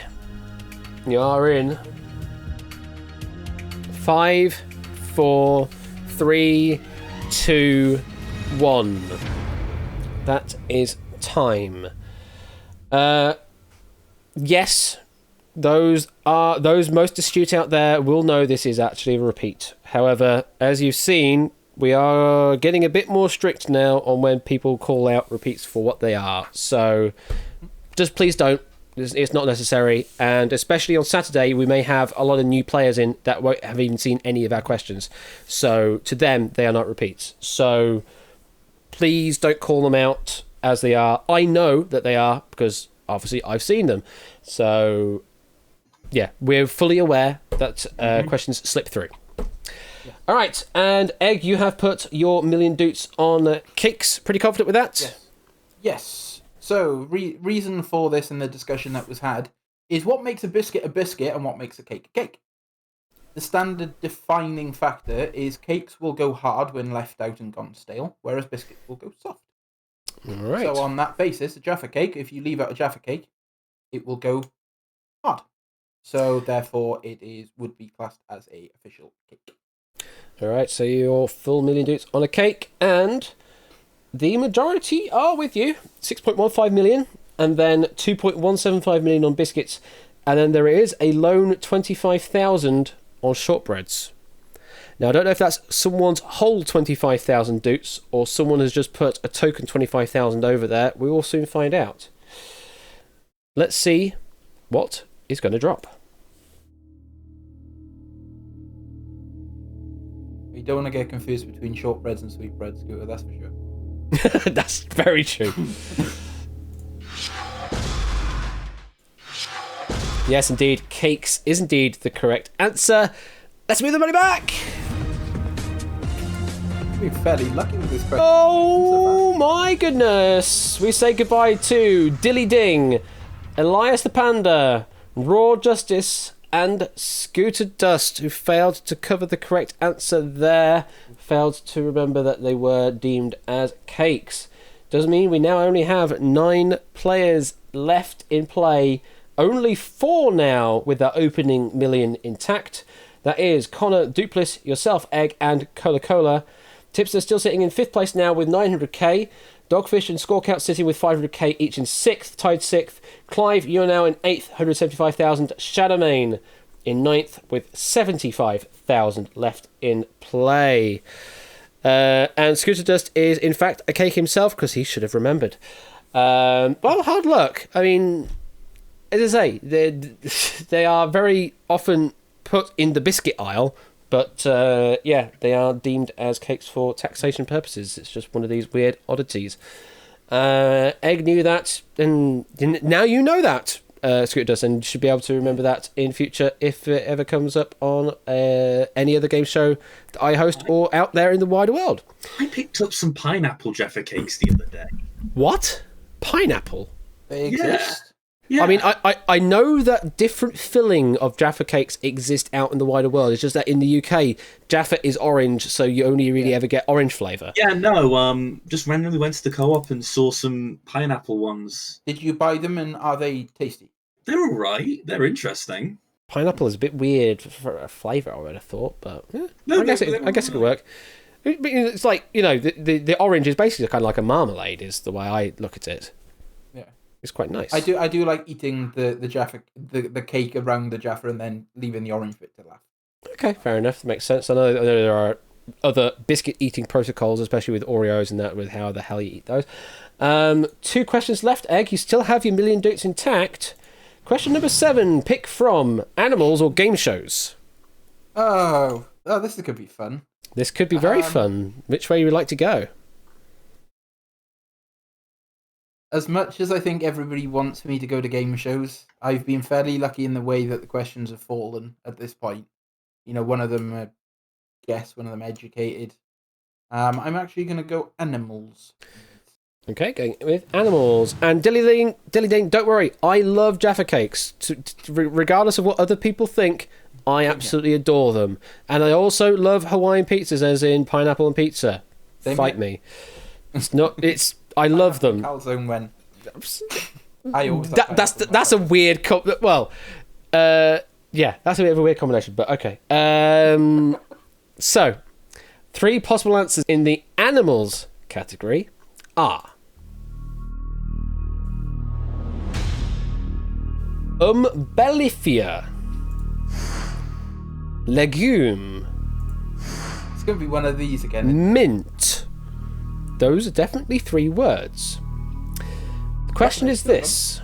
You are in. 5, 4, 3, 2, 1. That is time. Yes, those most astute out there will know this is actually a repeat. However, as you've seen, we are getting a bit more strict now on when people call out repeats for what they are. So just please don't. It's not necessary. And especially on Saturday, we may have a lot of new players in that won't have even seen any of our questions. So to them, they are not repeats. So please don't call them out as they are. I know that they are because obviously I've seen them. So yeah, we're fully aware that questions slip through. Yeah. All right, and Egg, you have put your million doots on cakes. Pretty confident with that? Yes. Yes. So, reason for this in the discussion that was had is what makes a biscuit and what makes a cake a cake. The standard defining factor is cakes will go hard when left out and gone stale, whereas biscuits will go soft. All right. So on that basis, a Jaffa cake, if you leave out a Jaffa cake, it will go hard. So therefore, would be classed as a official cake. All right, so your full million dukes on a cake, and the majority are with you. 6.15 million, and then 2.175 million on biscuits, and then there is a lone 25,000 on shortbreads. Now, I don't know if that's someone's whole 25,000 doots or someone has just put a token 25,000 over there. We will soon find out. Let's see what is going to drop. You don't want to get confused between shortbreads and sweetbreads, Scooter, that's for sure. That's very true. Yes, indeed. Cakes is indeed the correct answer. Let's move the money back. We're fairly lucky with this question. Oh my goodness. We say goodbye to Dilly Ding, Elias the Panda, Raw Justice, and Scooter Dust, who failed to cover the correct answer there. Failed to remember that they were deemed as cakes. Does mean we now only have 9 players left in play. Only 4 now with that opening million intact. That is Connor, Duplis, yourself, Egg, and Cola. Tipster still sitting in 5th place now with 900k. Dogfish and Scorecount sitting with 500k each in 6th, tied 6th. Clive, you're now in 8th, 175,000. Shadowmane in 9th with 75,000 left in play. And Scooter Dust is, in fact, a cake himself because he should have remembered. Well, hard luck. I mean, as I say, they are very often put in the biscuit aisle, but yeah, they are deemed as cakes for taxation purposes. It's just one of these weird oddities. Egg knew that, and now you know that, Scooter does, and should be able to remember that in future if it ever comes up on any other game show that I host or out there in the wider world. I picked up some pineapple Jaffa cakes the other day. What? Pineapple? They exist. Yeah. I mean, I know that different filling of Jaffa cakes exist out in the wider world. It's just that in the UK, Jaffa is orange, so you only really ever get orange flavour. Yeah, no, just randomly went to the co-op and saw some pineapple ones. Did you buy them, and are they tasty? They're alright. They're interesting. Pineapple is a bit weird for a flavour, I would have thought, but yeah, No, I guess it could work. It's like, you know, the orange is basically kind of like a marmalade, is the way I look at it. It's quite nice. I do like eating the Jaffa, the cake around the Jaffa and then leaving the orange bit to last. Okay, fair enough. That makes sense. I know there are other biscuit eating protocols, especially with Oreos and that, with how the hell you eat those. 2 questions left, Egg. You still have your million dates intact. Question number 7. Pick from animals or game shows. Oh, this could be fun. This could be very fun. Which way would you like to go? As much as I think everybody wants me to go to game shows, I've been fairly lucky in the way that the questions have fallen at this point. You know, one of them guess, one of them educated. I'm actually going to go animals. Okay, going with animals. And Dilly Ding, don't worry. I love Jaffa cakes. Regardless of what other people think, I absolutely adore them. And I also love Hawaiian pizzas, as in pineapple and pizza. Fight me. It's not. It's. I love them. Calzone when. I always. That's a weird. Yeah, that's a bit of a weird combination. But okay. So, 3 possible answers in the animals category are Umbellifera, legume, it's going to be one of these again. mint. Those are definitely 3 words. The question is this.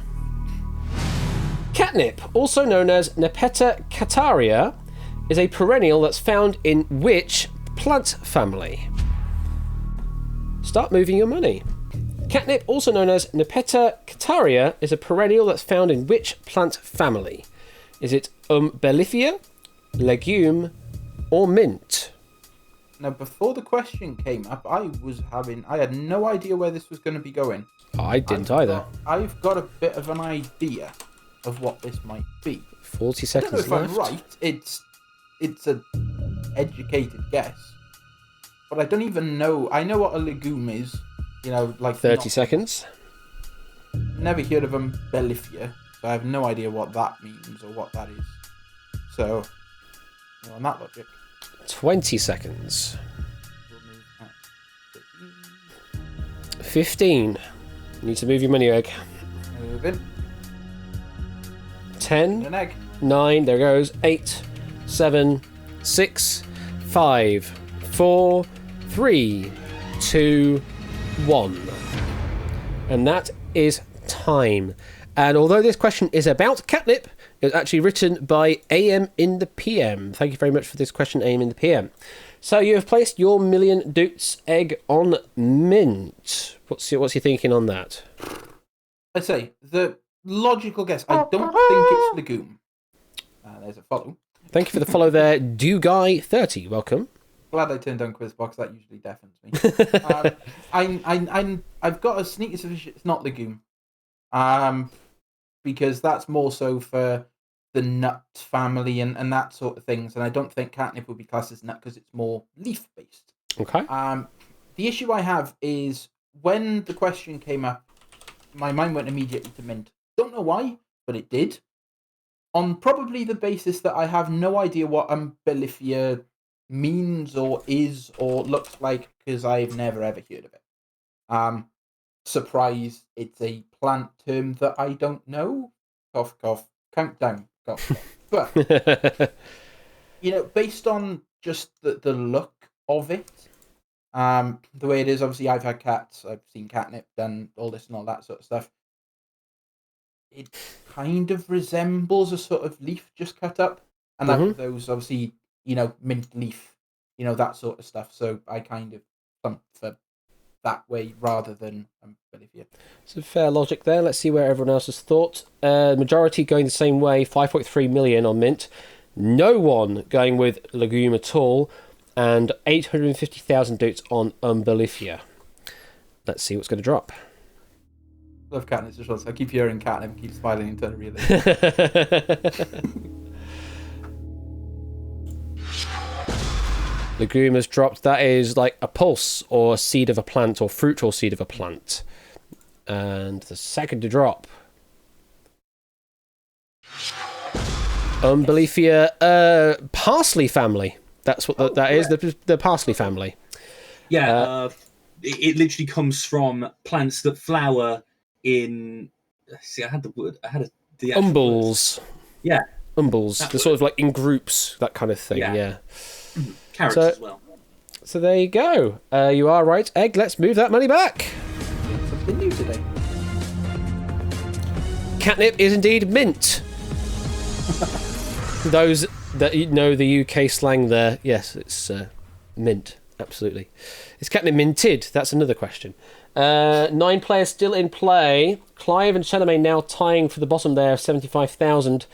Catnip, also known as Nepeta cataria, is a perennial that's found in which plant family? Start moving your money. Catnip, also known as Nepeta cataria, is a perennial that's found in which plant family? Is it Umbellifera, legume, or mint? Now, before the question came up, I had no idea where this was going to be going. I didn't either. I've got a bit of an idea of what this might be. 40 I don't know seconds if left. I'm right. It's an educated guess, but I don't even know. I know what a legume is. You know, like 30 seconds. Never heard of Umbellifera, so I have no idea what that means or what that is. So, on that logic, 20 seconds. we'll move at 15. You need to move your money, Egg. move in. 10, An egg. 9, there goes. 8, 7, 6, 5, 4, 3, 2, 1. And that is time. And although this question is about catnip, it was actually written by AM in the PM. Thank you very much for this question, AM in the PM. So you have placed your Million Doots egg on mint. What's your thinking on that? I'd say the logical guess. I don't think it's legume. There's a follow. Thank you for the follow there, DoGuy30. Welcome. Glad I turned on Quizbox. That usually deafens me. I've got a sneaky suspicion it's not legume. Because that's more so for the nut family and that sort of things. And I don't think catnip would be classed as nut because it's more leaf based. Okay. The issue I have is when the question came up, my mind went immediately to mint. Don't know why, but it did. On probably the basis that I have no idea what umbellifera means or is or looks like because I've never ever heard of it. Surprise, it's a plant term that I don't know. Cough, cough, countdown, cough, cough. But, based on just the look of it, the way it is, obviously I've had cats, I've seen catnip, done all this and all that sort of stuff. It kind of resembles a sort of leaf just cut up. And that with those, obviously, mint leaf, that sort of stuff. So I kind of thump for that way rather than umbellifera. So fair logic there. Let's see where everyone else has thought. Majority going the same way, 5.3 million on mint. No one going with legume at all. And 850,000 Doots on umbellifera. Let's see what's going to drop. Love catnip as well, so I keep hearing catnip and keep smiling until I realise. Legume has dropped. That is like a pulse or a seed of a plant or fruit or seed of a plant. And the second to drop. Umbellifera, parsley family. That's what that is, the parsley family. Yeah, it literally comes from plants that flower in. See, I had the word. The umbels. Yeah, umbels. They're sort of like in groups, that kind of thing. Yeah. Carrots as well. So there you go. You are right, Egg. Let's move that money back. Something new today. Catnip is indeed mint. Those that know the UK slang there, yes, it's mint. Absolutely. Is catnip minted? That's another question. 9 players still in play. Clive and Chalamet now tying for the bottom there of 75,000.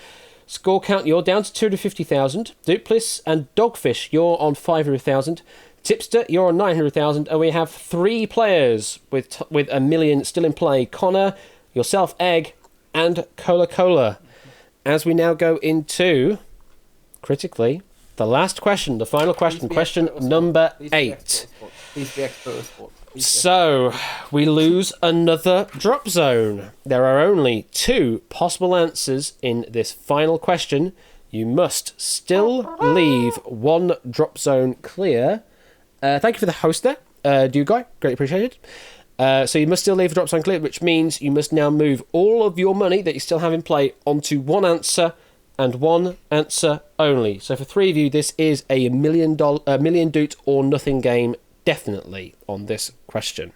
Score count, you're down to 250,000. Dupliss and Dogfish, you're on 500,000. Tipster, you're on 900,000. And we have 3 players with a million still in play. Connor, yourself, Egg, and Cola. As we now go into, critically, the last question, the final question, question number 8. Please be expert with sports. So, we lose another drop zone. There are only 2 possible answers in this final question. You must still leave 1 drop zone clear. Thank you for the host there, DoGuy. Greatly appreciated. So you must still leave a drop zone clear, which means you must now move all of your money that you still have in play onto 1 answer and 1 answer only. So for 3 of you, this is a million doot or nothing game, definitely, on this question.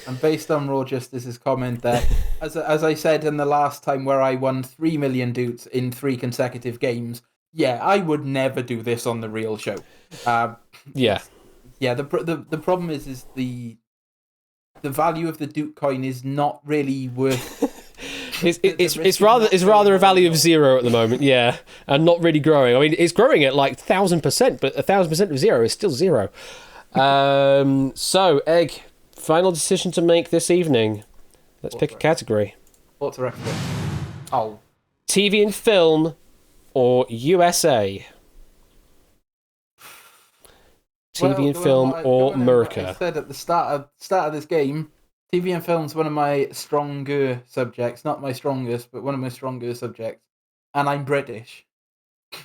And based on Raw Justice's comment there, as I said in the last time where I won 3 million doots in 3 consecutive games, yeah, I would never do this on the real show. Yeah. The problem is the value of the doot coin is not really worth. It's rather a value of 0 at the moment, yeah, and not really growing. I mean, it's growing at like 1,000%, but 1,000% of 0 is still 0. So, Egg, final decision to make this evening. Let's pick a category. What's a reference? Oh. TV and film or USA? TV and film or America? I said at the start of this game, TV and film's one of my stronger subjects. Not my strongest, but one of my stronger subjects. And I'm British.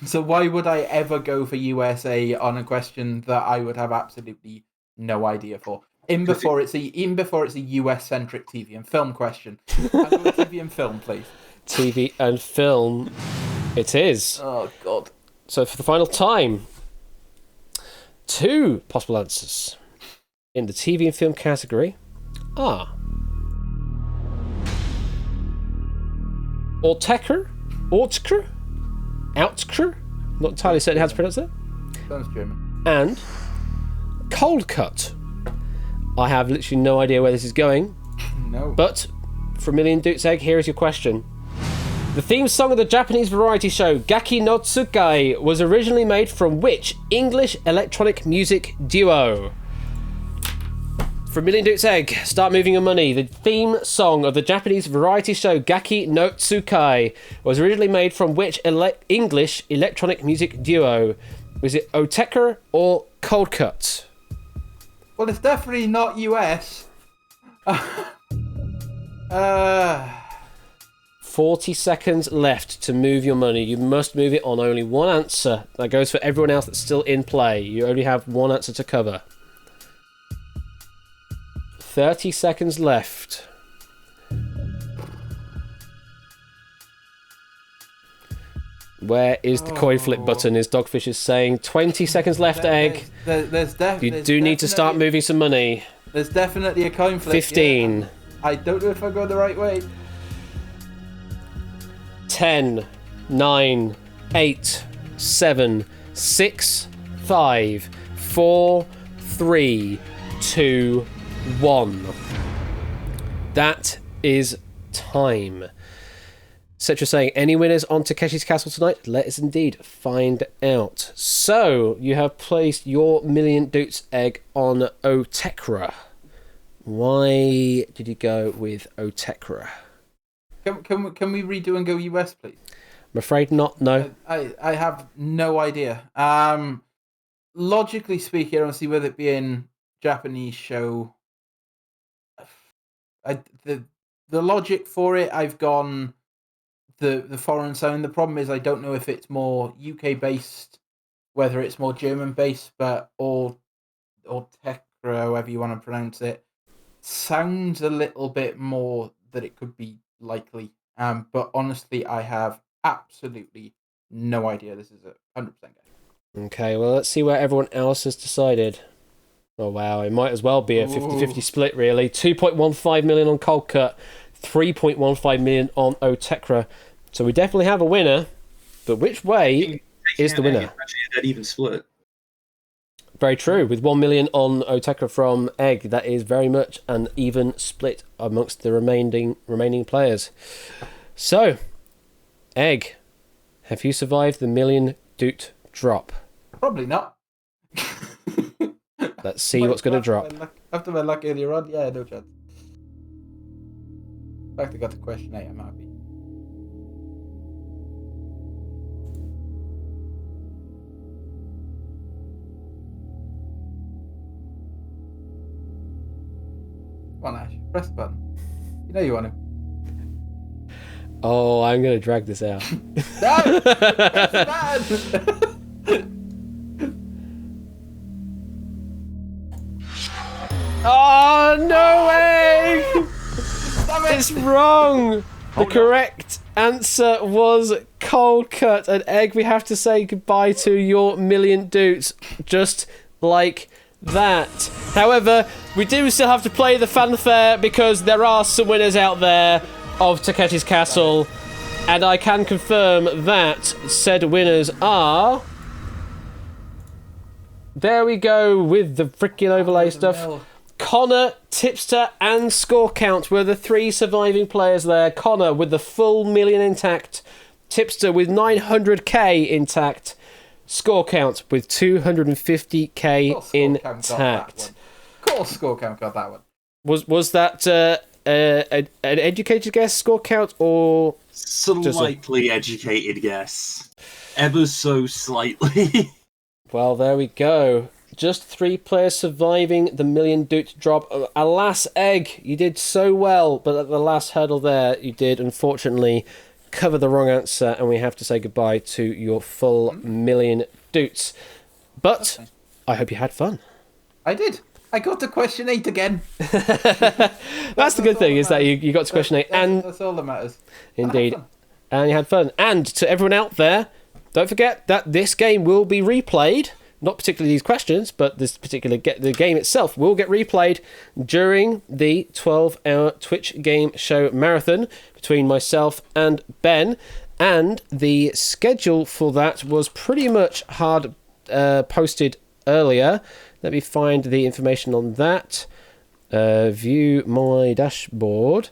So why would I ever go for USA on a question that I would have absolutely no idea for? Even before it's a US-centric TV and film question. I'll go with TV and film, please. TV and film it is. Oh, God. So for the final time, 2 possible answers in the TV and film category are Ortecker, Outker, not entirely certain how to pronounce that, Sounds German. and Cold Cut. I have literally no idea where this is going, No. but for a million Dukes Egg, here is your question. The theme song of the Japanese variety show Gaki no Tsukai was originally made from which English electronic music duo? For a million Dukes Egg, start moving your money. The theme song of the Japanese variety show Gaki no Tsukai was originally made from which English electronic music duo? Was it Otecker or Cold Cut? Well, it's definitely not US. 40 seconds left to move your money. You must move it on only one answer. That goes for everyone else that's still in play. You only have one answer to cover. 30 seconds left. Where is the coin flip button? Is Dogfish is saying 20 seconds left, Egg. You do need to start moving some money. There's definitely a coin flip. 15. Yeah. I don't know if I go the right way. 10, 9, 8, 7, 6, 5, 4, 3, 2, 1. That is time. Cetra saying, any winners on Takeshi's Castle tonight? Let us indeed find out. So, you have placed your million Dukes Egg on Otekra. Why did you go with Otekra? Can we redo and go US, please? I'm afraid not, no. I have no idea. Logically speaking, I don't see whether it being Japanese show. The logic for it, I've gone the foreign sound. The problem is I don't know if it's more UK based, whether it's more German based, or Tekra, however you want to pronounce it, sounds a little bit more that it could be likely. But honestly, I have absolutely no idea. This is a 100% game. Okay, well, let's see where everyone else has decided. Oh, wow, it might as well be a 50-50 split, really. 2.15 million on Cold Cut, 3.15 million on Otekra. So we definitely have a winner, but which way is the winner? Actually, that even split. Very true. With 1 million on Otekra from Egg, that is very much an even split amongst the remaining players. So, Egg, have you survived the million Doot drop? Probably not. Let's see what's going to drop. After my luck earlier on, yeah, no chance. In fact, I got to question 8, I'm happy. Come on, Ash, press the button. You know you want to. Oh, I'm going to drag this out. No! Press the button! Oh, no way! It's wrong! The correct answer was Cold Cut. And Egg, we have to say goodbye to your million Doots. Just like that. However, we do still have to play the fanfare because there are some winners out there of Takeshi's Castle. And I can confirm that said winners are... There we go with the freaking overlay stuff. Connor, Tipster, and Score Count were the 3 surviving players there. Connor with the full million intact. Tipster with 900k intact. Score Count with 250k intact. Of course, Score Count got that one. Was that an educated guess, Score Count, or Slightly educated guess. Ever so slightly. Well, there we go. Just 3 players surviving the million Doot drop. Alas, Egg, you did so well, but at the last hurdle there, you did unfortunately cover the wrong answer, and we have to say goodbye to your full million Doots. But I hope you had fun. I did. I got to question 8 again. That's the good thing, is that you got to question 8. And that's all that matters. Indeed. And you had fun. And to everyone out there, don't forget that this game will be replayed not particularly these questions, but this particular the game itself will get replayed during the 12-hour Twitch game show marathon between myself and Ben. And the schedule for that was pretty much hard posted earlier. Let me find the information on that. View my dashboard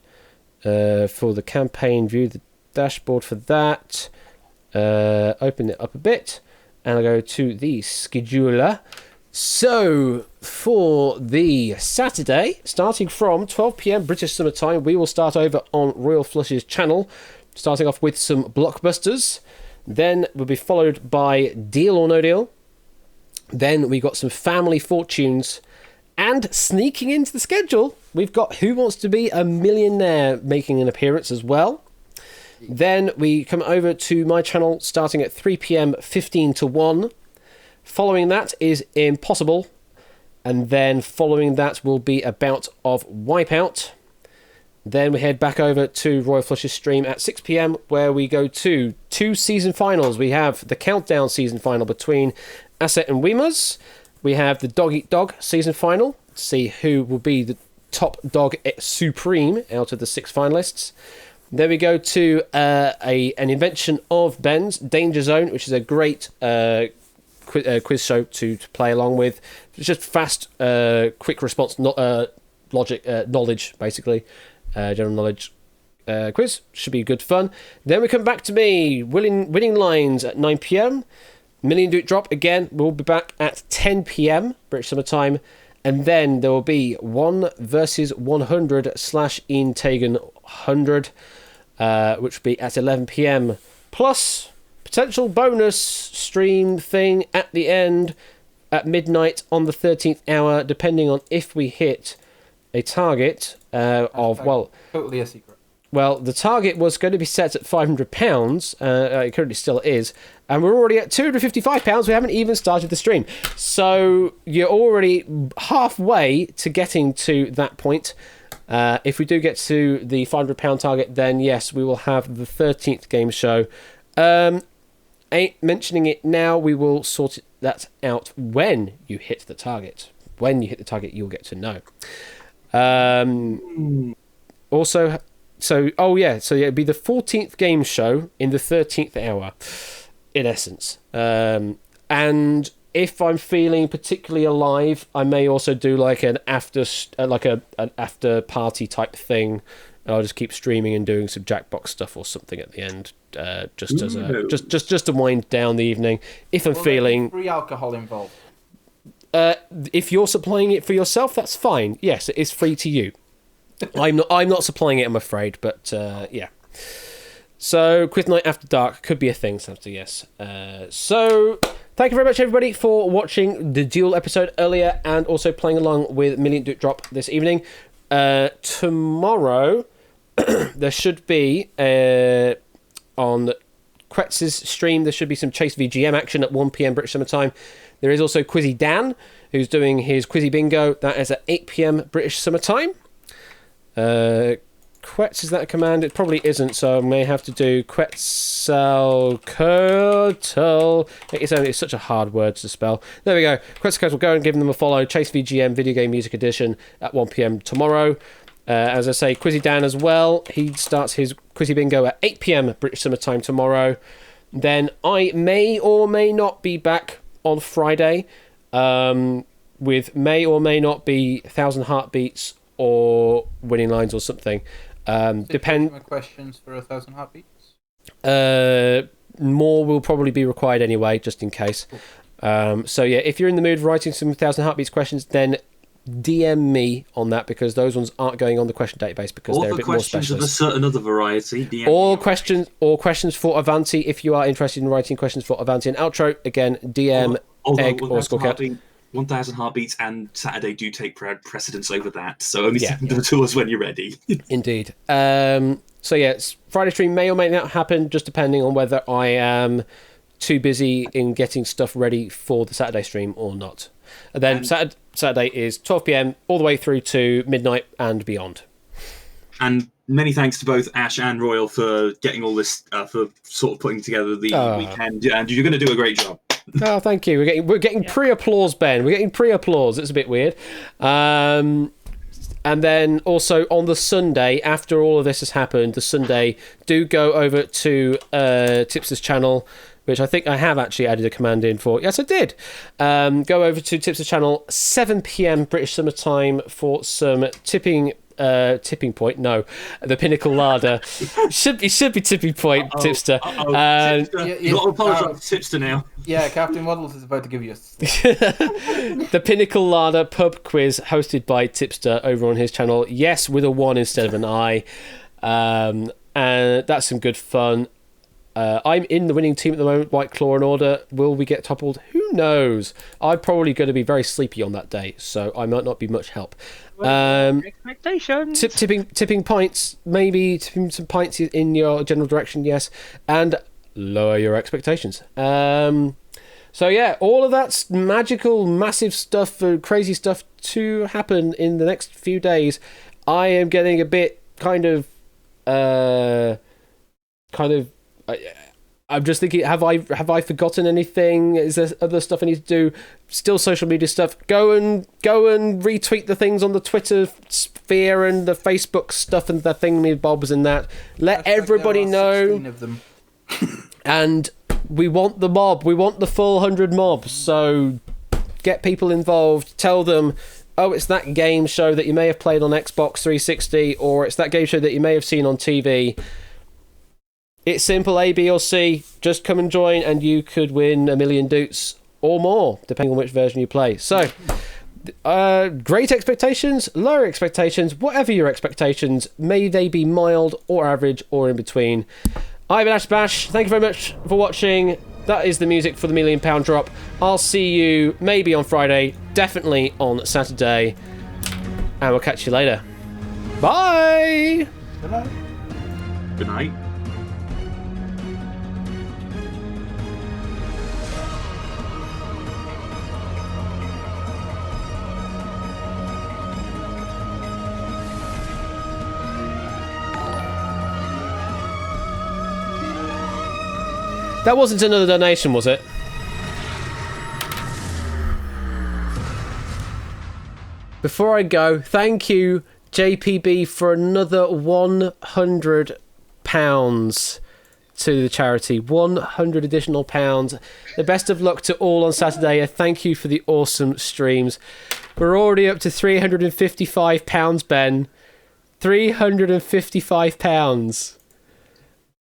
for the campaign. View the dashboard for that. Open it up a bit, and I'll go to the scheduler. So, for the Saturday, starting from 12 p.m. British Summer Time, we will start over on Royal Flush's channel, starting off with some blockbusters. Then we'll be followed by Deal or No Deal. Then we got some Family Fortunes. And sneaking into the schedule, we've got Who Wants to Be a Millionaire making an appearance as well. Then we come over to my channel starting at 3 p.m, 15 to 1. Following that is Impossible. And then following that will be a bout of Wipeout. Then we head back over to Royal Flush's stream at 6 p.m, where we go to 2 season finals. We have the Countdown season final between Asset and Weemers. We have the Dog Eat Dog season final. See who will be the top dog supreme out of the 6 finalists. Then we go to an invention of Ben's, Danger Zone, which is a great quiz show to play along with. It's just fast, quick response, knowledge, basically. General knowledge quiz. Should be good fun. Then we come back to me, winning lines at 9 p.m. Million Duke Drop, again, we'll be back at 10 p.m. British Summer Time. And then there will be 1 versus 100 / Ian Tagan 100, which will be at 11 p.m. Plus, potential bonus stream thing at the end at midnight on the 13th hour, depending on if we hit a target Totally a secret. Well, the target was going to be set at £500. It currently still is. And we're already at £255. We haven't even started the stream. So you're already halfway to getting to that point. If we do get to the £500 target, then yes, we will have the 13th game show. Ain't mentioning it now. We will sort that out when you hit the target. When you hit the target, you'll get to know. Also... So it'd be the 14th game show in the 13th hour, in essence. And if I'm feeling particularly alive, I may also do like an after party type thing. I'll just keep streaming and doing some Jackbox stuff or something at the end, just to wind down the evening. If I'm feeling free alcohol involved. If you're supplying it for yourself, that's fine. Yes, it is free to you. I'm not supplying it, I'm afraid, but yeah. So, Quiz Night After Dark could be a thing, so yes. So, thank you very much, everybody, for watching the Duel episode earlier and also playing along with Million Duke Drop this evening. Tomorrow, there should be, on Kretz's stream, there should be some Chase VGM action at 1 p.m. British Summer Time. There is also Quizzy Dan, who's doing his Quizzy Bingo. That is at 8 p.m. British Summer Time. Quetz, is that a command? It probably isn't, so I may have to do Quetzalcoatl. It's such a hard word to spell. There we go. Quetzalcoatl, go and give them a follow. Chase VGM Video Game Music Edition at 1 p.m. tomorrow. As I say, Quizzy Dan as well. He starts his Quizzy Bingo at 8 p.m. British Summer Time tomorrow. Then I may or may not be back on Friday with may or may not be 1,000 Heartbeats or Winning Lines or something. Depend. Questions for 1,000 Heartbeats. More will probably be required anyway, just in case. So yeah, if you're in the mood for writing some 1,000 Heartbeats questions, then DM me on that, because those ones aren't going on the question database because they're a bit more specialist. Or questions of a certain other variety. DM or questions for Avanti. If you are interested in writing questions for Avanti and Outro, again, DM Egg or Skullcat. 1,000 Heartbeats and Saturday do take precedence over that, so only send them to us when you're ready. Indeed. So yeah, Friday stream may or may not happen, just depending on whether I am too busy in getting stuff ready for the Saturday stream or not. And then Saturday is 12 p.m. all the way through to midnight and beyond. And many thanks to both Ash and Royal for getting all this, for sort of putting together the weekend, and you're going to do a great job. Oh, thank you. We're getting pre-applause, Ben. We're getting pre-applause. It's a bit weird. And then also on the Sunday, after all of this has happened, the Sunday, do go over to Tipster's channel, which I think I have actually added a command in for. Yes, I did. Go over to Tipster's channel, 7 p.m. British Summer Time for some tipping point. No, the Pinnacle Larder. should be tipping point. Tipster. Tipster. You got to apologise to Tipster now. Yeah, Captain Waddles is about to give you the Pinnacle Larder pub quiz hosted by Tipster over on his channel. Yes, with a 1 instead of an I. And that's some good fun. I'm in the winning team at the moment, White Claw and Order. Will we get toppled? Who knows? I'm probably going to be very sleepy on that day, so I might not be much help. Expectations. Tipping pints, maybe tipping some pints in your general direction, yes, and lower your expectations. So yeah, all of that's magical, massive stuff, crazy stuff to happen in the next few days. I am getting a bit I'm just thinking, have I forgotten anything? Is there other stuff I need to do? Still social media stuff. Go and retweet the things on the Twitter sphere and the Facebook stuff and the thingamabobs and that. Let everybody know. 16 of them. And we want the mob. We want the full 100 mobs. So get people involved. Tell them, oh, it's that game show that you may have played on Xbox 360, or it's that game show that you may have seen on TV. It's simple, A, B, or C. Just come and join, and you could win 1 million doots or more, depending on which version you play. So, great expectations, lower expectations, whatever your expectations, may they be mild or average or in between. I've been Ash Bash. Thank you very much for watching. That is the music for the £1 million drop. I'll see you maybe on Friday, definitely on Saturday, and we'll catch you later. Bye! Good night. Good night. That wasn't another donation, was it? Before I go, thank you, JPB, for another £100 to the charity. 100 additional pounds. The best of luck to all on Saturday, and thank you for the awesome streams. We're already up to £355, Ben. £355.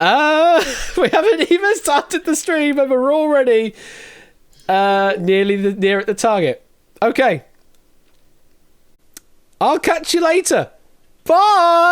We haven't even started the stream and we're already near at the target. Okay. I'll catch you later. Bye!